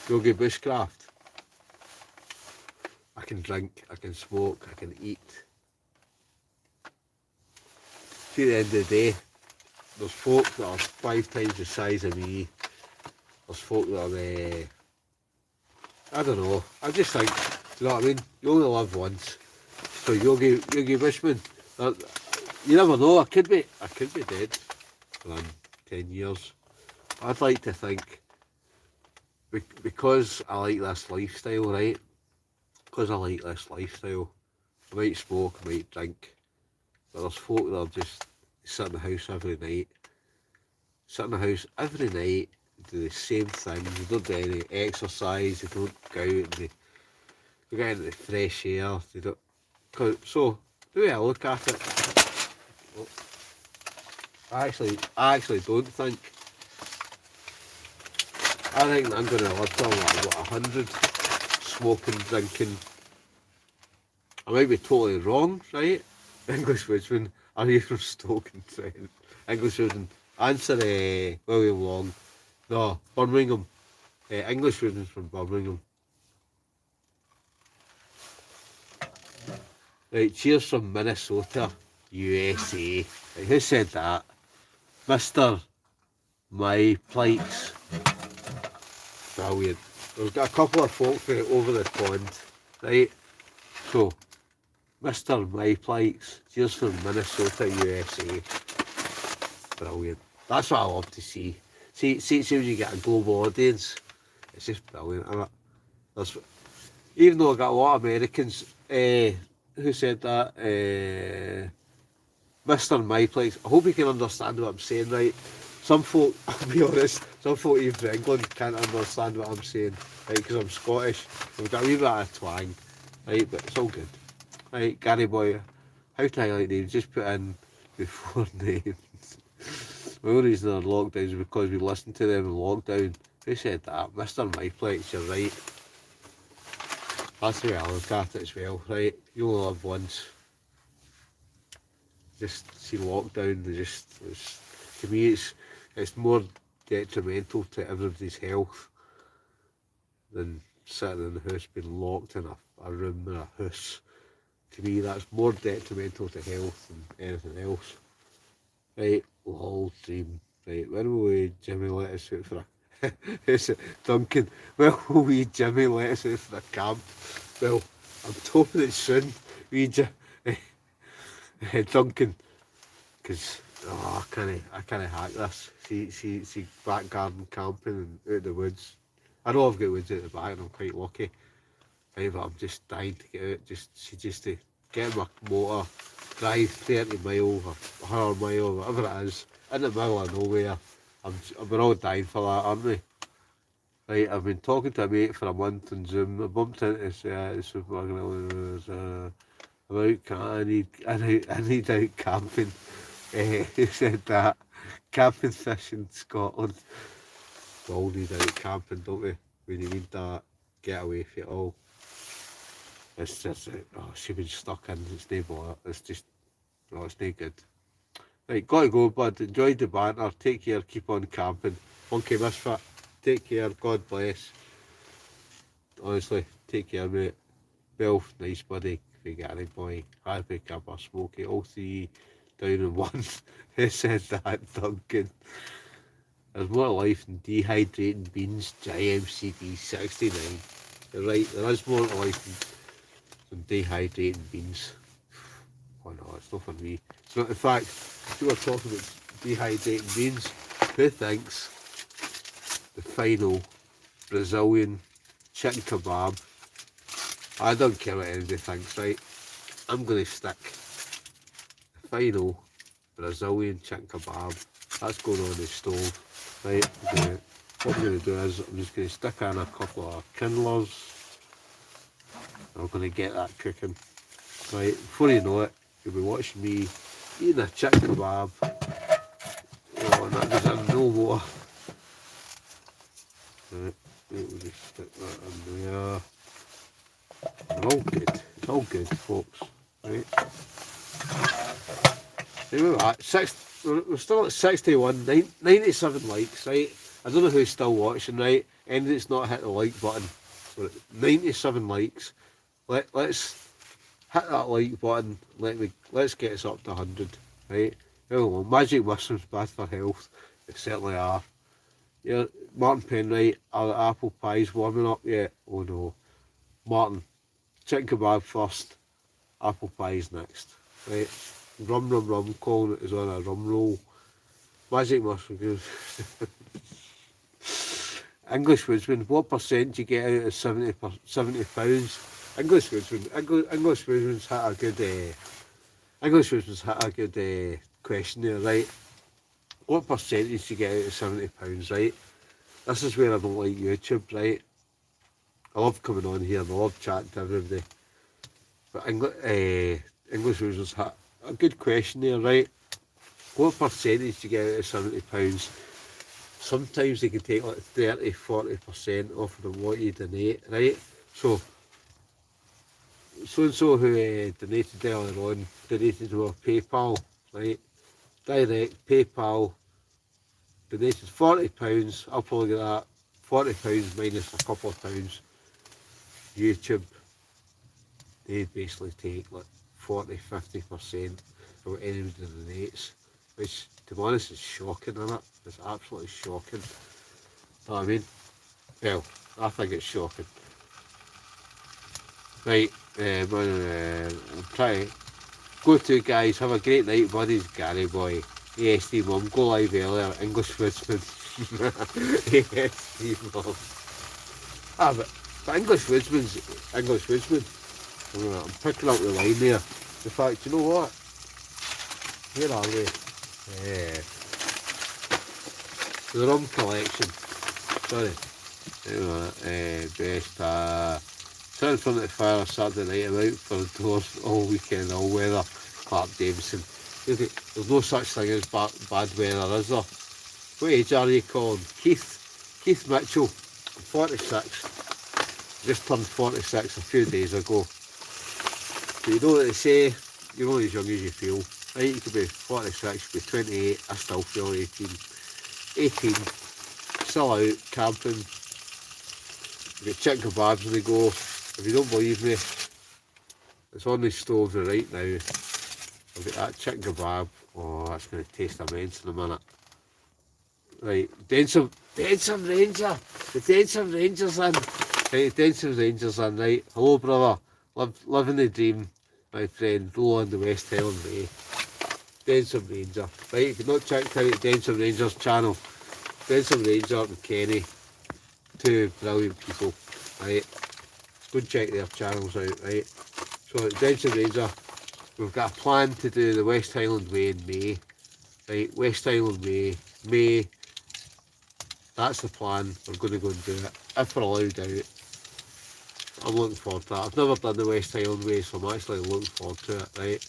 Yogi bushcraft. I can drink, I can smoke, I can eat. See, at the end of the day, there's folk that are 5 times the size of me. There's folk that are, I don't know, I just think, do you know what I mean? You only live once. So Yogi Bushman, you never know, I could be dead in 10 years. I'd like to think, because I like this lifestyle, right? Because I like this lifestyle, I might smoke, I might drink, but there's folk that are just sit in the house every night. Sit in the house every night, do the same thing. They don't do any exercise, they don't go out and they get into the fresh air. They don't. So, the way I look at it, well, I actually don't think. I think I'm going to live till like, 100, smoking, drinking. I might be totally wrong, right? English Woodsman, are you from Stoke and Trent? English Woodsman, answer William Long. No, Birmingham. English Woodsman's from Birmingham. Right, cheers from Minnesota, USA. Right, who said that? Mr. My Plights. Brilliant. We've got a couple of folk from over the pond, right? So, Mr. My Plights, cheers from Minnesota, USA. Brilliant. That's what I love to see. See when you get a global audience, it's just brilliant, isn't it? That's, even though I got a lot of Americans, who said that? Mr. My Place. I hope you can understand what I'm saying, right? Some folk, I'll be honest, some folk even from England can't understand what I'm saying, right? Because I'm Scottish. I've got a wee bit of twang, right? But it's all good. Right, Gary boy, how to highlight names? Just put in before names. The only reason they're locked down is because we listened to them in lockdown. Who said that? Mr. My Place, you're right. That's the way I look at it as well, right? You only live once. Just see lockdown, to me it's more detrimental to everybody's health than sitting in the house, being locked in a room in a house. To me that's more detrimental to health than anything else. Right, lol dream. Right, when will we Jimmy let us out for a is it Duncan? When will we Jimmy let us out for a camp? Well, I'm hoping it's soon. Duncan, because I can't hack this. See back garden camping and out the woods. I know I've got woods out the back and I'm quite lucky. Right, but I'm just dying to get out. Just to get in my motor, drive 30 miles or 100 miles, whatever it is, in the middle of nowhere. We're all dying for that, aren't we? Right, I've been talking to a mate for a month on Zoom. I bumped into this I need out camping. He said that camping fish in Scotland. We all need out camping, don't we? We need that getaway for it all. It's just she's been stuck in. It's no bother. It's just it's no good. Right, gotta go, bud. Enjoyed the banter. Take care. Keep on camping. Monkey Misfit. Take care. God bless. Honestly, take care, mate. Well, nice buddy. Gary boy, happy camper, Smokey, all three down in one. Who said that, Duncan? There's more life than dehydrating beans, JMCD 69. You're right, there is more to life than dehydrating beans. Oh no, it's not for me. It's not, in fact, if you were talking about dehydrating beans, who thinks the final Brazilian chicken kebab, I don't care what anybody thinks, right? I'm going to stick the final Brazilian chicken kebab. That's going on the stove, right? What I'm going to do is I'm just going to stick in a couple of kindlers. I'm going to get that cooking, right? Before you know it, you'll be watching me eating a chicken kebab. Oh, and that goes in no water. Right, we'll just stick that in there. It's all good, folks, right? Remember that, we're still at 61, 97 likes, right? I don't know who's still watching, right? Anybody that's not hit the like button, we're at 97 likes. Let's hit that like button, let's get us up to 100, right? Well, magic mushrooms bad for health, they certainly are. Yeah, Martin Penwright, are the apple pies warming up yet? Oh no. Martin, chicken kebab first, apple pies next, right? Rum, calling it is on a rum roll. Magic mushroom. English Woodsman, what percent do you get out of 70 pounds? English Woodsman's hit a good question there, right? What percentage do you get out of £70, right? This is where I don't like YouTube, right? I love coming on here and I love chatting to everybody. But English users had a good question there, right? What percentage do you get out of £70? Sometimes they can take like 30-40% off of what you donate, right? So and so who donated earlier on, donated to our PayPal, right? Direct PayPal, donated £40. I'll probably get that £40 minus a couple of pounds. YouTube, they basically take like 40-50% of what anybody donates, which to be honest is shocking, isn't it? It's absolutely shocking. You know what I mean? Well, I think it's shocking. Right, I'm trying. Go to guys, have a great night, buddies. Gary boy. ASD mum, go live earlier. English Woodsman. ASD mum. But English Woodsman's English Woodsman. I'm picking up the line there. In fact, you know what? Where are we? Yeah. The rum collection. Sorry. Best. Sit in front of the fire Saturday night. I'm out for doors all weekend, all weather. Clark Davison. There's no such thing as bad weather, is there? What age are you, Colin? Keith Mitchell. 46. Just turned 46 a few days ago. So you know what they say, you're only as young as you feel. Right, you could be 46, you could be 28, I still feel 18. 18, still out, camping. You get chicken kebabs when they go. If you don't believe me, it's on the stove right now. I've got that chicken kebab. Oh, that's going to taste immense in a minute. Right, Denson Ranger. The Denson Ranger's in. Right, Denson Ranger's in, right. Hello, brother. Living the dream, my friend. Low on the West Highland Way. Denson Ranger. Right, if you've not checked out Denson Ranger's channel, Denson Ranger and Kenny, two brilliant people, right. Go and check their channels out, right. So at Denson Ranger, we've got a plan to do the West Highland Way in May. Right, West Highland Way, May. That's the plan. We're going to go and do it, if we're allowed out. I'm looking forward to that. I've never done the West Highland Way, so I'm actually looking forward to it, right.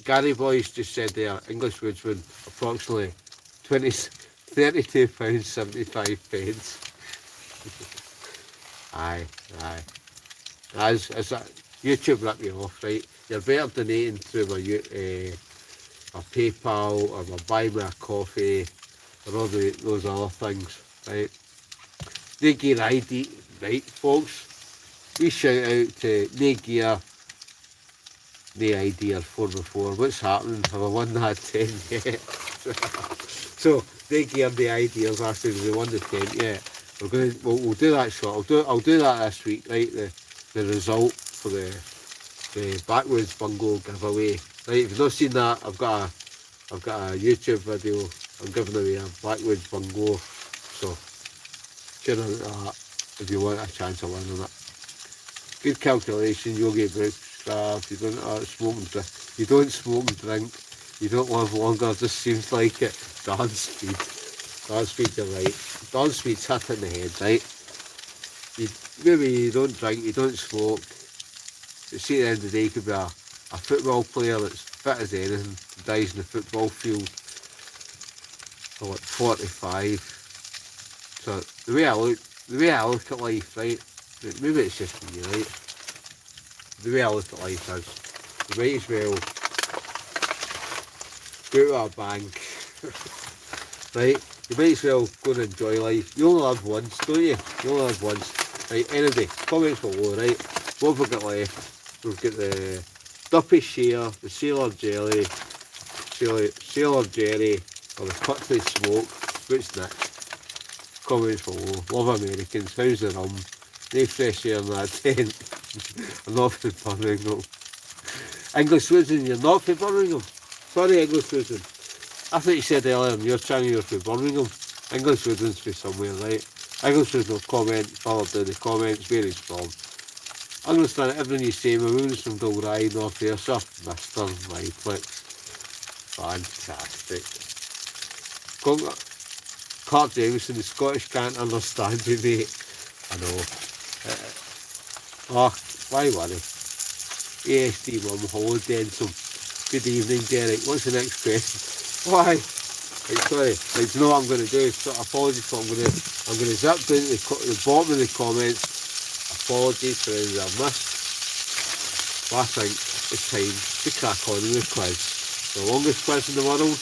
Gary Boyce just said there, English Woodsman, approximately £32.75. Aye. As that YouTube rip you off, right? You're better donating through my PayPal or my Buy Me a Coffee or all those other things, right? No Gear ID, right, folks? We shout out to No Gear, No ID or 4x4. What's happening? Have I won that 10 yet? So, No Gear, No ID is asking if we won the 10 yet. We'll do that short. I'll do that this week, right? The result for the Backwoods Bungalow giveaway. Right, if you've not seen that, I've got a YouTube video. I'm giving away a Backwoods Bungalow. So tune in to that if you want a chance of winning it. Good calculation, Yogi Brookcraft. You don't smoke and drink. You don't live longer. Just seems like it. Dance speed, you're right. Dance speed's hit in the head, right? Maybe you don't drink, you don't smoke. But see, at the end of the day, you could be a football player that's fit as anything, dies in the football field for like 45. So the way I look at life, right? Maybe it's just me, right? The way I look at life is, you might as well go to a bank, right? You might as well go and enjoy life. You only live once, don't you? You only live once. Right, anyway, comments below, right? What have we got left? We've got the Duppy Share, the Sailor Jerry, or the Cutlery Smoke. What's next? Comments below. Love Americans. How's the rum? No fresh air in that tent. I'm not from Birmingham. English Woodsman, you're not from Birmingham? Sorry, English Woodsman. I thought you said earlier in your channel you're from Birmingham. English Woodsman's from somewhere, right? English Woodsman will comment, follow down the comments where he's from. I understand everything you say, my moon's from Dalry, North Ayrshire, Mr. Myflix. Fantastic. Clark Jameson, the Scottish can't understand you, mate. I know. Oh, why worry? ASD Mum Holiday and some. Good evening, Derek. What's the next question? Why? Right, sorry. Right, you know what I'm going to do? So, apologies for I'm going to zip down to the bottom of the comments. Apologies for anything I've missed. But I think it's time to crack on with the quiz. The longest quiz in the world.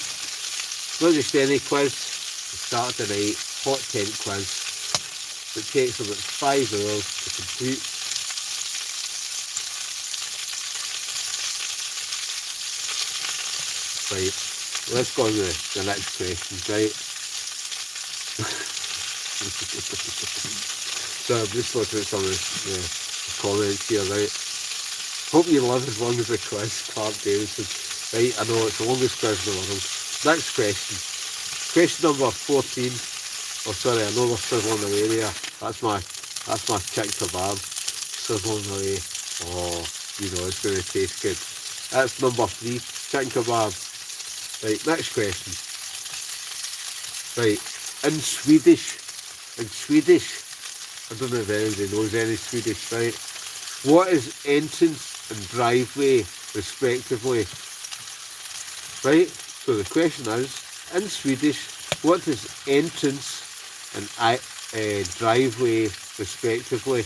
Not just any quiz. The Saturday night hot tent quiz. It takes about 5 hours to complete. Right, let's go on with the next question, right? So I'm just looking at some of the comments here, right? Hope you live as long as the quiz, Clark Davidson. Right, I know it's the longest quiz in the world. Next question. Question number 14. Oh sorry, I know we're sizzling away there. That's my chick kebab. Sizzling away. Oh, you know it's gonna taste good. That's number 3, chicken kebab. Right, next question. Right, in Swedish, I don't know if anybody knows any Swedish, right? What is entrance and driveway, respectively? Right, so the question is, in Swedish, what is entrance and driveway, respectively?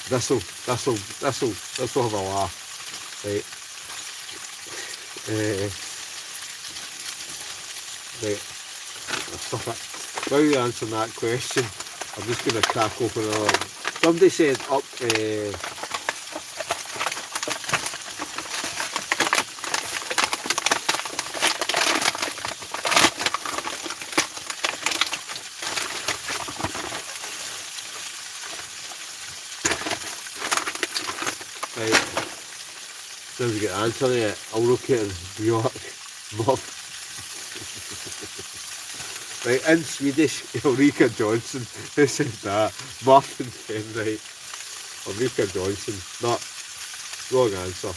This'll have a laugh, right? Right, stop it. While you're answering that question, I'm just going to crack open another one. Somebody said up, right, so we get answering it, I'll look at Bjork, Muff. Right, in Swedish, Ulrika Johnson, who said that? Martin Fenn, right? Ulrika Johnson, not wrong answer.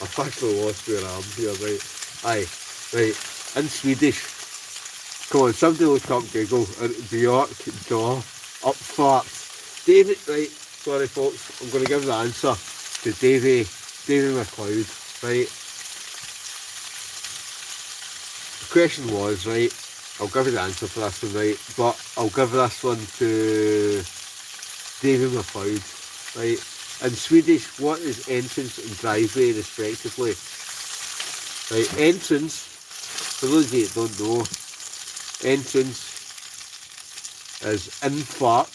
I've actually lost where I am here, right? Aye, right, in Swedish, come on, somebody look up Google, Bjork, jaw, up farts. David, right, sorry folks, I'm going to give the answer to Davy McLeod, right? The question was, right, I'll give you the answer for this one, right, but I'll give this one to David McLeod, right? In Swedish, what is entrance and driveway, respectively? Right, entrance, for those of you that don't know, entrance is infart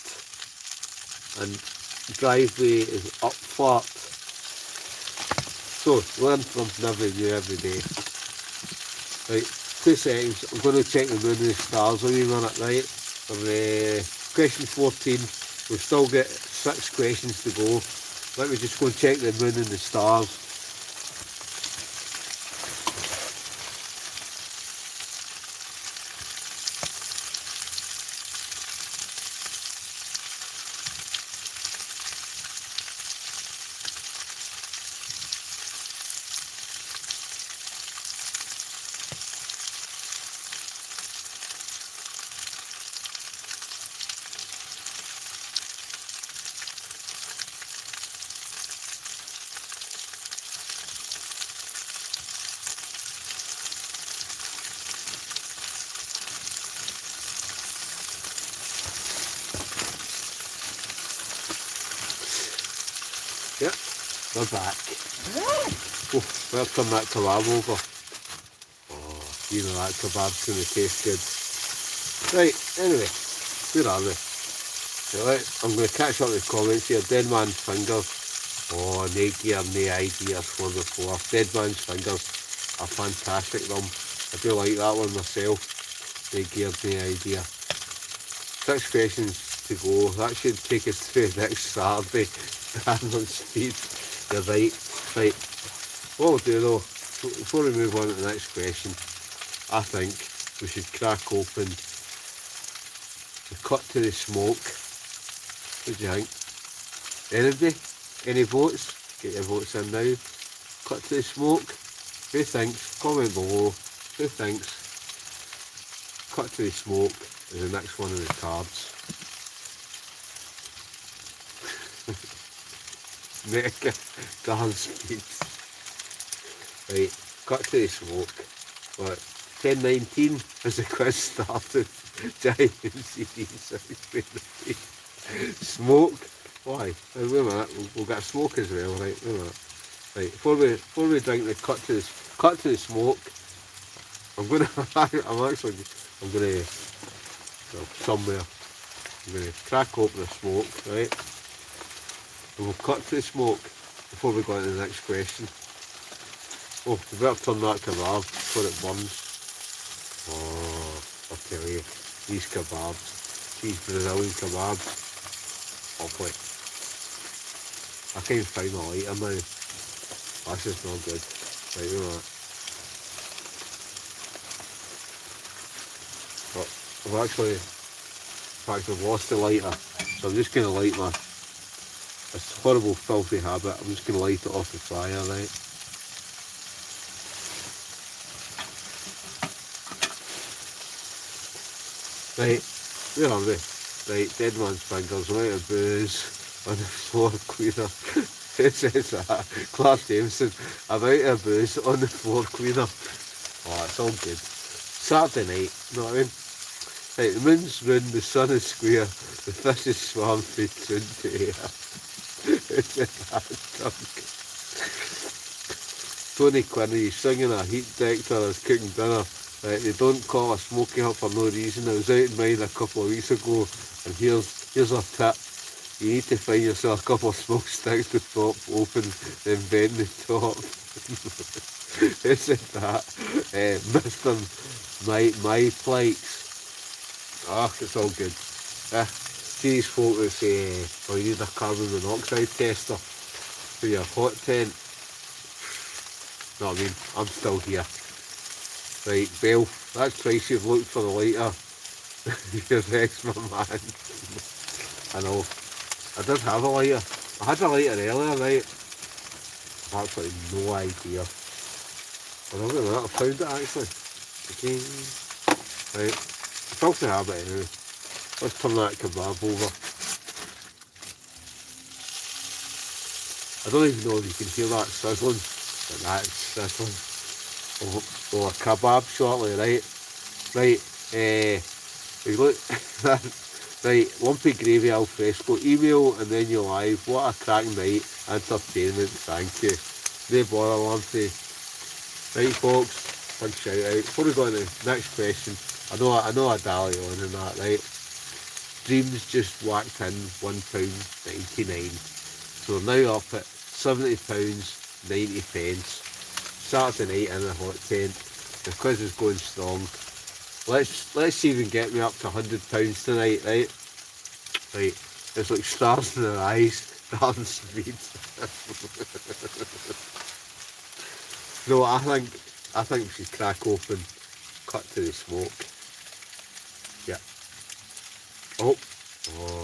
and driveway is upfart. So, learn something every day. Right, 2 seconds, I'm going to check the moon and the stars a wee minute, right? For question 14, we've still got 6 questions to go. Let me just go and check the moon and the stars. Yep, we're back. Oh, let's turn that kebab over. Oh, you know that kebab's going to taste good. Right, anyway, where are we? Right, I'm going to catch up with the comments here. Dead Man's Fingers. Oh, no gear, no ideas for the four. Dead Man's Fingers, a fantastic rum. I do like that one myself. No gear, no idea. 6 questions to go. That should take us through next Saturday. Dan on speed. You're right. Right. What we'll do though, before we move on to the next question, I think we should crack open the cut to the smoke. What do you think? Anybody? Any votes? Get your votes in now. Cut to the smoke. Who thinks? Comment below. Who thinks Cut to the Smoke is the next one of the cards? Mega Darn Speed. Right, Cut to the Smoke. What? 10:19 as the quiz started. Giant CDs. Smoke. Why? Wait a minute. We'll get smoke as well, right? Wait a minute. Right. Before we drink the cut to the smoke, I'm gonna well, somewhere. I'm gonna crack open the smoke, right? And we'll cut to the smoke before we go into the next question. Oh, we better turn that kebab before it burns. Oh, I'll tell you, these kebabs, these Brazilian kebabs, lovely. I can't find my lighter now. That's just not good. Right, you know that. But I've actually lost the lighter, so I'm just going to light this horrible filthy habit. I'm just going to light it off the fire, right? Right, where are we? Right, dead man's fingers, I'm out of booze on the floor cleaner. It says that. Clark Jameson, I'm out of booze on the floor cleaner. Oh, it's all good. Saturday night, you know what I mean? Right, the moon's round, the sun is square, the fish is swam from tune to air. It's that drunk. Tony Quinney singing a heat detector as cooking dinner. Right, they don't call a smoky hut for no reason. I was out in mine a couple of weeks ago, and here's a tip. You need to find yourself a couple of smoke sticks with top open, then bend the top. Isn't that Mr. My Plights? Ah, it's all good. See these folk that say, oh, you need a carbon monoxide tester for your hot tent. Know what I mean? I'm still here. Right, Bell, that's twice you've looked for the lighter. You're ex, my man. I know. I did have a lighter. I had a lighter earlier, right? I've absolutely no idea. But look at that, I found it actually. Okay. Right. Filthy habit anyway. Let's turn that kebab over. I don't even know if you can hear that sizzling, but that's sizzling. Oh, a kebab shortly, right? Right, we look, right, lumpy gravy al fresco, email and then you're live. What a cracking night, entertainment, thank you. No bother, lumpy. Right, folks, big shout out. Before we go on to the next question, I know I dally on and that, right? Dreams just whacked in £1.99. So we're now up at £70.90. Saturday night in a hot tent. The quiz is going strong. Let's even get me up to £100 tonight, right? Right. It's like stars in their eyes. Darn speed. No, I think we should crack open, cut to the smoke. Yeah. Oh,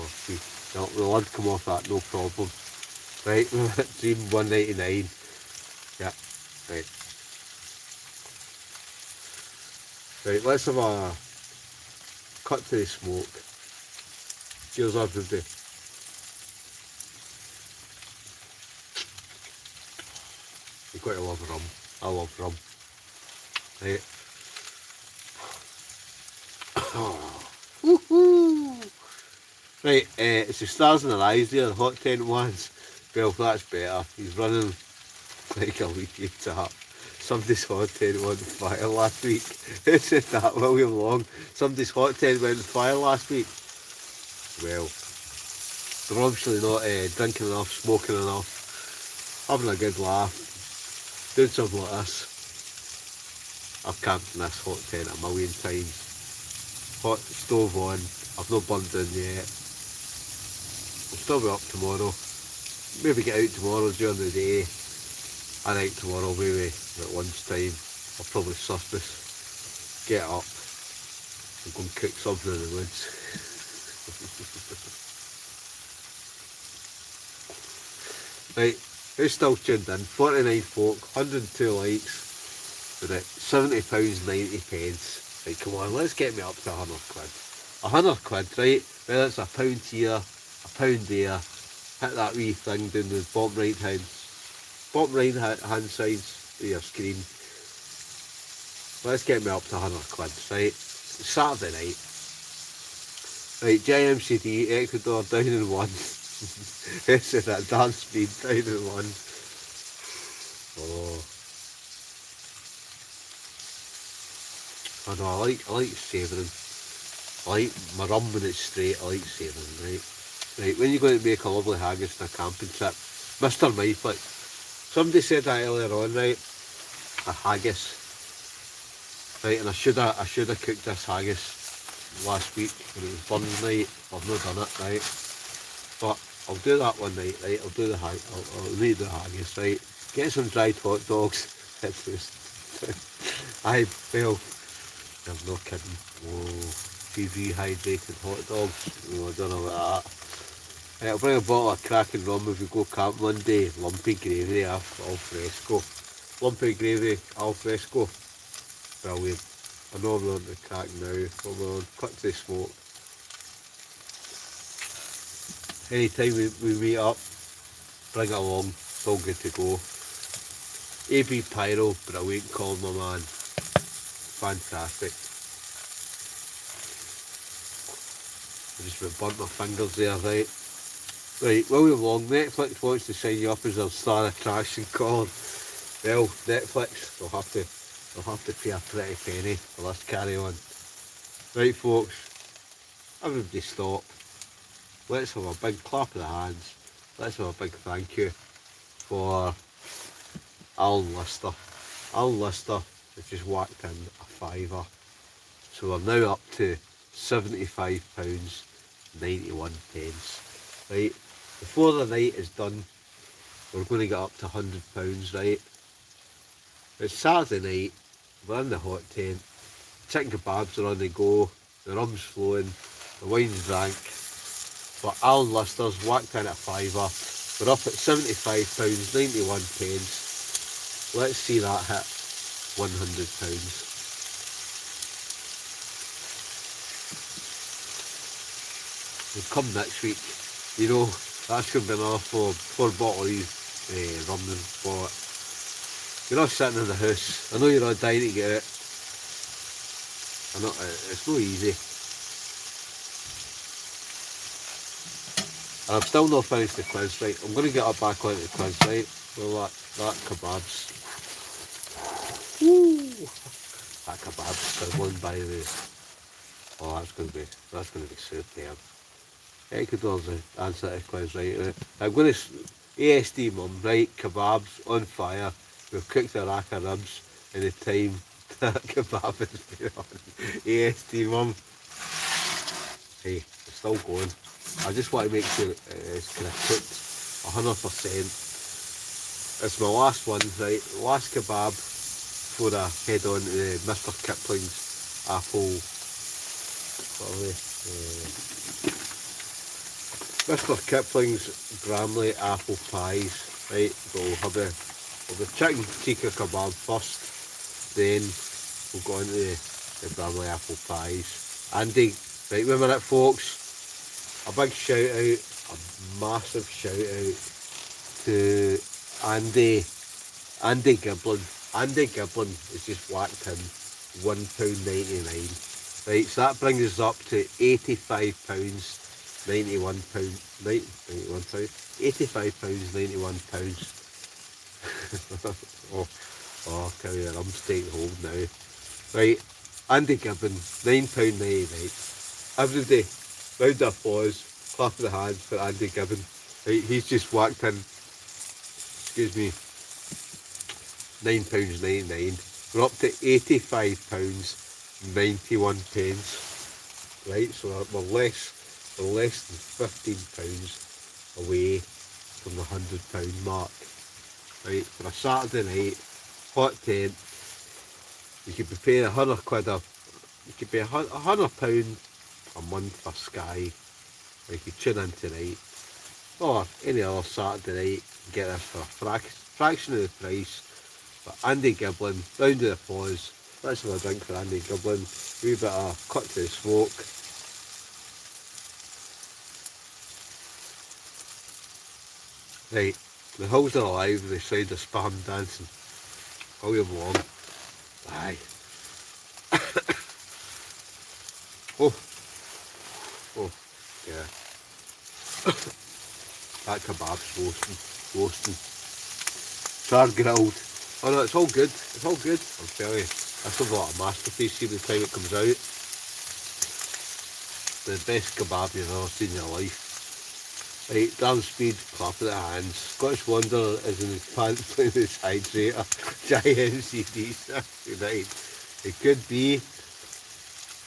see, no, the lid come off that, no problem. Right, Dream 199. Yeah, right. Right, let's have a cut to the smoke. Cheers, everybody. You've got to love rum. I love rum. Right. Woohoo! Right, it's the stars in their eyes there, the hot tent ones. Well, that's better. He's running like a leaky tap. Somebody's hot tent went on fire last week. Who said that? William Long. Somebody's hot tent went on fire last week. Well, they're obviously not drinking enough, smoking enough, having a good laugh, doing something like this. I've camped in this hot tent a million times. Hot stove on, I've not burnt in yet. I'll still be up tomorrow. Maybe get out tomorrow during the day. And out tomorrow maybe at lunchtime. I'll probably surface, get up and go and cook something in the woods. Right, who's still tuned in? 49 folk, 102 likes. But at £70.90. Right, come on, let's get me up to £100. £100, right? Whether it's £1 here, £1 there, hit that wee thing down the bottom right hand sides of your screen. Let's get me up to £100, right? Saturday night. Right, JMCD, Ecuador down in 1. This is at dance speed down in 1. Oh. I know, I like savouring. I like my rum when it's straight, I like savouring, right? Right, when you're going to make a lovely haggis on a camping trip, Mr. Myflick, somebody said that earlier on, right? A haggis. Right, and I should have cooked this haggis last week when it was Burns night. I've not done it, right? But I'll do that one night, right? I'll do the I'll need the haggis, right? Get some dried hot dogs. Aye, well, I'm not kidding. Oh, dehydrated hot dogs. Oh, I don't know about that. Right, I'll bring a bottle of cracking rum if we go camp one day. Lumpy gravy al fresco. Lumpy gravy al fresco. Brilliant. I know we're on the crack now, but we're on cut to the smoke. Anytime we meet up, bring it along, it's all good to go. AB Pyro, brilliant call, my man. Fantastic. I just burnt my fingers there, right? Right, William Long, Netflix wants to sign you up as their star attraction caller. Well, Netflix, they'll have to pay a pretty penny for this carry on. Right folks, everybody stop. Let's have a big clap of the hands. Let's have a big thank you for Alan Lister. Alan Lister has just whacked in a fiver. So we're now up to £75.91. Right, before the night is done, we're going to get up to £100, right? It's Saturday night, we're in the hot tent, chicken kebabs are on the go, the rum's flowing, the wine's drank, but Alan Lister's whacked in at a fiver. We're up at £75.91. Let's see that hit £100. We'll come next week, you know, that's going to be enough for 4 bottles of rum and bought. You're not sitting in the house, I know you're all dying to get it. I know, it's no easy. And I've still not finished the quiz, right? I'm going to get up back onto the quiz, right? Well, that kebabs. Woo! That kebab's sizzling, by the way. Oh, that's going to be superb. Ecuador's the answer to the quiz, right? I'm going to ASD mum, right? Kebabs on fire. We've cooked a rack of ribs in the time that kebab has been on. ASD mum. Hey, it's still going. I just want to make sure it's kind of cooked 100%. It's my last one, right? Last kebab before I head on to Mr. Kipling's apple. What are they? Mr. Kipling's Bramley apple pies, right? We'll have the chicken tikka kebab first, then we'll go into the Bramley apple pies. Andy, right, wait a minute folks, a big shout out, a massive shout out to Andy Giblin. Andy Giblin has just whacked in £1.99. Right, so that brings us up to £85.91. £85.91. oh, carry the rum's taking hold now. Right, Andy Gibbon, £9.99. Everybody, round of applause, clap of the hands for Andy Gibbon. Right, he's just whacked in, excuse me, £9.99. We're up to £85.91. Right, so we're less than £15 away from the £100 mark. Right, for a Saturday night, hot tent, you could be paying £100 you could pay £100 a month for Sky. You could tune in tonight, or any other Saturday night, get this for a fraction of the price. But Andy Giblin, round of applause. Let's have a drink for Andy Giblin. Wee bit of cut to the smoke. Right, the hills are alive, the side of spam dancing. William Long. Aye. Oh, oh, yeah. That kebab's roasting. Char grilled. Oh no, it's all good. It's all good. I'm telling you, this will be like a masterpiece by the time it comes out. The best kebab you've ever seen in your life. Right, damn speed, clapping the hands. Scottish Wonder is in his pants playing his hydrator. Giant CD 69. It could be.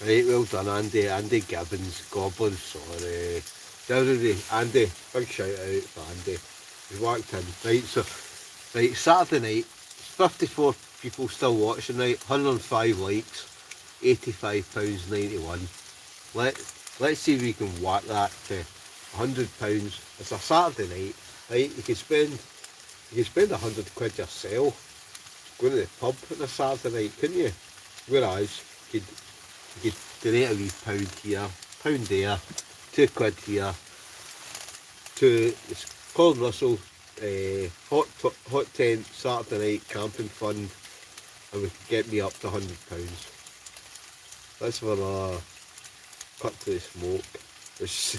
Right, well done, Andy. Andy Gibbons, Goblin, sorry. Everybody, Andy, big shout out for Andy. He walked in. Right, so, right, Saturday night, 54 people still watching, right? 105 likes, £85.91. Let's see if we can whack that to £100. It's a Saturday night, right? You can spend £100 yourself going to the pub on a Saturday night, couldn't you? Whereas you could donate a wee pound here, pound there, £2 here to the Colin Russell Hot Tent Saturday Night Camping Fund, and we could get me up to £100. That's for a cut to the smoke. This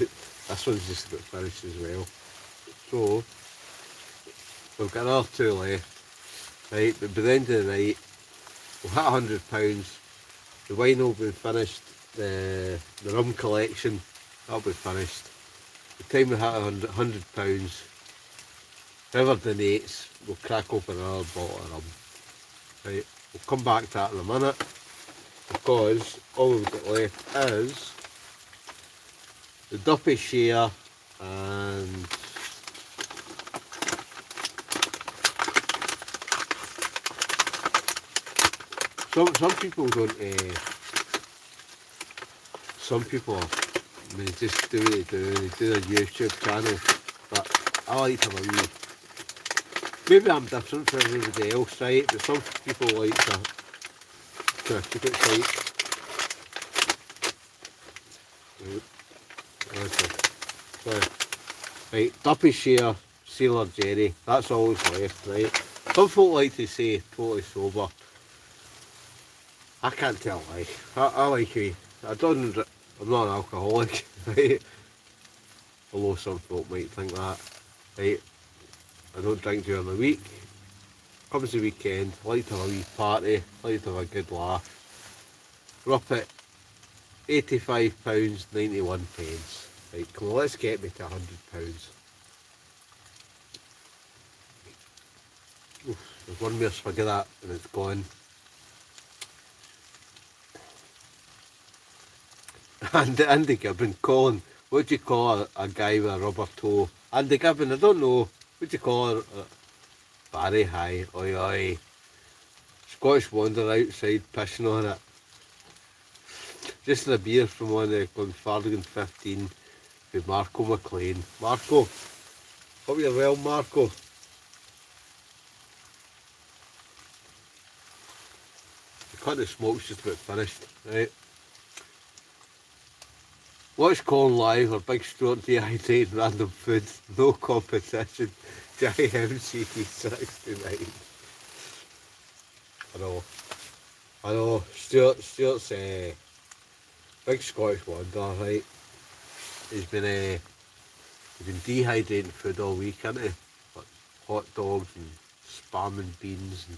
one's just about finished as well. So we've got another two left. Right, but by the end of the night we'll hit £100. The wine will be finished, the rum collection, that'll be finished. The time we hit £100, whoever donates, we'll crack open another bottle of rum. Right, we'll come back to that in a minute, because all we've got left is the Duppy share and some people don't. Some people, I mean, just do what they do. They do their YouTube channel, but I like to have a wee. Maybe I'm different from everybody else, right? But some people like to keep it tight. Right, Duppy share, Sailor Jerry. That's always left, right? Some folk like to say totally sober. I can't tell a lie. I like it. I'm not an alcoholic, right? Although some folk might think that, right? I don't drink during the week. Comes the weekend, I like to have a wee party, I like to have a good laugh. We're up at £85.91. Right, come on, let's get me to £100. There's one more swig of that and it's gone. Andy Gibbon, Colin, what do you call a guy with a rubber toe? Andy Gibbon, I don't know. What do you call her? Barry, hi, oi oi. Scottish Wonder outside pissing on it. Just a beer from one of Glenfardigan 15 with Marco McLean. Marco, hope you're well, Marco. The cut of smoke's just about finished, right? Watch Colin live or Big Stroke dehydrated random food, no competition. MCT 69. I know. Stuart's Big Scottish Wonder, right? He's been dehydrating food all week, hasn't he? Like hot dogs and spam and beans and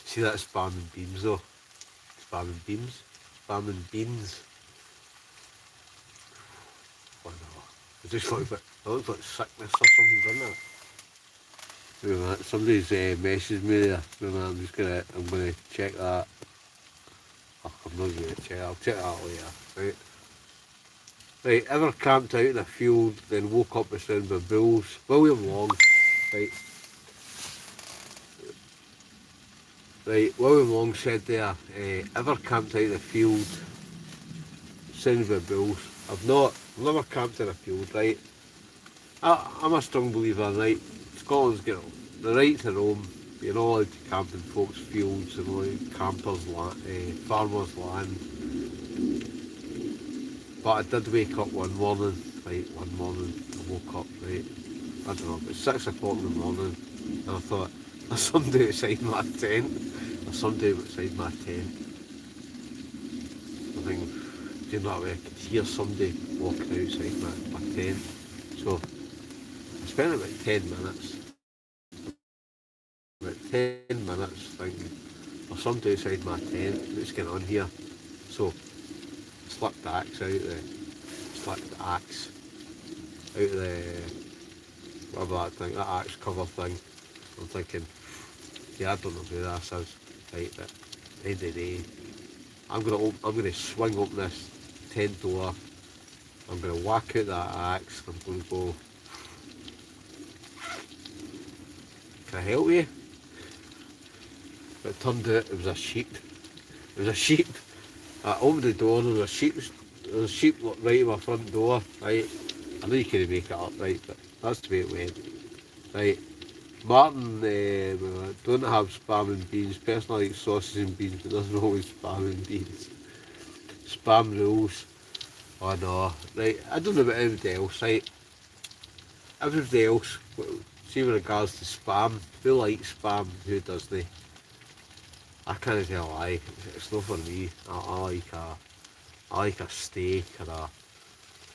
see that spam and beans though. Spam and beans? Spam and beans. I know. It just looks like sickness or something, doesn't it? Wait a minute, somebody's messaged me there. Wait a minute, I'm gonna check that. Oh, I'm not gonna check. I'll check that later. Right. Right. Ever camped out in a field, then woke up surrounded by bulls? William Long. Right. Right. William Long said there. Ever camped out in a field, surrounded by bulls? I've never camped in a field. Right. I'm a strong believer. Right. Scotland's got the right to roam, you know, like camping folks' fields and like campers' land, farmers' land. But I did wake up one morning, right, I woke up, right, I don't know, about 6 o'clock in the morning, and I thought, there's somebody outside my tent, there's somebody outside my tent. I think, do you know what I could hear somebody walking outside my tent. So I spent about 10 minutes, thinking, there's somebody outside my tent, what's going on here? So I slipped the axe out of the, whatever that thing, that axe cover thing. I'm thinking, yeah, I don't know who this is, right, but end of the day, I'm gonna swing open this tent door, I'm gonna whack out that axe, I'm gonna go, can I help you? But it turned out it was a sheep. It was a sheep. I opened the door and there was a sheep right in my front door, right? I know you couldn't make it up, right, but that's the way it went. Right. Martin, don't have spam and beans. Personally, I like sausage and beans, but there's always spam and beans. Spam rules. Oh no. Right, I don't know about everybody else, right? Everybody else, see with regards to spam, who likes spam, who doesn't? I can't tell a lie. It's not for me. I like a steak or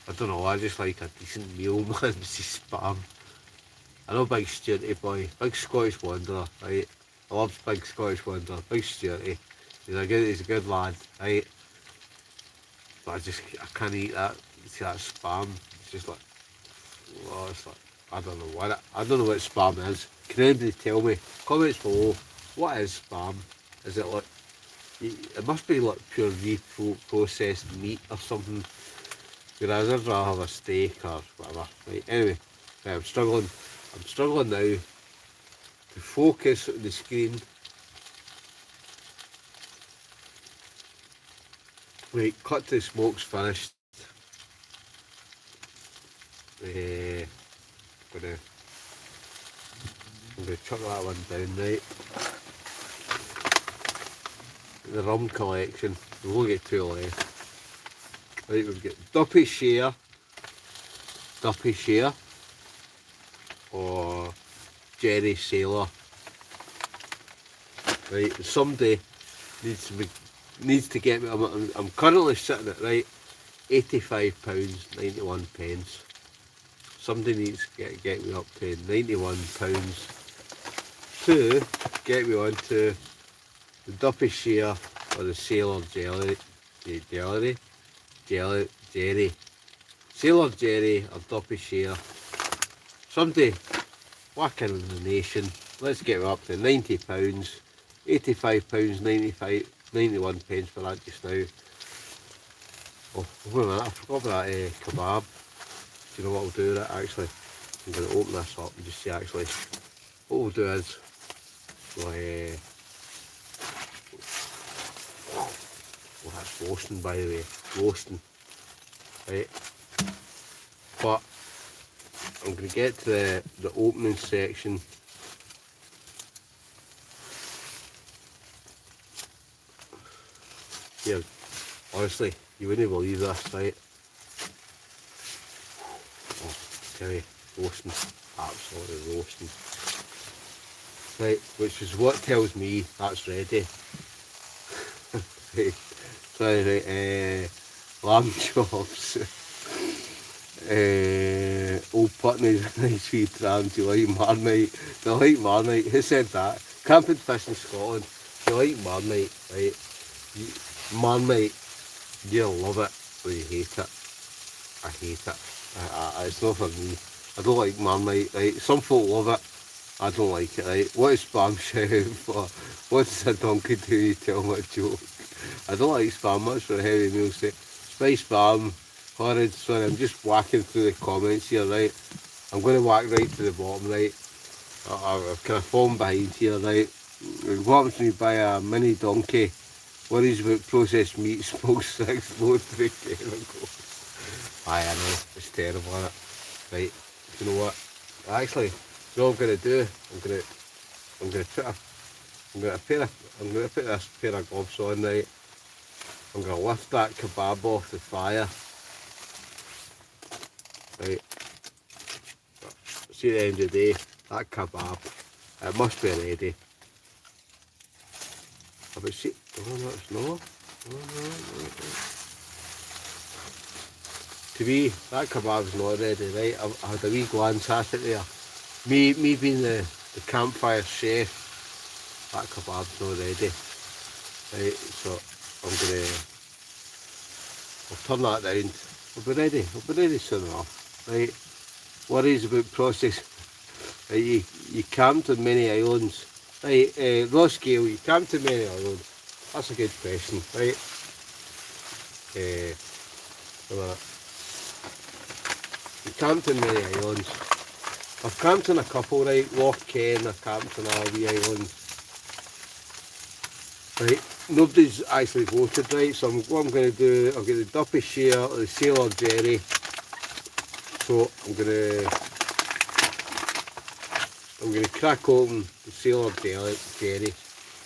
I don't know, I just like a decent meal, man. It's just spam. I know Big Stewarty boy, Big Scottish Wanderer, right? I love Big Scottish Wanderer, Big Stewarty. He's a good lad, right? But I can't eat that. See that spam? It's just like, oh, it's like, I don't know what spam is. Can anybody tell me? Comments below. What is spam? Is it like, it must be like pure processed meat or something. Whereas I'd rather have a steak or whatever. Right, anyway, right, I'm struggling now to focus on the screen. Right, cut to the smoke's finished. I'm gonna chuck that one down, right? The rum collection, we've only got 2 left. Right, we've got Duppy Share, or Jerry Sailor. Right, somebody needs to get me. I'm currently sitting at, right, £85.91. Somebody needs to get me up to £91 to get me onto the Duppy Share or the Sailor Jerry. Sailor Jerry or Duppy Share. Somebody whack in the nation. Let's get me up to £90. £85.91 for that just now. Oh, wait a minute, I forgot about that kebab. Do you know what we'll do with it actually? I'm going to open this up and just see actually. What we'll do is, oh, that's roasting by the way, roasting. Right, but I'm going to get to the opening section. Here, honestly, you wouldn't believe this, right? Oh, tell you, roasting, absolutely roasting. Right, which is what tells me that's ready. Right, sorry, right, lamb chops. Old Putney's a nice wee tram. Do you like Marmite? Do you like Marmite? Who said that? Camping fish in Scotland. Do you like Marmite? Right? Marmite, you love it or you hate it. I hate it. It's not for me. I don't like Marmite, right? Some folk love it. I don't like it, right? What is spam shout out for? What's a donkey do you tell my joke? I don't like spam much for a heavy meal set. Spice spam, horrid, sorry, I'm just whacking through the comments here, right? I'm going to whack right to the bottom, right? I've kind of fallen behind here, right? What happens when you buy a mini donkey? Worries about processed meat, smoked 6, low 3 chemicals. Aye, I know, it's terrible, isn't it? Right, you know what? Actually, you know what I'm going to do? I'm gonna put this pair of gloves on, right? I'm gonna lift that kebab off the fire, right? See, at the end of the day, that kebab, it must be ready. But see, oh no, it's not. No. To me, that kebab's not ready, right? I had a wee glance at it there. Me being the campfire chef, that kebab's not ready, right? So I'll turn that round. I'll be ready soon enough, right? Worries about process. Right, you camped on many islands, right? Ross Gale, you camped on many islands. That's a good question, right? You camped on many islands. I've camped on a couple, right? Loch Ken, I've camped on a wee island. Right, nobody's actually voted, right? So what I'm going to do, I've got the Duppy Share, the Sailor Jerry. So I'm going to crack open the Sailor Jerry.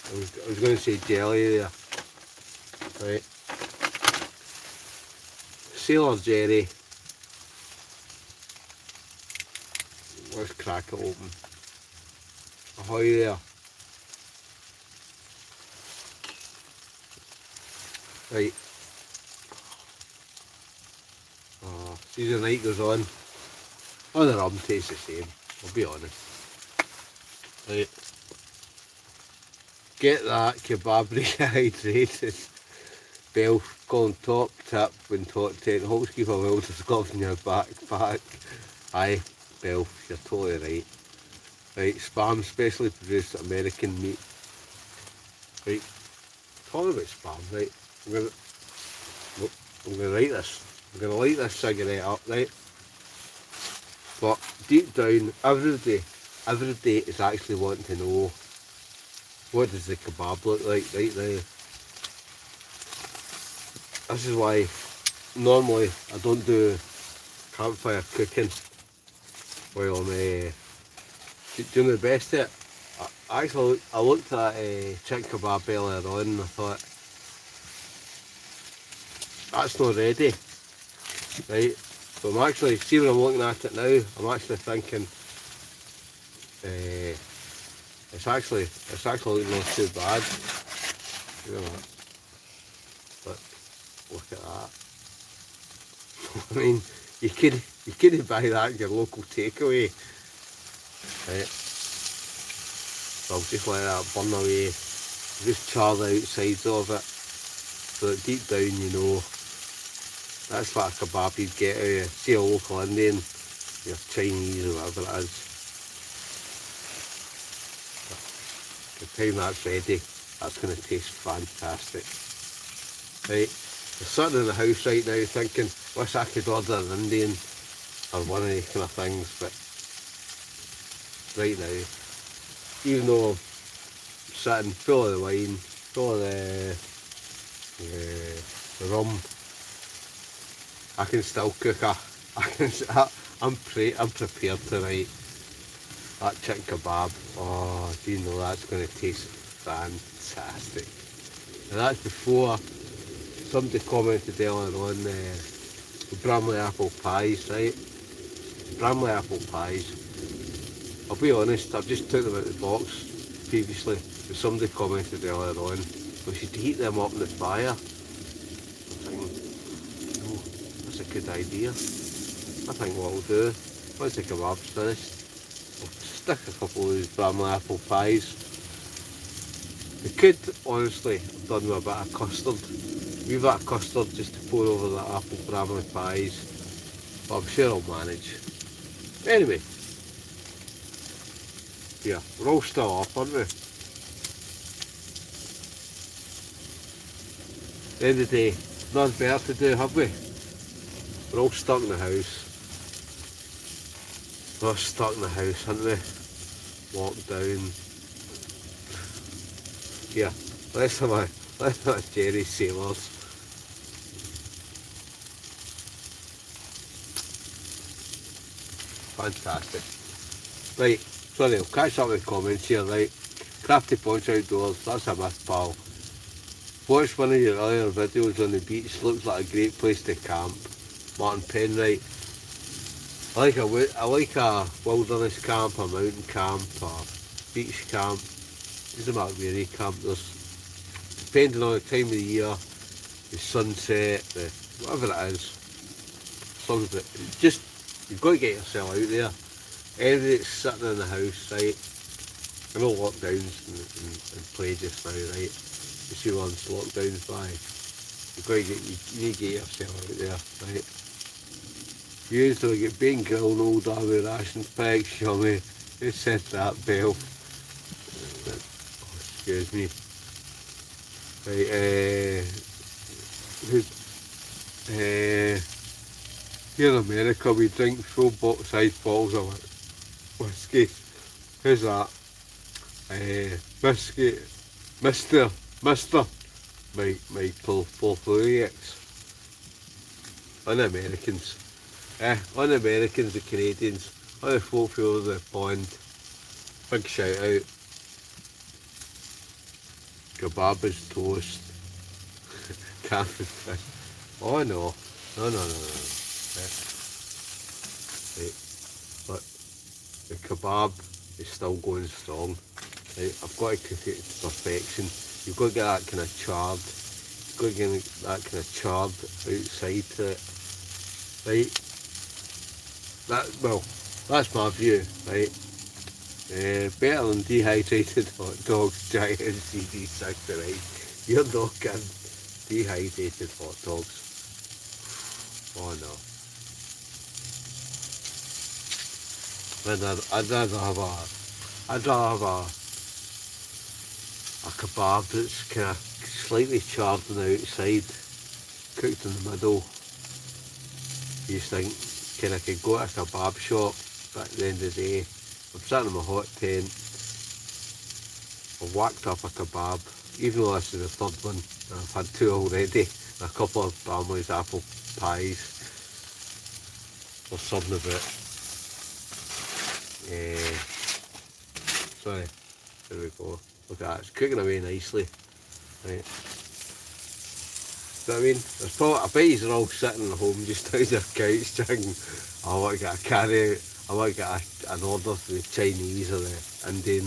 I was going to say jelly there, right? Sailor Jerry. Let's crack it open. Ahoy there. Right. See, the night goes on. Oh, the rum tastes the same, I'll be honest. Right. Get that kebab rehydrated. Bell going top tip when top 10. Hawks keep a welder's glove in your backpack. Aye, Bell, you're totally right. Right, Spam, specially produced American meat. Right, talking about Spam, right, I'm gonna write this. I'm gonna light this cigarette up, right? But deep down, everybody is actually wanting to know, what does the kebab look like right now? This is why normally I don't do campfire cooking while I'm doing the best at it. I looked at chicken kebab earlier on and I thought, that's not ready, right? So I'm actually, see when I'm looking at it now, I'm actually thinking, it's actually looking not too bad. Look at that. But look at that. I mean, you couldn't buy that in your local takeaway, right? So I'll just let that burn away, just char the outsides of it, so that deep down you know that's what a kebab you'd get out of, say, a local Indian, your Chinese or whatever it is. By the time that's ready, that's going to taste fantastic. Right, I'm sitting in the house right now thinking, wish I could order an Indian or one of these kind of things, but right now, even though I'm sitting full of the wine, full of the rum, I can still cook I'm prepared tonight. That chicken kebab, oh, do you know that's going to taste fantastic. And that's before somebody commented earlier on the Bramley apple pies, right? Bramley apple pies. I'll be honest, I've just took them out of the box previously, but somebody commented earlier on, we should heat them up in the fire. I'm thinking, no, that's a good idea. I think what we'll do, once the kebab's finished, we'll stick a couple of these Bramley apple pies. We could honestly have done with a bit of custard. We've got a custard just to pour over the apple Bramley pies, but I'm sure I'll manage. Anyway, yeah, we're all still up, aren't we? At the end of the day, nothing better to do, have we? We're all stuck in the house. We're all stuck in the house, aren't we? Locked down. Yeah, let's have a Jerry Sailors. Fantastic. Right, sorry, I'll catch up with the comments here, right? Crafty Punch Outdoors, that's a myth, pal. Watch one of your earlier videos on the beach, looks like a great place to camp. Martin Penwright. I like a wilderness camp, a mountain camp, a beach camp. Doesn't matter where you camp. There's, depending on the time of the year, the sunset, the whatever it is. Some of it, just you've got to get yourself out there. Everybody that's sitting in the house, right? I know lockdowns and play just now, right? You see once lockdowns by, you need to get yourself out there, right? You used to get being grilled all day with ration packs, yummy. Who said that, Bell? Oh, excuse me. Right, here in America we drink full size bottles of whiskey. Who's that? Whiskey, Mr. Michael Portholiax. Un-Americans. Un-Americans, the Canadians, all the folk over the pond. Big shout out. Kebab is toast. Caffeine fish. Oh no. No. Right. But the kebab is still going strong. Right. I've got to cook it to perfection. You've got to get that kind of charred. You've got to get that kind of charred outside to it. Right. That's my view, right? Better than dehydrated hot dogs, giant CD6, right? You're not getting dehydrated hot dogs. Oh no. I'd rather have a kebab that's kind of slightly charred on the outside, cooked in the middle. You just think, I could go to a kebab shop, but at the end of the day, I'm sitting in my hot tent, I've whacked up a kebab, even though this is the third one, and I've had two already, and a couple of families, apple pies, or something about. Sorry, there we go, look at that, it's cooking away nicely, right. You know what I mean? I bet you're all sitting at home just on your couch thinking, I want to get an order for the Chinese or the Indian.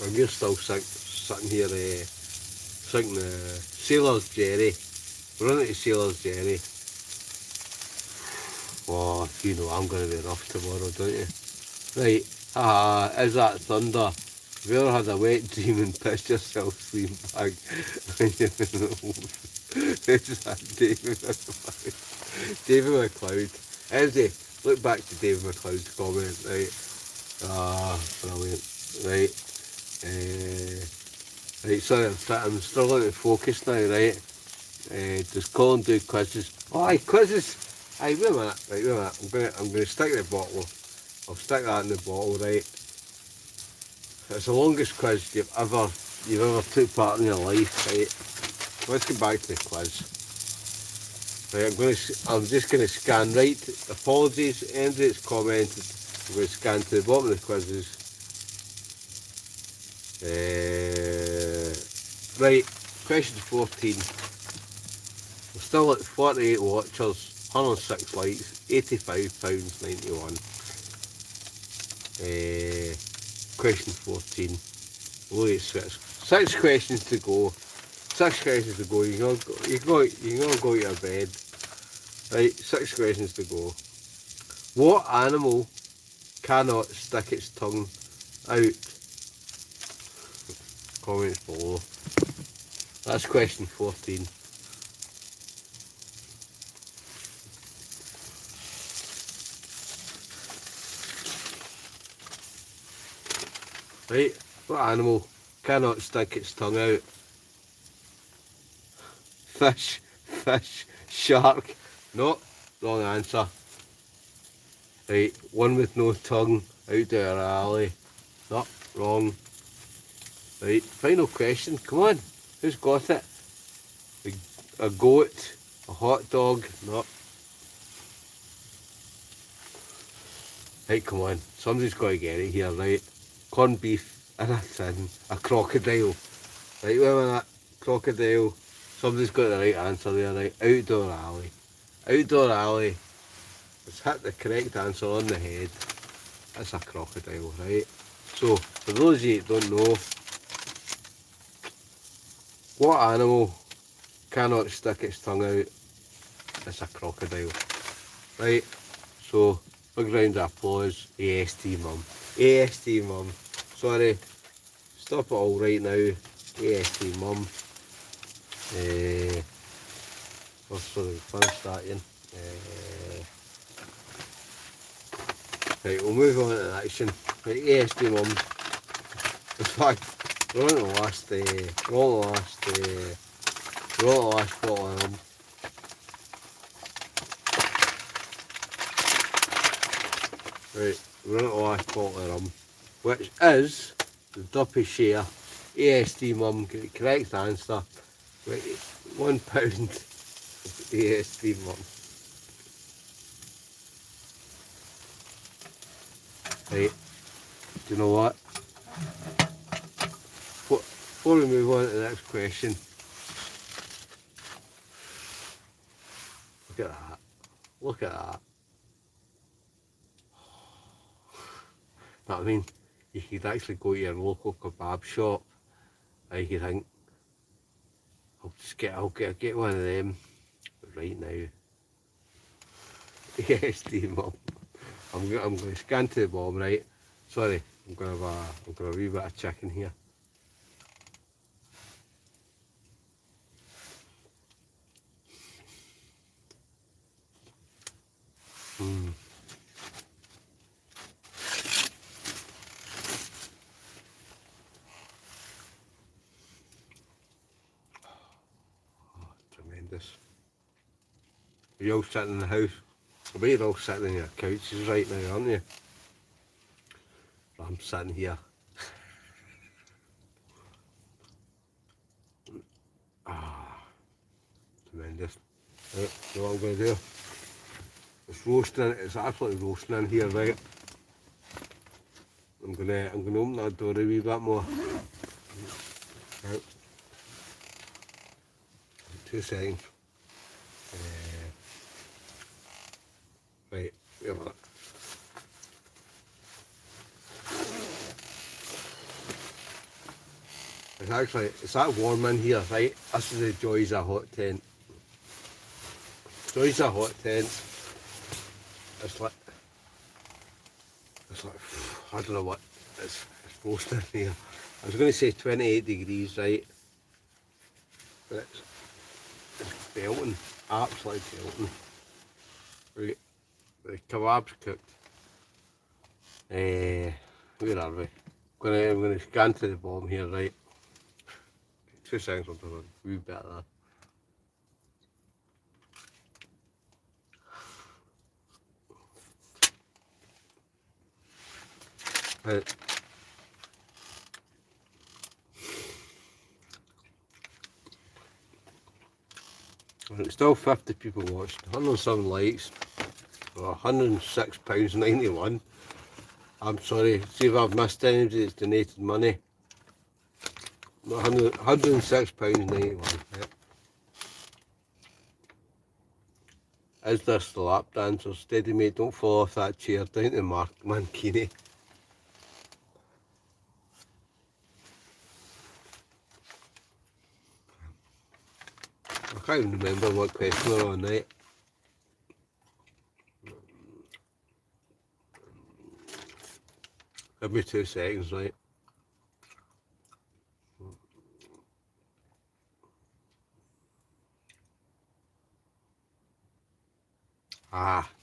And we're still sitting here singing Sailor's Jerry. We're on to Sailor's Jerry. Oh, you know I'm going to be rough tomorrow, don't you? Right, is that thunder? Have you ever had a wet dream and pissed yourself sleeping bag when you're in the home? Who's that? David McLeod. Everybody, look back to David McLeod's comment, right? Brilliant. Right. Right, sorry, I'm struggling to focus now, right? Does Colin do quizzes? Oh, aye, quizzes! Aye, wait a minute, I'm gonna stick the bottle. I'll stick that in the bottle, right? It's the longest quiz you've ever took part in your life, right? Let's get back to the quiz. Right, I'm just gonna scan right. Apologies, anybody that's commented. I'm gonna scan to the bottom of the quizzes. Right, question 14. We're still at 48 watchers, 106 likes, £85.91. Question 14. Look at 6 questions to go. 6 questions to go. You can all go to your bed. Right, 6 questions to go. What animal cannot stick its tongue out? Comments below. That's question 14. Right, what animal cannot stick its tongue out? Fish, shark. No, wrong answer. Right, one with no tongue, out there alley. No, wrong. Right, final question, come on, who's got it? A goat, a hot dog, no. Right, come on. Somebody's got to get it here, right? Corned beef in a tin, a crocodile. Right, wait a minute. Crocodile. Somebody's got the right answer there, right? Outdoor alley. Outdoor alley. Let's hit the correct answer on the head. It's a crocodile, right? So, for those of you that don't know, what animal cannot stick its tongue out? It's a crocodile, right? So, big round of applause, AST mum. AST mum. Sorry, stop it all right now. AST mum. Sorry, finish that in. Right, we'll move on to the next one. Right, AST mum. In fact, we're on the last, bottle of rum. Right, we're on the last bottle of rum, which is the Duppy Share. AST mum, get the correct answer. Right, £1 AST mum. Right, do you know what? Before we move on to the next question, look at that. Look at that. I mean, you could actually go to your local kebab shop and you think, I'll get one of them right now. AST mum. I'm going to scan to the bottom, right? Sorry, I'm going to have a wee bit of chicken here. Tremendous. Are you all sitting in the house? I bet you're all sitting in your couches right now, aren't you? I'm sitting here. Tremendous. Right, so what I'm going to do, it's roasting, it's absolutely roasting in here, right? I'm going to open that door a wee bit more. Right. 2 seconds. Right, wait a minute. It's that warm in here, right? This is the joys of a hot tent. Joys of a hot tent. It's like, I don't know what, it's roasting here. I was going to say 28 degrees, right? But it's belting, absolutely belting. Right, the kebab's cooked. Where are we? I'm going to scan to the bottom here, right? 2 seconds, I'll do a wee bit of that. Right. And it's still 50 people watched, 107 likes, £106.91. I'm sorry, see if I've missed anybody that's donated money. £106.91. Yep. Is this the lap dancer? Steady mate, don't fall off that chair down to Mark Mankini. I can't even remember what question we're on, right? Give me 2 seconds, right?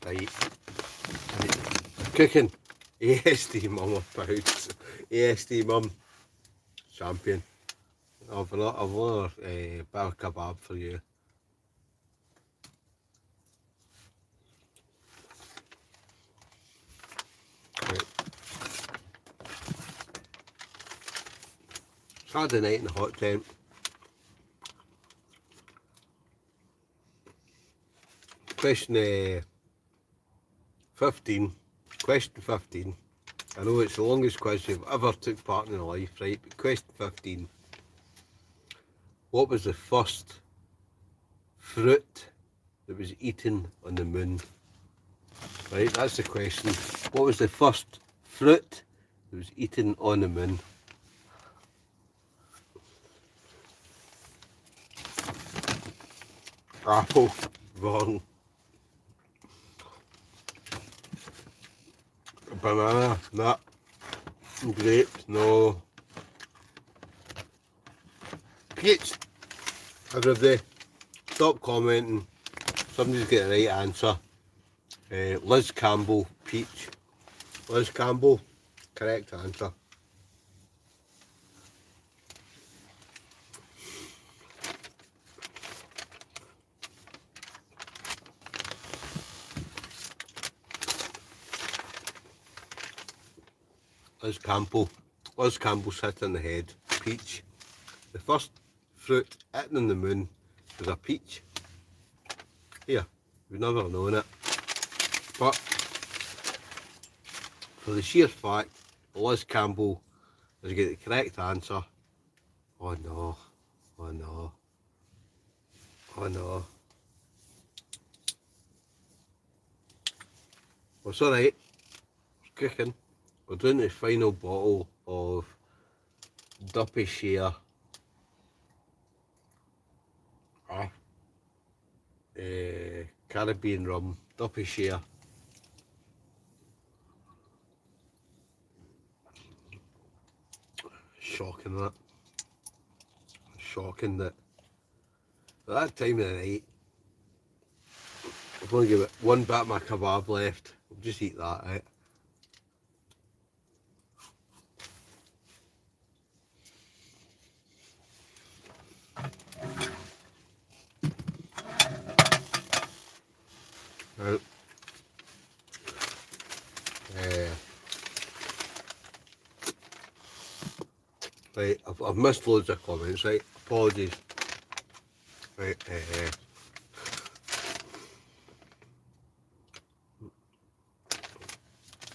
Right. Cooking. ASD mum about. ASD mum. Champion. I've another bar kebab for you. Right. Saturday night in the hot tent. Question 15. Question 15. I know it's the longest quiz you've ever took part in your life, right? But question 15. What was the first fruit that was eaten on the moon? Right, that's the question. What was the first fruit that was eaten on the moon? Apple. Wrong. Banana. Nah. Grape. No. Peach. Everybody, stop commenting. Somebody's got the right answer. Liz Campbell, peach. Liz Campbell, correct answer. Liz Campbell. Liz Campbell's hit on the head. Peach. The first fruit eaten on the moon was a peach. Here, we've never known it. But for the sheer fact Liz Campbell has got the correct answer. Oh no. Oh no. Oh no. Well, it's alright. It's cooking. We're doing the final bottle of Duppy Share Caribbean rum. Duppy Share. Shocking that. Shocking that at that time of the night I've only got one bit of my kebab left. I'll just eat that out. Right. Right, I've missed loads of comments, right? Apologies. Right,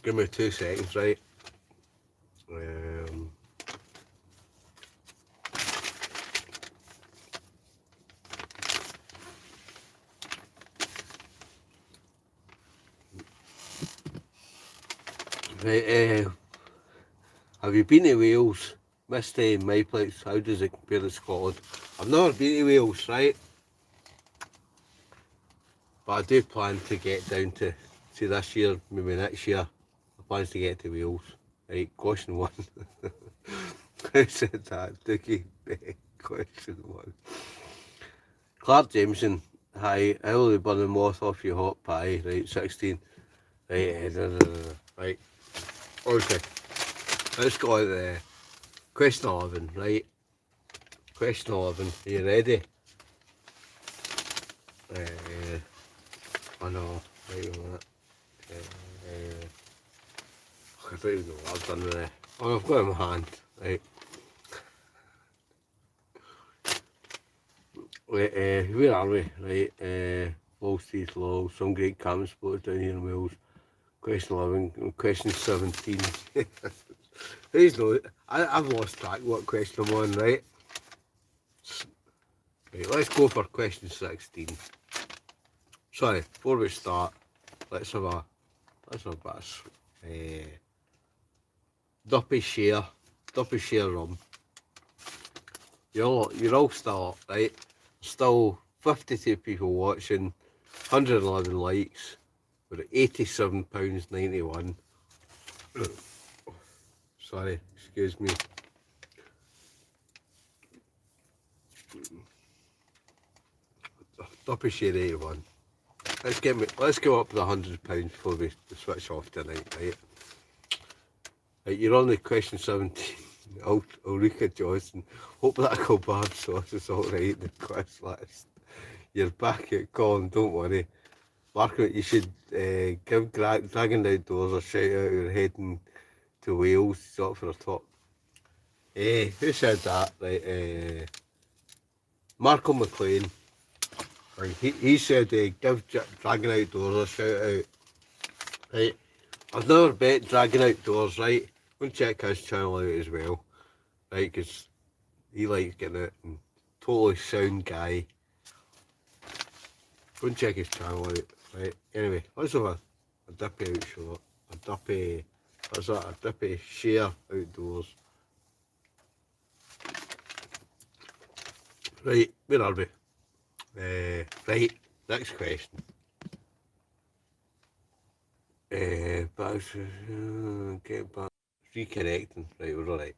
give me 2 seconds, right? Right, have you been to Wales? Missed my place. How does it compare to Scotland? I've never been to Wales, right? But I do plan to get down to this year, maybe next year. I plan to get to Wales. Right, question 1. I said that, Dookie. Question 1. Clark Jameson, hi, I will be burning moth off your hot pie, right, 16. Right, right. Okay, let's go to the question 11, right? Question 11, are you ready? I know, right a minute. I don't even know what I've done with it. Oh, I've got it in my hand, right? Right, where are we? Right, Wall Street Law, some great camp spotted down here in Wales. Question 11, question 17. Who's know? I've lost track what question I'm on, right? Right, let's go for question 16. Sorry, before we start, let's have a bit of Duppy Share rum. You're all still up, right? Still 52 people watching, 111 likes. We're at £87.91. Sorry, excuse me. Duppy Share 81. Let's go up to £100 before we switch off tonight, right? Right, you're on the question 17. Ulrika Johnson. Hope that kebab sauce is alright in the quiz list. You're back at Colin, don't worry. Margaret, you should give Dragon Outdoors a shout out. You're heading to Wales, up for a top. Who said that? Right, Marco McLean. Right, he said give Dragon Outdoors a shout out. Right, I've never bet Dragon Outdoors, right? Go and check his channel out as well, right? Because he likes getting it, and totally sound guy. Go and check his channel out, right? Anyway, let's have a dippy out shot. A dippy, what's that? A dippy share outdoors. Right, where are we? Right, next question. Get back. Reconnecting. Right, we're alright.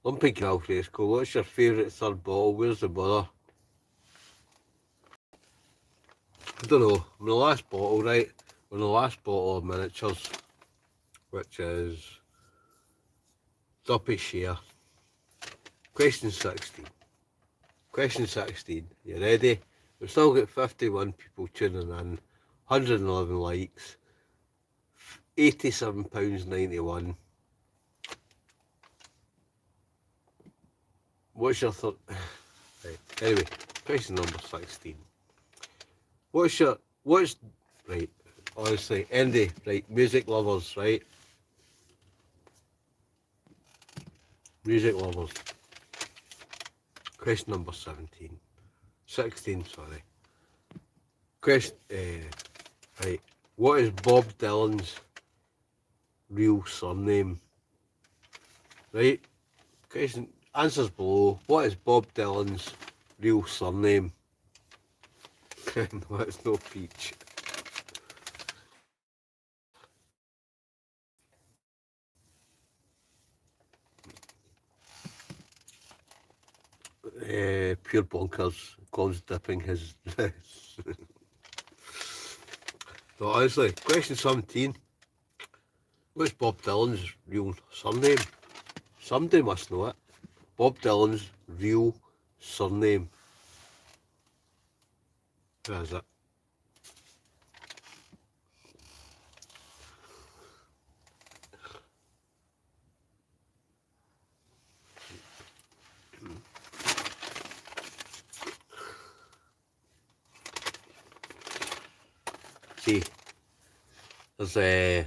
Lumpy Calfresco, what's your favourite third bottle? Where's the butter? I don't know. I'm the last bottle, right? We're in the last bottle of miniatures, which is Duppy Share. Question 16. Question 16. You ready? We've still got 51 people tuning in, 111 likes, £87.91. What's your third? Right. Anyway, question number 16. What's right? Honestly, Andy, right? Music lovers, right? Music lovers. Question number 17. 16, sorry. Question, right. What is Bob Dylan's real surname? Right? Question, answers below. What is Bob Dylan's real surname? No, it's no Peach. Pure bonkers. Colin's dipping his. So honestly, question 17. What's Bob Dylan's real surname? Somebody must know it. Bob Dylan's real surname. Who is it? See, there's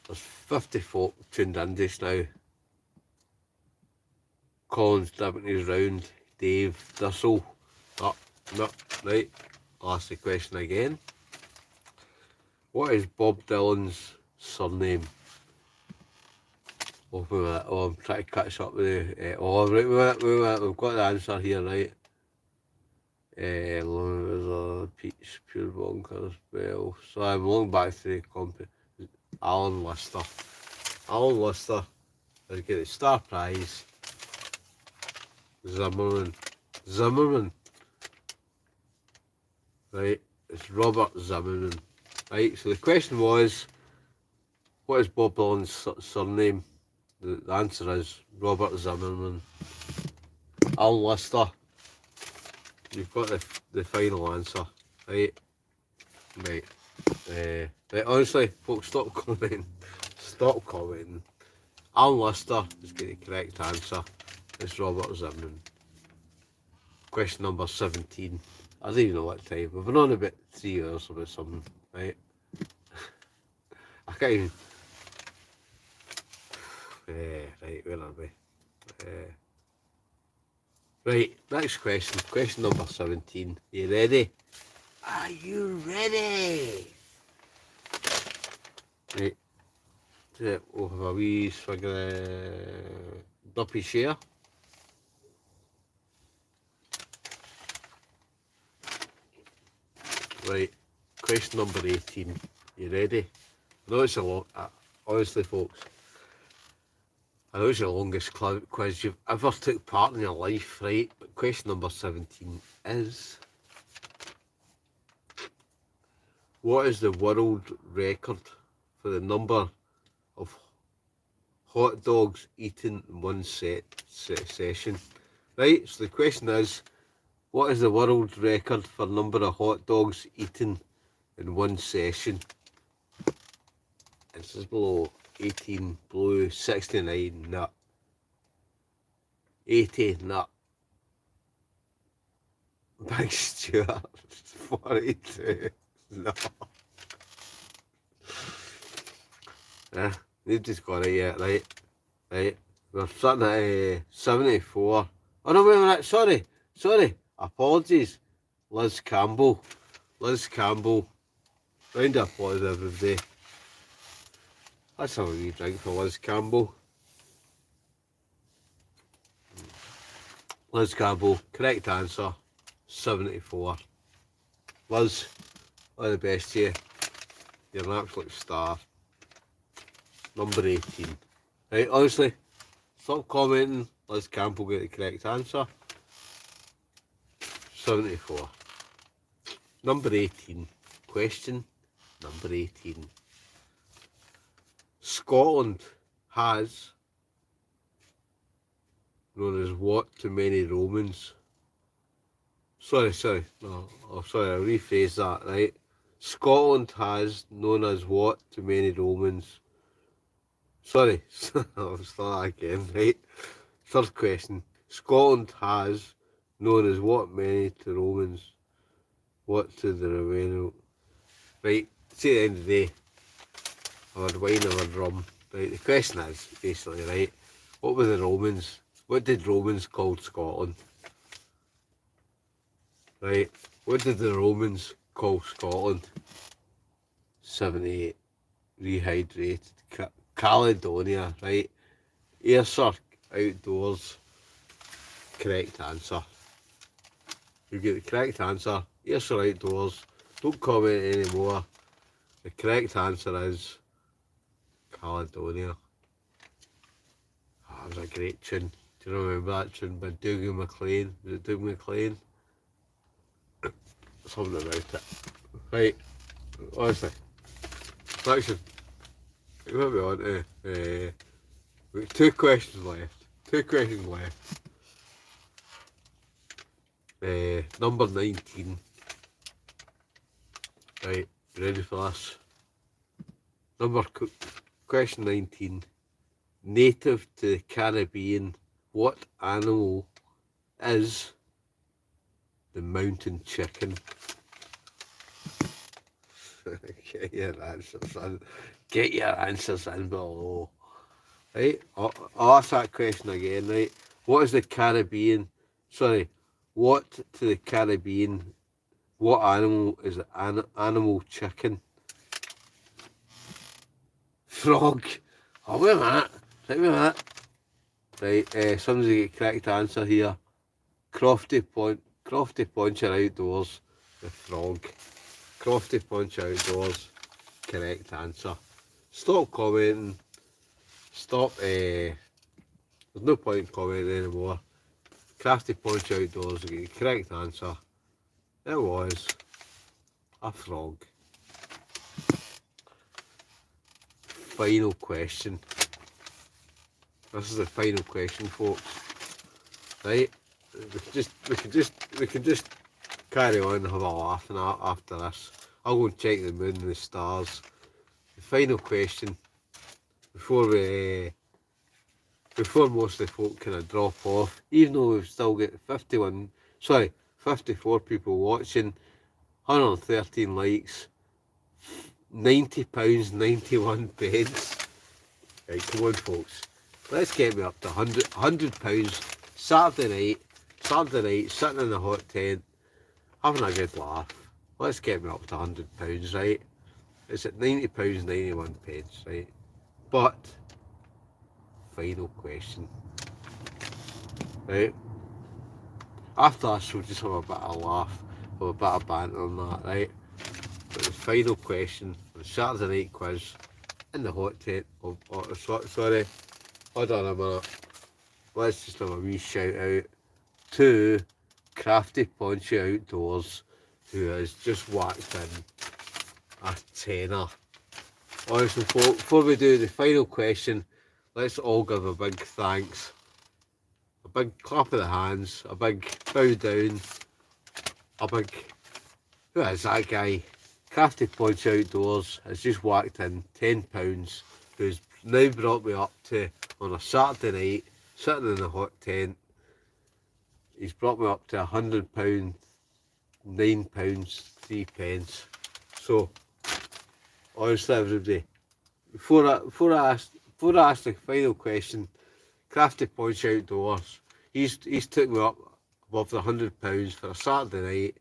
50 folk tuned in just now. Colin's dipping his round. Dave, Thistle. Oh, no, right. I'll ask the question again. What is Bob Dylan's surname? Oh, wait a minute. Oh, I'm trying to catch up with you. Right, wait a minute. We've got the answer here, right? Peach, Pure Bonkers, Bell. So I'm looking back to the Alan Lister. Alan Lister is getting the star prize. Zimmerman. Right, it's Robert Zimmerman. Right, so the question was, what is Bob Dylan's surname? The answer is Robert Zimmerman. Alan Lister. You've got the final answer, right? Right. Right, honestly, folks, stop commenting. Stop commenting. Alan Lister is getting the correct answer. It's Robert Zimmerman. Question number 17. I don't even know what time. We've been on about 3 hours about something, right? I can't even. Right, where are we? Right, next question. Question number 17. Are you ready? Are you ready? Right. We'll have a wee swig of Duppy Share. Right. Question number 18. You ready? I know it's a long. Honestly, folks, I know it's the longest quiz you've ever took part in your life, right? But question number 17 is: what is the world record for the number of hot dogs eaten in one session? Right, so the question is, what is the world record for number of hot dogs eaten in one session? This is below 18, blue, 69, nut, 80, nut, Big Stuart, 42, no. Yeah, nobody's got it yet, right? Right. We're sitting at 74. Oh no, wait a minute, sorry. Apologies. Liz Campbell. Round of applause, everybody. Let's have a wee drink for Liz Campbell. Liz Campbell, correct answer, 74. Liz, all the best to you. You're an absolute star. Number 18. Right, honestly, stop commenting. Liz Campbell get the correct answer. 74. Number 18. Question number 18. Scotland has, known as what to many Romans? Sorry. No, I'll rephrase that, right? Scotland has, known as what to many Romans? Sorry, I'll start again, right? Third question. Scotland has, known as what many to Romans? What to the remaining? Right, see, at the end of the day, I've had wine, I've had rum. Right, the question is, basically, right, what were the Romans? What did Romans call Scotland? Right, what did the Romans call Scotland? 78. Rehydrated. Caledonia, right? Ayrshire, outdoors. Correct answer. You get the correct answer. Ayrshire, outdoors. Don't comment anymore. The correct answer is Caledonia. Oh, that was a great tune. Do you remember that tune by Dougie MacLean? Was it Dougie MacLean? Something about it. Right, honestly. Next one. What we on to? We've got two questions left. Number 19. Right, you ready for this? Question 19. Native to the Caribbean, what animal is the mountain chicken? Get your answers in below. Right, I'll ask that question again, right? What is the Caribbean? Sorry, what to the Caribbean? What animal is the animal chicken? Frog. Oh, wait a minute. Right, somebody get correct answer here. Crofty Poncher outdoors. The frog. Crofty Poncher outdoors. Correct answer. Stop commenting. Stop. There's no point in commenting anymore. Crafty Punch outdoors to get the correct answer. It was a frog. Final question. This is the final question, folks. Right? We can just carry on and have a laugh and after this. I'll go and check the moon and the stars. The final question before most of the folk kind of drop off, even though we've still got 54 people watching, 113 likes, £90.91. Right, come on folks, let's get me up to £100 Saturday night, sitting in the hot tent, having a good laugh. Let's get me up to £100, right? It's at £90.91, right? But final question, right? After this, we'll just have a bit of a laugh, have a bit of banter on that, right? But the final question for the Saturday night quiz in the hot tent. Sorry, hold on a minute. Let's just have a wee shout out to Crafty Ponchy Outdoors, who has just whacked in a tenner. Honestly, before we do the final question, let's all give a big thanks, a big clap of the hands, a big bow down, a big, who is that guy? Crafty Punch Outdoors has just whacked in £10, who's now brought me up to, on a Saturday night, sitting in the hot tent, he's brought me up to £100, £9, 3 pence. So, honestly everybody, before I ask the final question, Crafty Punch Outdoors, he's took me up above the £100 for a Saturday night.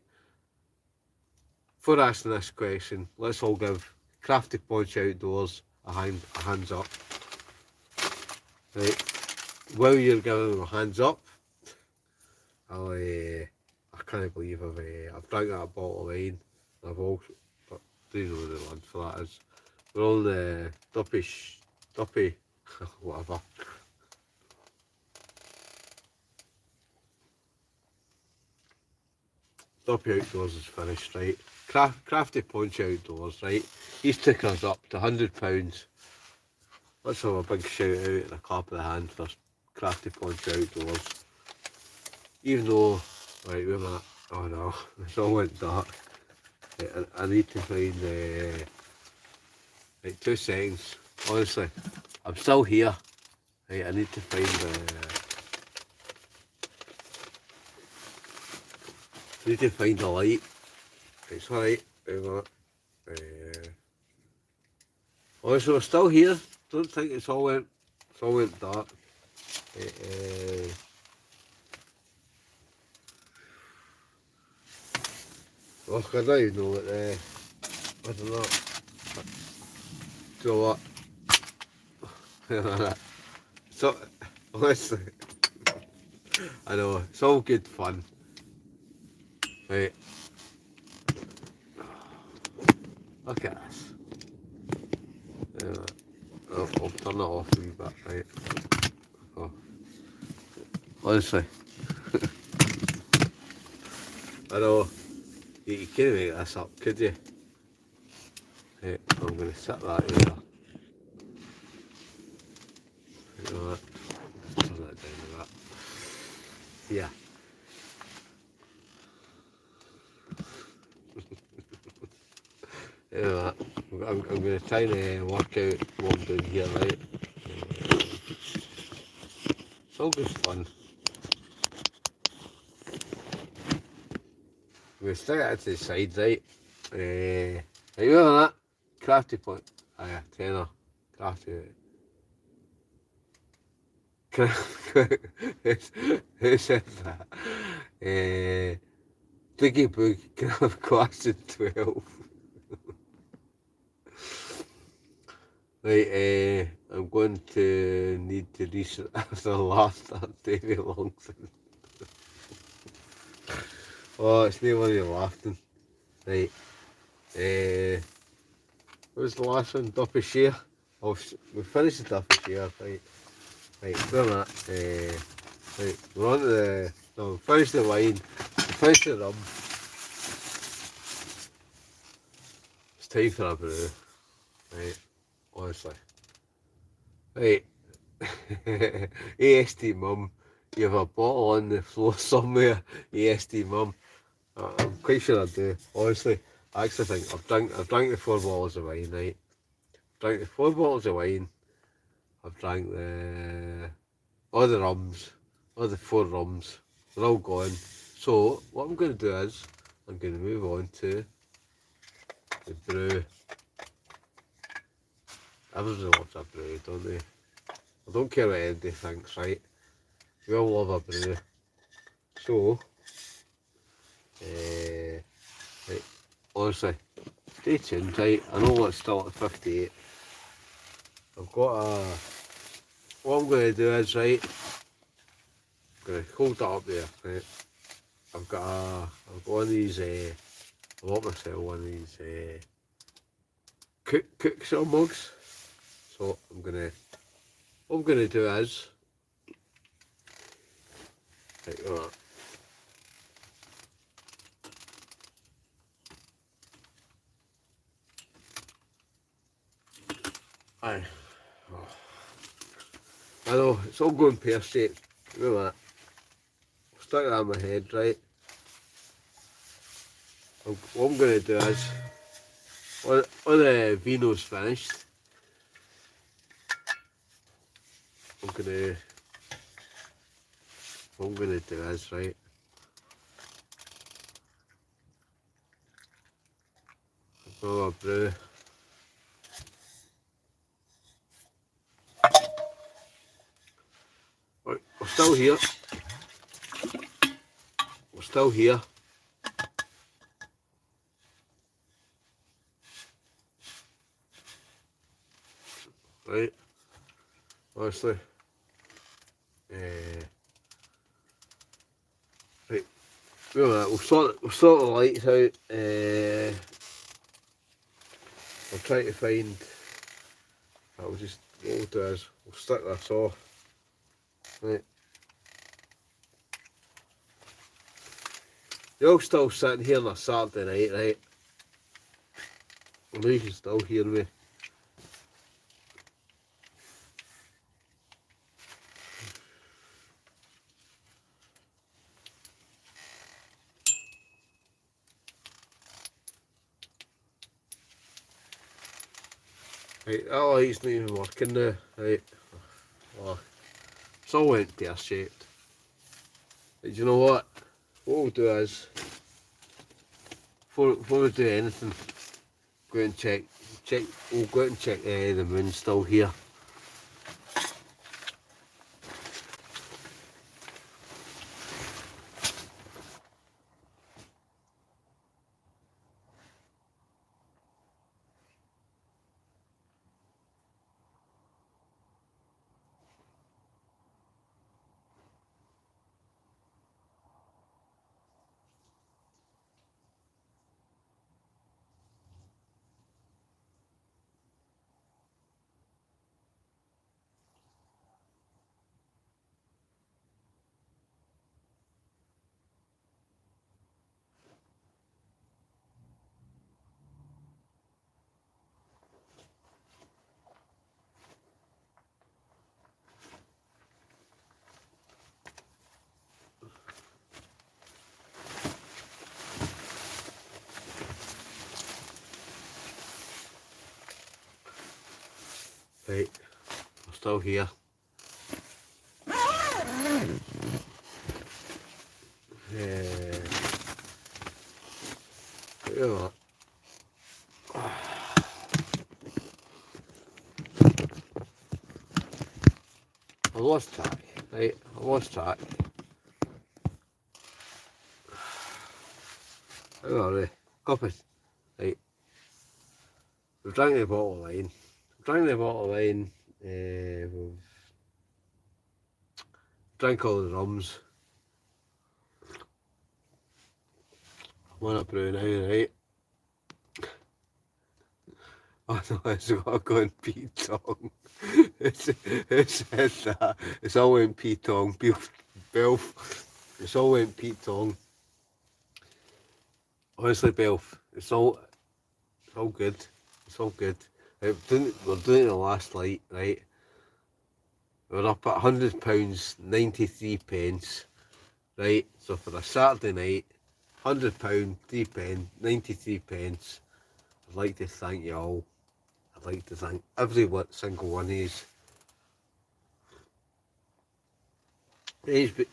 Before asking this question, let's all give Crafty Punch Outdoors a hands up. Right, while you're giving them a hands up, I can't believe I've drank that bottle of wine. I've also, but do you know what the word for that is? We're on the duppy, whatever. Duppy Outdoors is finished, right? Crafty Punch Outdoors, right? He's took us up to £100. Let's have a big shout out and a clap of the hand for Crafty Punch Outdoors. Even though, right, wait a minute. Oh no, it's all went dark. Right, I need to find right, 2 seconds. Honestly, I'm still here. Right, I need to find the light. It's alright. Wait a minute. Honestly, we're still here. Don't think it's all went dark. Oh, I don't even know what I don't know. Do you know what? So, honestly, I know, it's all good fun. Right. Look at this. I'll turn it off a wee bit, right? Oh. Honestly. I know, you couldn't make this up, could you? Right, I'm going to set that here. You know what? Turn that down a bit. Yeah. You know what? I'm going to try and work out what I'm doing here, right? It's all good fun. I'm going to stick it to the side, right? Right, you know that? Crafty Punch. Oh yeah, tenner. Crafty. Who said that? Diggy Book can have class in 12. Right, I'm going to need to research after Laughter, Davy Longson. Oh, it's no one you're laughing. Right, what was the last one? Duppy Share? Oh, we finished the Duppy Share, right. Right, we're on that. Right, we're on to the... No, we finished the wine, we finished the rum. It's time for a brew. Right, honestly. Right. AST mum, you have a bottle on the floor somewhere. AST mum. I'm quite sure I do. Honestly, I actually think I've drank the 4 bottles of wine, right? I've drank the 4 bottles of wine. I've drank all the rums, all the 4 rums. They're all gone. So what I'm going to do is I'm going to move on to the brew. Everybody loves a brew, don't they? I don't care what anybody thinks, right? We all love a brew. So, right, honestly, stay tuned, right? I know it's still at 58. I've got what I'm going to do is, right, I'm going to hold that up there, right? I've got one of these, I bought myself one of these cook sort of mugs. So what I'm going to do is, right, aye. Oh. I know, it's all going pear-shaped. Look at that. Stuck that in my head, right? What I'm going to do is, when the vino's finished, what I'm going to do is, right, I've got a brew. still here. We're still here. Right. Honestly. Right. We'll sort the lights out. I'll try to find. What we'll do is we'll stick this off. Right. You're all still sitting here on a Saturday night, right? I know you can still hear me. Right, that light's not even working now. Right. Oh, it's all went pear-shaped. But you know what? What we'll do is, before we do anything, go out and check. We'll go out and check the moon's still here. Right, we're still here. Look at that. I lost track, right? I lost track. How are we? Copies. Right. We've drank the bottle of wine. We've drank all the rums. I'm on a brew now, right? Oh no, it's got going Pete Tong. It's that. It's all went Pete Tong. Belf. It's all went Pete Tong. Honestly, Belf. It's all good. It's all good. We're doing the last light, right? We're up at £100, 93 pence, right? So for a Saturday night, £100, 3 pence, 93 pence. I'd like to thank you all. I'd like to thank every single one of you.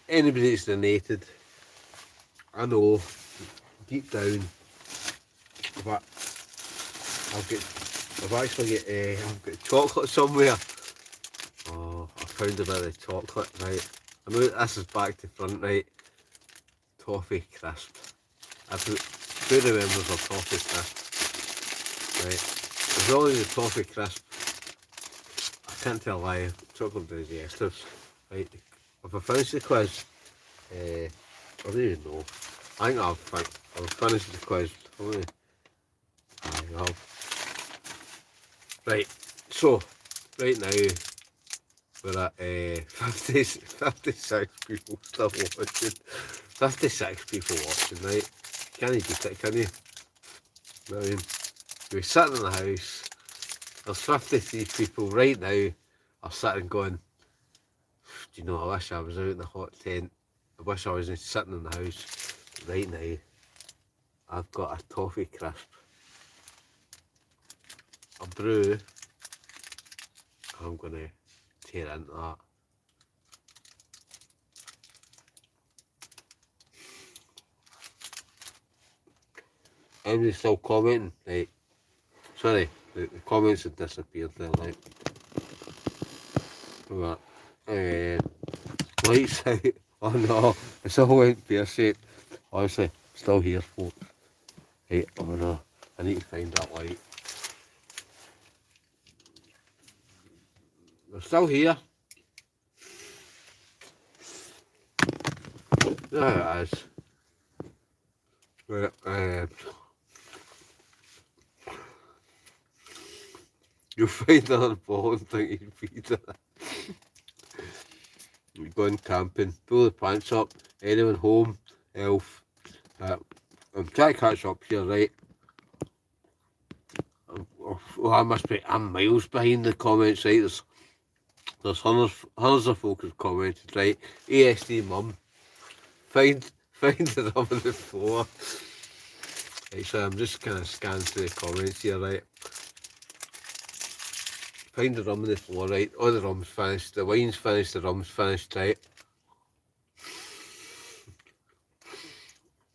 Anybody that's donated, I know deep down, I've got chocolate somewhere. Oh, I found a bit of chocolate, right? I know this is back to front, right? Toffee crisp. Who remembers a toffee crisp? Right. There's only the toffee crisp. I can't tell why. Chocolate digestives. Right. If I finish the quiz, I don't even know. I think I've finished the quiz. I have. Right. So, right now, we're at 56 people still watching. 56 people watching, right? Can't you beat it, can you? I mean, we're sitting in the house, there's 53 people right now are sitting going, do you know, I wish I was out in the hot tent. I wish I was sitting in the house. Right now, I've got a toffee crisp, a brew, I'm going to tear into that. Anybody's still commenting? Right. Sorry, the comments have disappeared there, right? Right. Lights out. Oh no, it's all went pear-shaped. Honestly, still here, folks. Right, oh no, I need to find that light. They're still here. There it is. Right, you'll find another ball and think you feed it. You're going camping, pull the pants up, anyone home, elf. I'm trying to catch up here, right? I'm miles behind the comments, right? There's hundreds of folk who've commented, right? ASD mum, find the rub on the floor. Right, so I'm just kind of scanning through the comments here, right? Find the rum on the floor, right? All the rum's finished, the wine's finished, the rum's finished, right?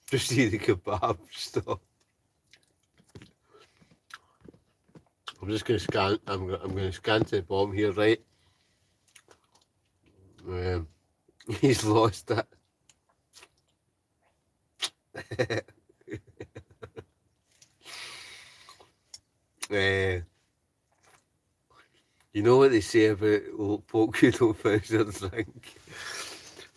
Just eat the kebab stuff. I'm just going to scan. I'm going to scan to the bottom here, right? He's lost it. You know what they say about folk who don't finish their drink?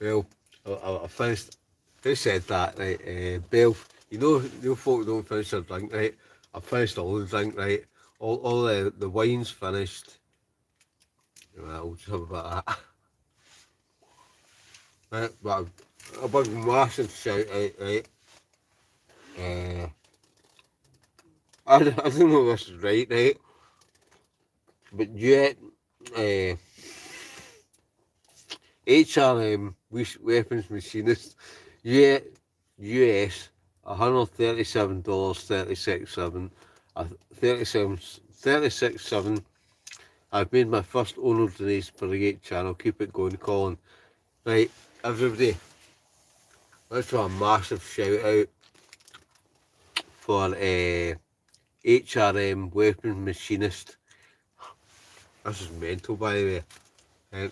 Well, I finished. Who said that, right? Bell. You know folk don't finish their drink, right? I finished all the drink, right? All the wine's finished. Well, I'll just have a bit of that. Right, but a big massive shout out, right? I don't know if this is right, but yet, HRM weapons machinist, yet US $137.36 36.7. I've made my first owner donation for the Gate channel. Keep it going, Colin. Right, everybody, let's do a massive shout out for HRM weapons machinist. This is mental, by the way.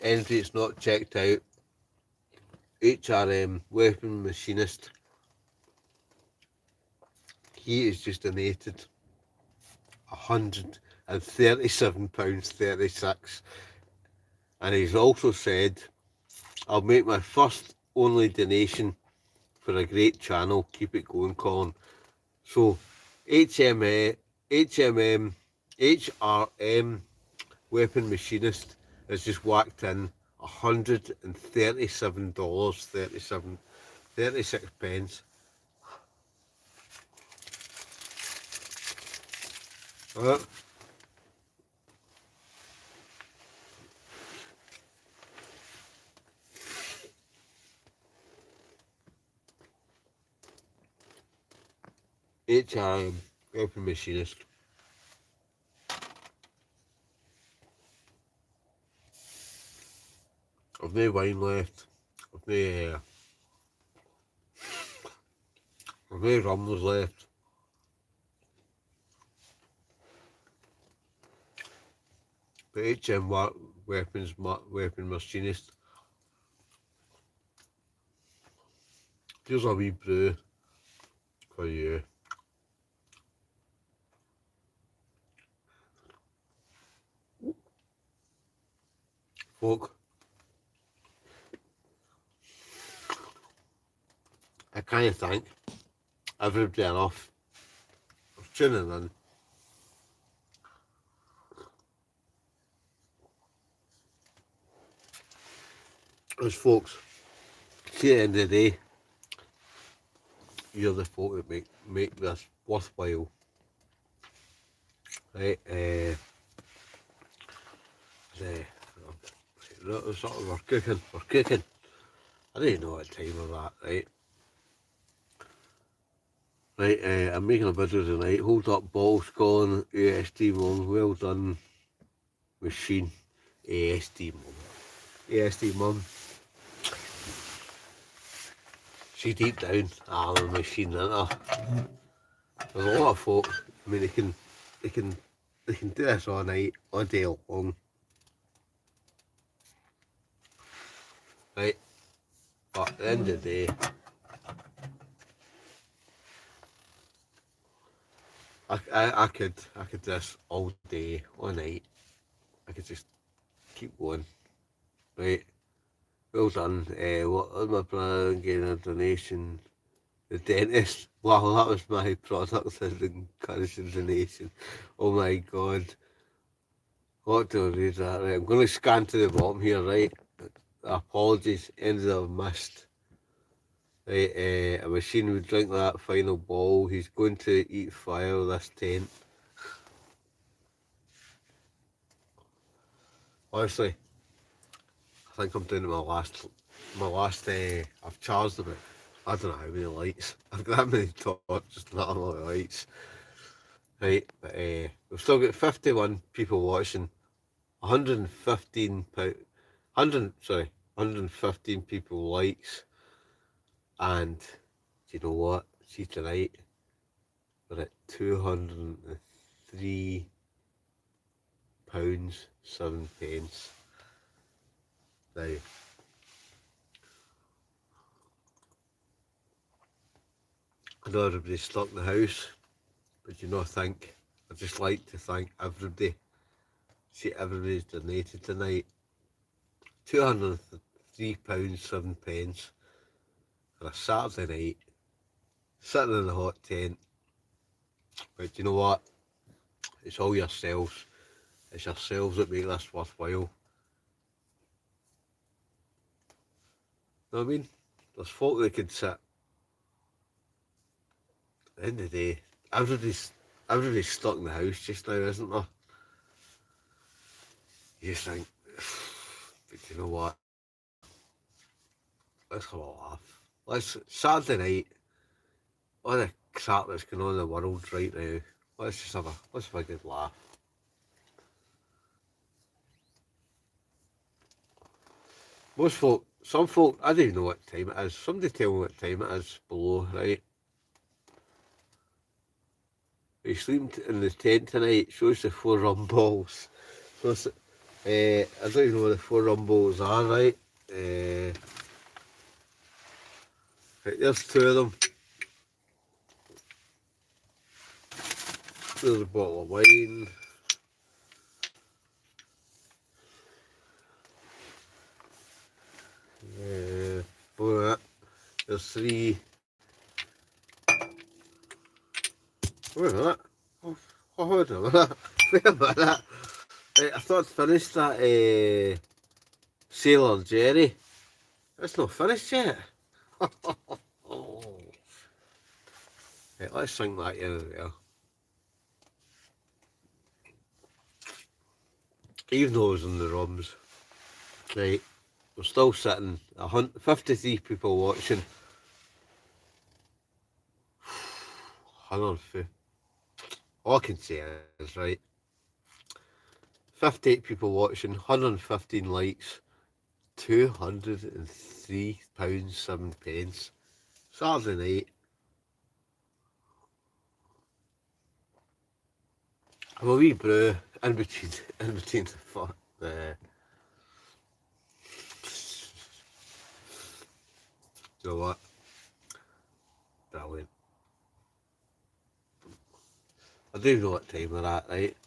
Anybody that's not checked out HRM weapon machinist, he has just donated £137.36, and he's also said, I'll make my first only donation for a great channel. Keep it going, Colin. So HRM weapon machinist has just whacked in $137.36. HRM weapon machinist. I've no wine left. I've no rumblers left. But HM weapon machinist. Here's a wee brew for you. Folk, I can't thank everybody enough for tuning in. As folks, see, at the end of the day, you're the folk that make this worthwhile. Right? We're cooking. I don't even know what time of that, right? Right, I'm making a video tonight. Hold up, balls, Colin, ASD mum, well done, machine, ASD mum. She deep down, I'm a machine, isn't her? There's a lot of folk. I mean, they can do this all night, all day long. right? But at the end of the day, I could do this all day, all night. I could just keep going, right? Well done. What was my plan? Getting a donation. The dentist. Wow, that was my product as encouraging donation. Oh my god. What do I read that? Right, I'm going to scan to the bottom here, right? Apologies, ended up missed. Right, a machine would drink that final ball. He's going to eat fire this tent. Honestly, I think I'm doing my last, I've charged about, I don't know how many lights. I've got that many torches, not a lot of lights. Right, but we've still got 51 people watching, 115 115 people likes, and do you know what? See tonight, we're at £203.07. Now, I know everybody's stuck in the house, but you know, I just like to thank everybody. See, everybody's donated tonight. £203.07 for a Saturday night, sitting in a hot tent. But you know what? It's all yourselves. It's yourselves that make this worthwhile. You know what I mean? There's folk that could sit. At the end of the day, everybody's stuck in the house just now, isn't there? You just think, but you know what? Let's have a laugh. Saturday night, all the crap that's going on in the world right now, let's have a good laugh. Some folk, I don't even know what time it is. Somebody tell me what time it is below, right? Are you sleeping in the tent tonight? Shows the 4 rumballs. So I don't even know what the 4 rumballs are, right? Right, there's 2 of them. There's a bottle of wine. Look at that. There's 3. Wait a minute. Oh, hold on a minute. Wait a minute. I thought I'd finished that Sailor Jerry. It's not finished yet. Oh. Right, let's sing that in there. Even though I was in the rooms. Right, we're still sitting. 53 people watching. 150. All I can say is, right, 58 people watching, 115 likes, £203.07. Saturday night. I'm a wee brew in between the you know what? Brilliant. I don't even know what time we're at, right?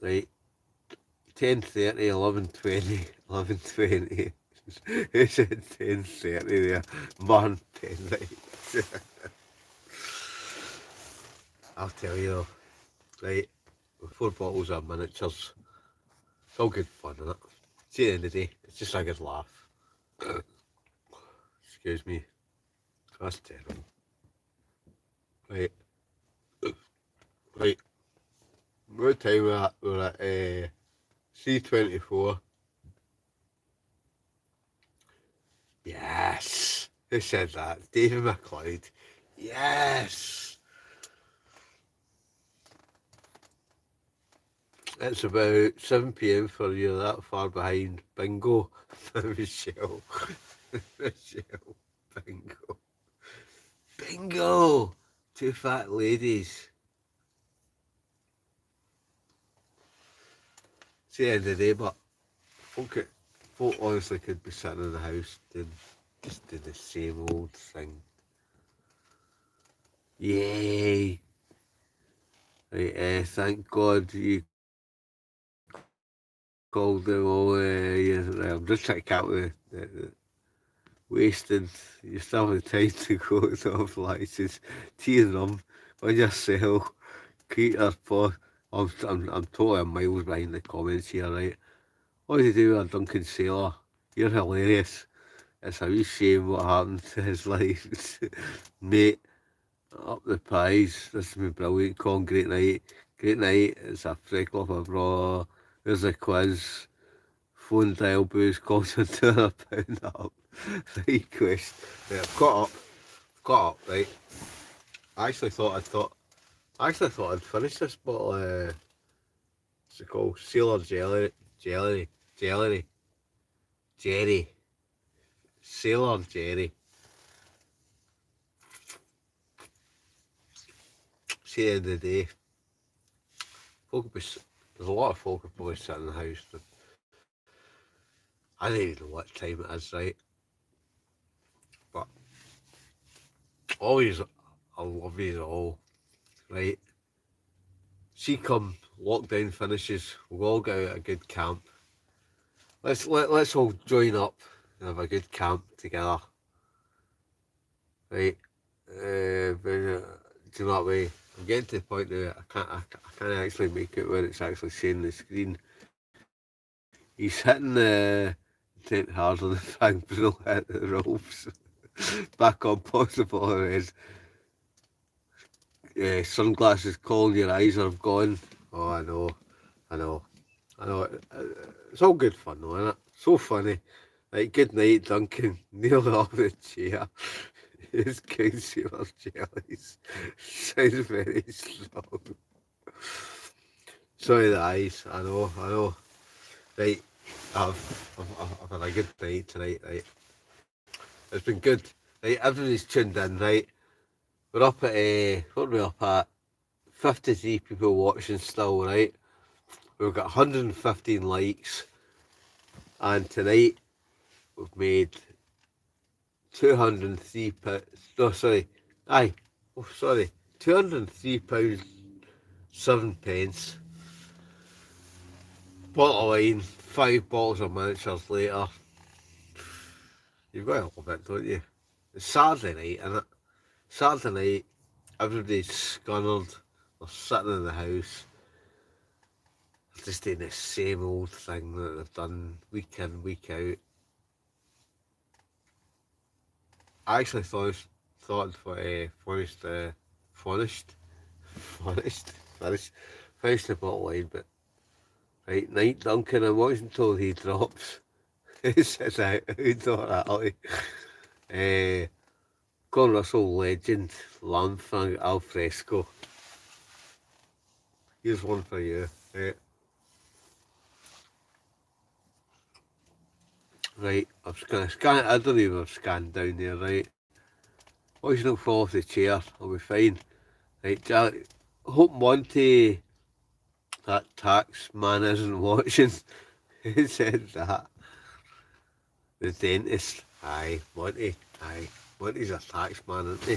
Right. 10:30, 11:20, 11:20. Who said 10:30 there? Man, 10, right? I'll tell you though, right? With 4 bottles of miniatures, it's all good fun, isn't it? See, at the end of the day, it's just a good laugh. Excuse me. That's terrible. Right. Right. What time we're at? We're at C24. Yes. Who said that? David McLeod. Yes. It's about 7 p.m. for you that far behind. Bingo. Michelle. Michelle. Bingo. Bingo. 2 fat ladies. It's the end of the day, but folk folk honestly could be sitting in the house doing just do the same old thing. Yay! Right, thank God you called them all. I'm just trying to count the wasted. You still have time to go to off license, tea and rum on yourself. Creator for. I'm totally miles behind the comments here, right? What did you do with a Duncan Sailor? You're hilarious. It's a wee shame what happened to his life. Mate, up the pies. This has been brilliant. Con, great night. Great night. It's a freck off a bra. There's a quiz. Phone dial booze calls into a pound up. Right, quest. Right, I've got up. Right. I actually thought I'd finished this bottle. What's it called? Sailor Jerry. Sailor Jerry. See, at the end of the day, there's a lot of folk who probably sit in the house. But I don't even know what time it is, right? But always, I love you all, right? See, come lockdown finishes, we'll all get out a good camp. Let's all join up and have a good camp together, right? Do you know what way? I'm getting to the point now. I can't actually make it where it's actually saying the screen. He's hitting the tent hard on the fang, but he'll hit the ropes. Back on possible already. Sunglasses calling your eyes are gone. Oh, I know. It's all good fun though, isn't it? So funny. Like, good night, Duncan. Nearly off the chair. His King Sailor jellies. Sounds very strong. Sorry, the eyes. I know. Right, I've had a good night tonight, right? It's been good. Right, everybody's tuned in, right? We're up at, what are we up at? 53 people watching still, right? We've got 115 likes. And tonight, we've made 203 pounds. No, sorry. Aye. Oh, sorry. £203, 7 pence. Bottle of wine, 5 bottles of miniatures later. You've got to love it, don't you? It's Saturday night, isn't it? Saturday night, everybody's scunnered. They're sitting in the house. They're just doing the same old thing that they've done week in, week out. I actually thought finished the bottle line, but right, night Duncan, I wasn't told he drops. He says out, who thought that? Con Russell legend, lamb fang al fresco. Here's one for you. Right, I'm just gonna scan it. I don't even have scanned down there, right? Always don't fall off the chair, I'll be fine. Right, Jack, hope Monty, that tax man, isn't watching. Who said that? The dentist. Aye, Monty. Aye, Monty's a tax man, isn't he?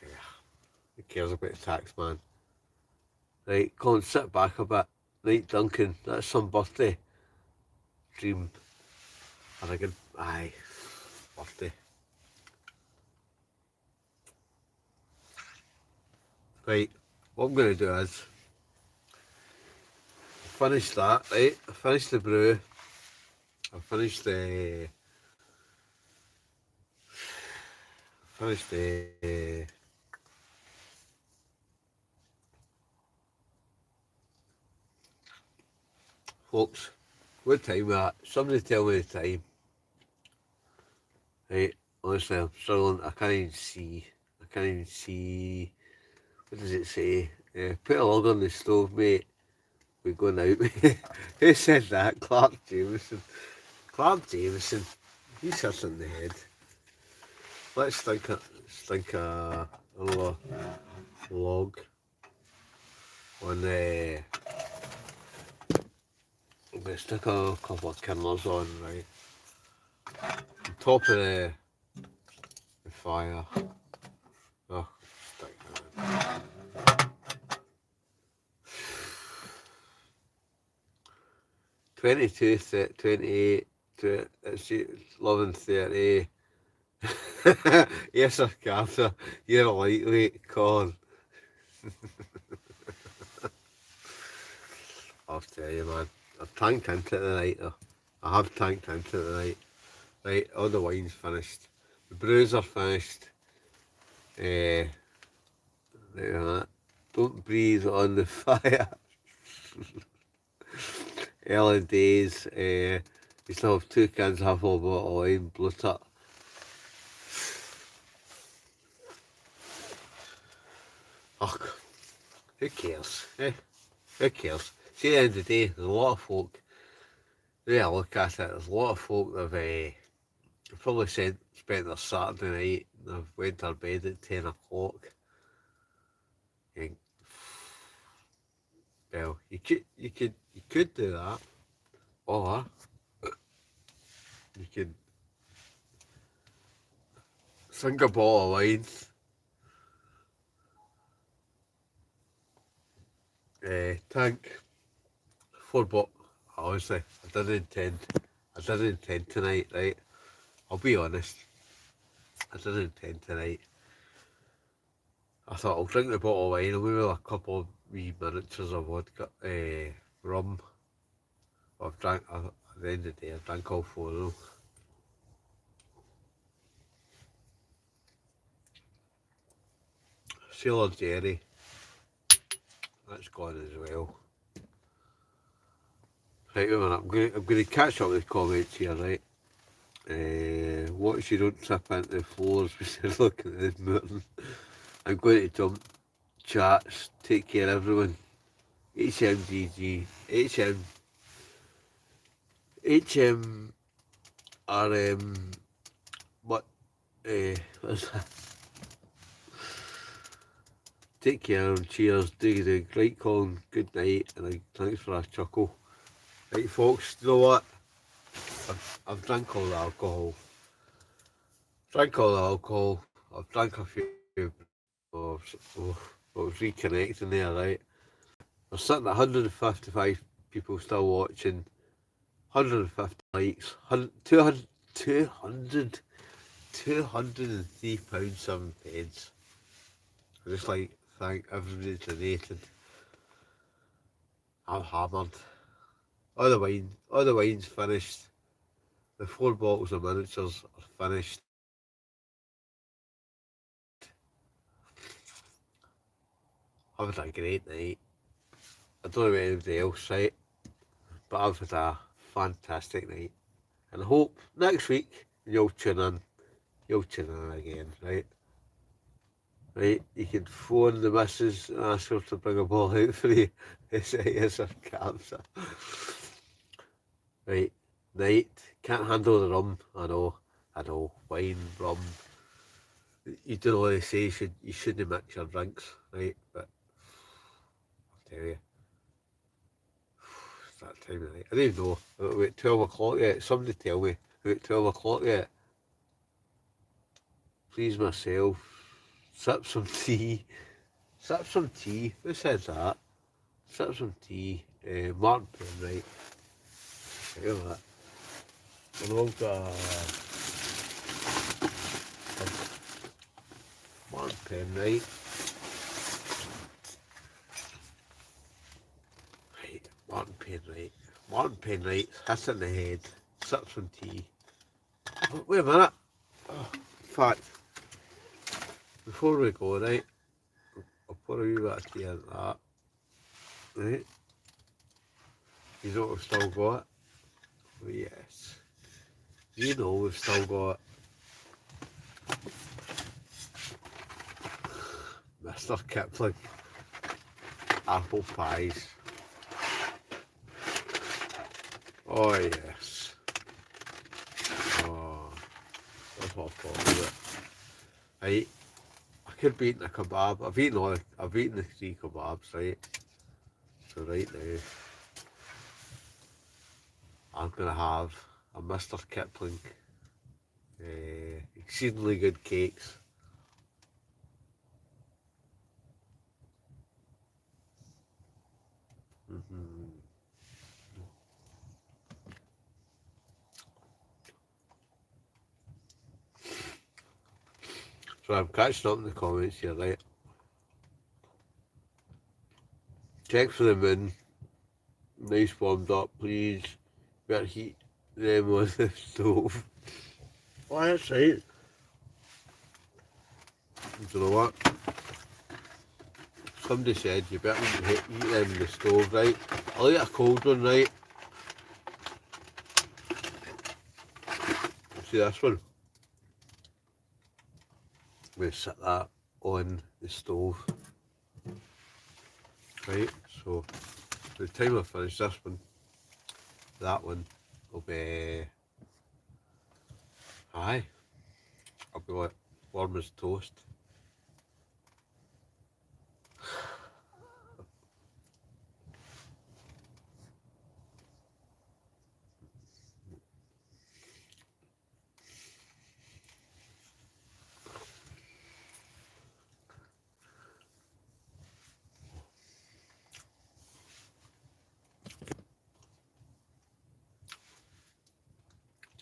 Yeah, who cares about the tax man? Right, Colin, sit back a bit. Right, Duncan, that's some birthday. Dream. Had a good, aye, birthday. Right, what I'm going to do is finish that, right? I finished the brew. I finished the folks. What time at? Somebody tell me the time. Right, honestly, I'm struggling. I can't even see. What does it say? Put a log on the stove, mate. We're going out. Who said that? Clark Jameson. He's hit in the head. Let's think a little log on the I'm going to stick a couple of kindlers on, right? On top of the fire. Oh, stick that in. 22, 28, it's 11:30. Yes, sir, Carter. You're a lightweight, Colin. I'll tell you, man. I've tanked into it tonight, though. I have tanked into it tonight. Right, all the wine's finished. The brews are finished. There you that. Don't breathe on the fire. Early days. We still have 2 cans, half a bottle of wine, blue tut. Oh, who cares? Eh? Who cares? See, at the end of the day, there's a lot of folk, the way I look at it, there's a lot of folk that have probably spent their Saturday night and they've went to bed at 10 o'clock. And, well, you could do that, or you could sink a bottle of wine, tank 4 bottles. Honestly, I didn't intend tonight, right? I'll be honest, I didn't intend tonight. I thought I'll drink the bottle of wine, I'll maybe a couple of wee miniatures of vodka, rum. I've drank, at the end of the day, I drank all 4 of them. Sailor Jerry, that's gone as well. Right, wait a minute, I'm going to catch up with comments here, right? Watch you don't trip into the floors when you're looking at this mountain. I'm going to jump chats. Take care, everyone. HMGG, RM, what, what's that? Take care and cheers, dig. Right, Colin, good night, and thanks for a chuckle. Right, folks, you know what? I've drank all the alcohol. I've drank a few. I was reconnecting there, right? We're sitting at 155 people still watching, 150 likes, 203 pounds 7 pence. I just like thank everybody donated. I'm hammered. All the wine's finished. The 4 bottles of miniatures are finished. I've had a great night. I don't know about anybody else, right? But I've had a fantastic night. And I hope next week you'll tune in. You'll tune in again, right? Right, you can phone the missus and ask her to bring a ball out for you. It's a cancer. Right, night. Can't handle the rum. I know. Wine, rum. You don't know what they say. You shouldn't mix your drinks, right? But I'll tell you, it's that time of night. I don't even know. About 12 o'clock yet. Somebody tell me. About 12 o'clock yet. Please myself. Sip some tea. Who said that? Sip some tea. Martin Penwright. Look at that. And I've got Martin Penwright. Right, Martin Penwright. Hit in the head. Sip some tea. Oh, wait a minute. Oh, in fact, before we go, right, I'll put a wee bit of tea into that. Right. You know we've still got it? Oh, yes. You know we've still got Mr. Kipling apple pies. Oh yes. Oh, that's what I thought of it. Right. I could be eating a kebab. I've eaten the 3 kebabs, right? So right now. I'm going to have a Mr. Kipling, exceedingly good cakes. So I'm catching up in the comments here, right? Check for the moon. Nice warmed up, please. Better heat them on the stove. Oh, that's right. Do you know what? Somebody said you better heat them in the stove, right? I like a cold one, right? See this one? I'm going to set that on the stove. Right, so by the time I finish this one, that one will be, aye, I'll be like warm as toast.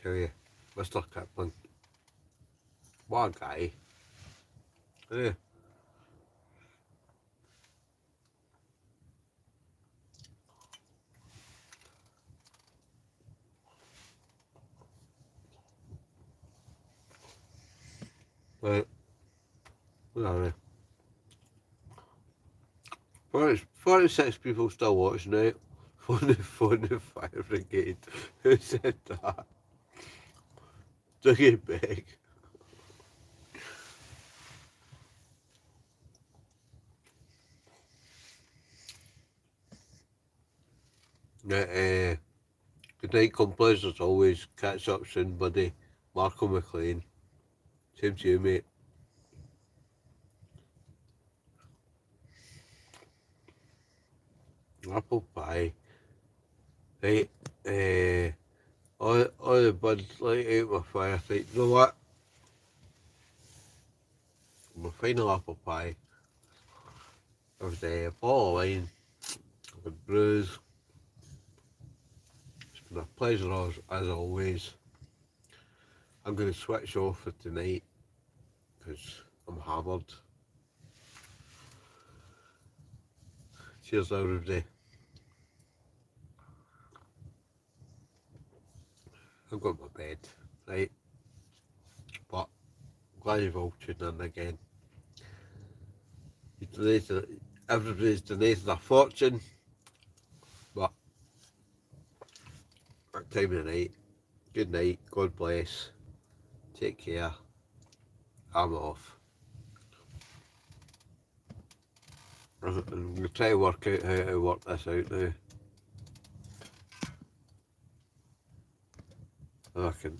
Tell you, Mr. Kipling, what a guy. Yeah. Right, where are we? 46 people still watching it. Phone the fire brigade. Who said that? Dougie Beck. Good night, complaints as always. Catch up soon, buddy. Marco McLean. Same to you, mate. Apple pie. Right, all the buds light out my fire. Right, you know what? My final apple pie. There was a bottle of wine, a good brews. It's been a pleasure as always. I'm going to switch off for tonight because I'm hammered. Cheers everybody. I'm going to bed, right? But I'm glad you've all tuned in again. Everybody's donated a fortune, but that time of the night, good night, God bless, take care, I'm off. I'm going to try to work out how to work this out now. I can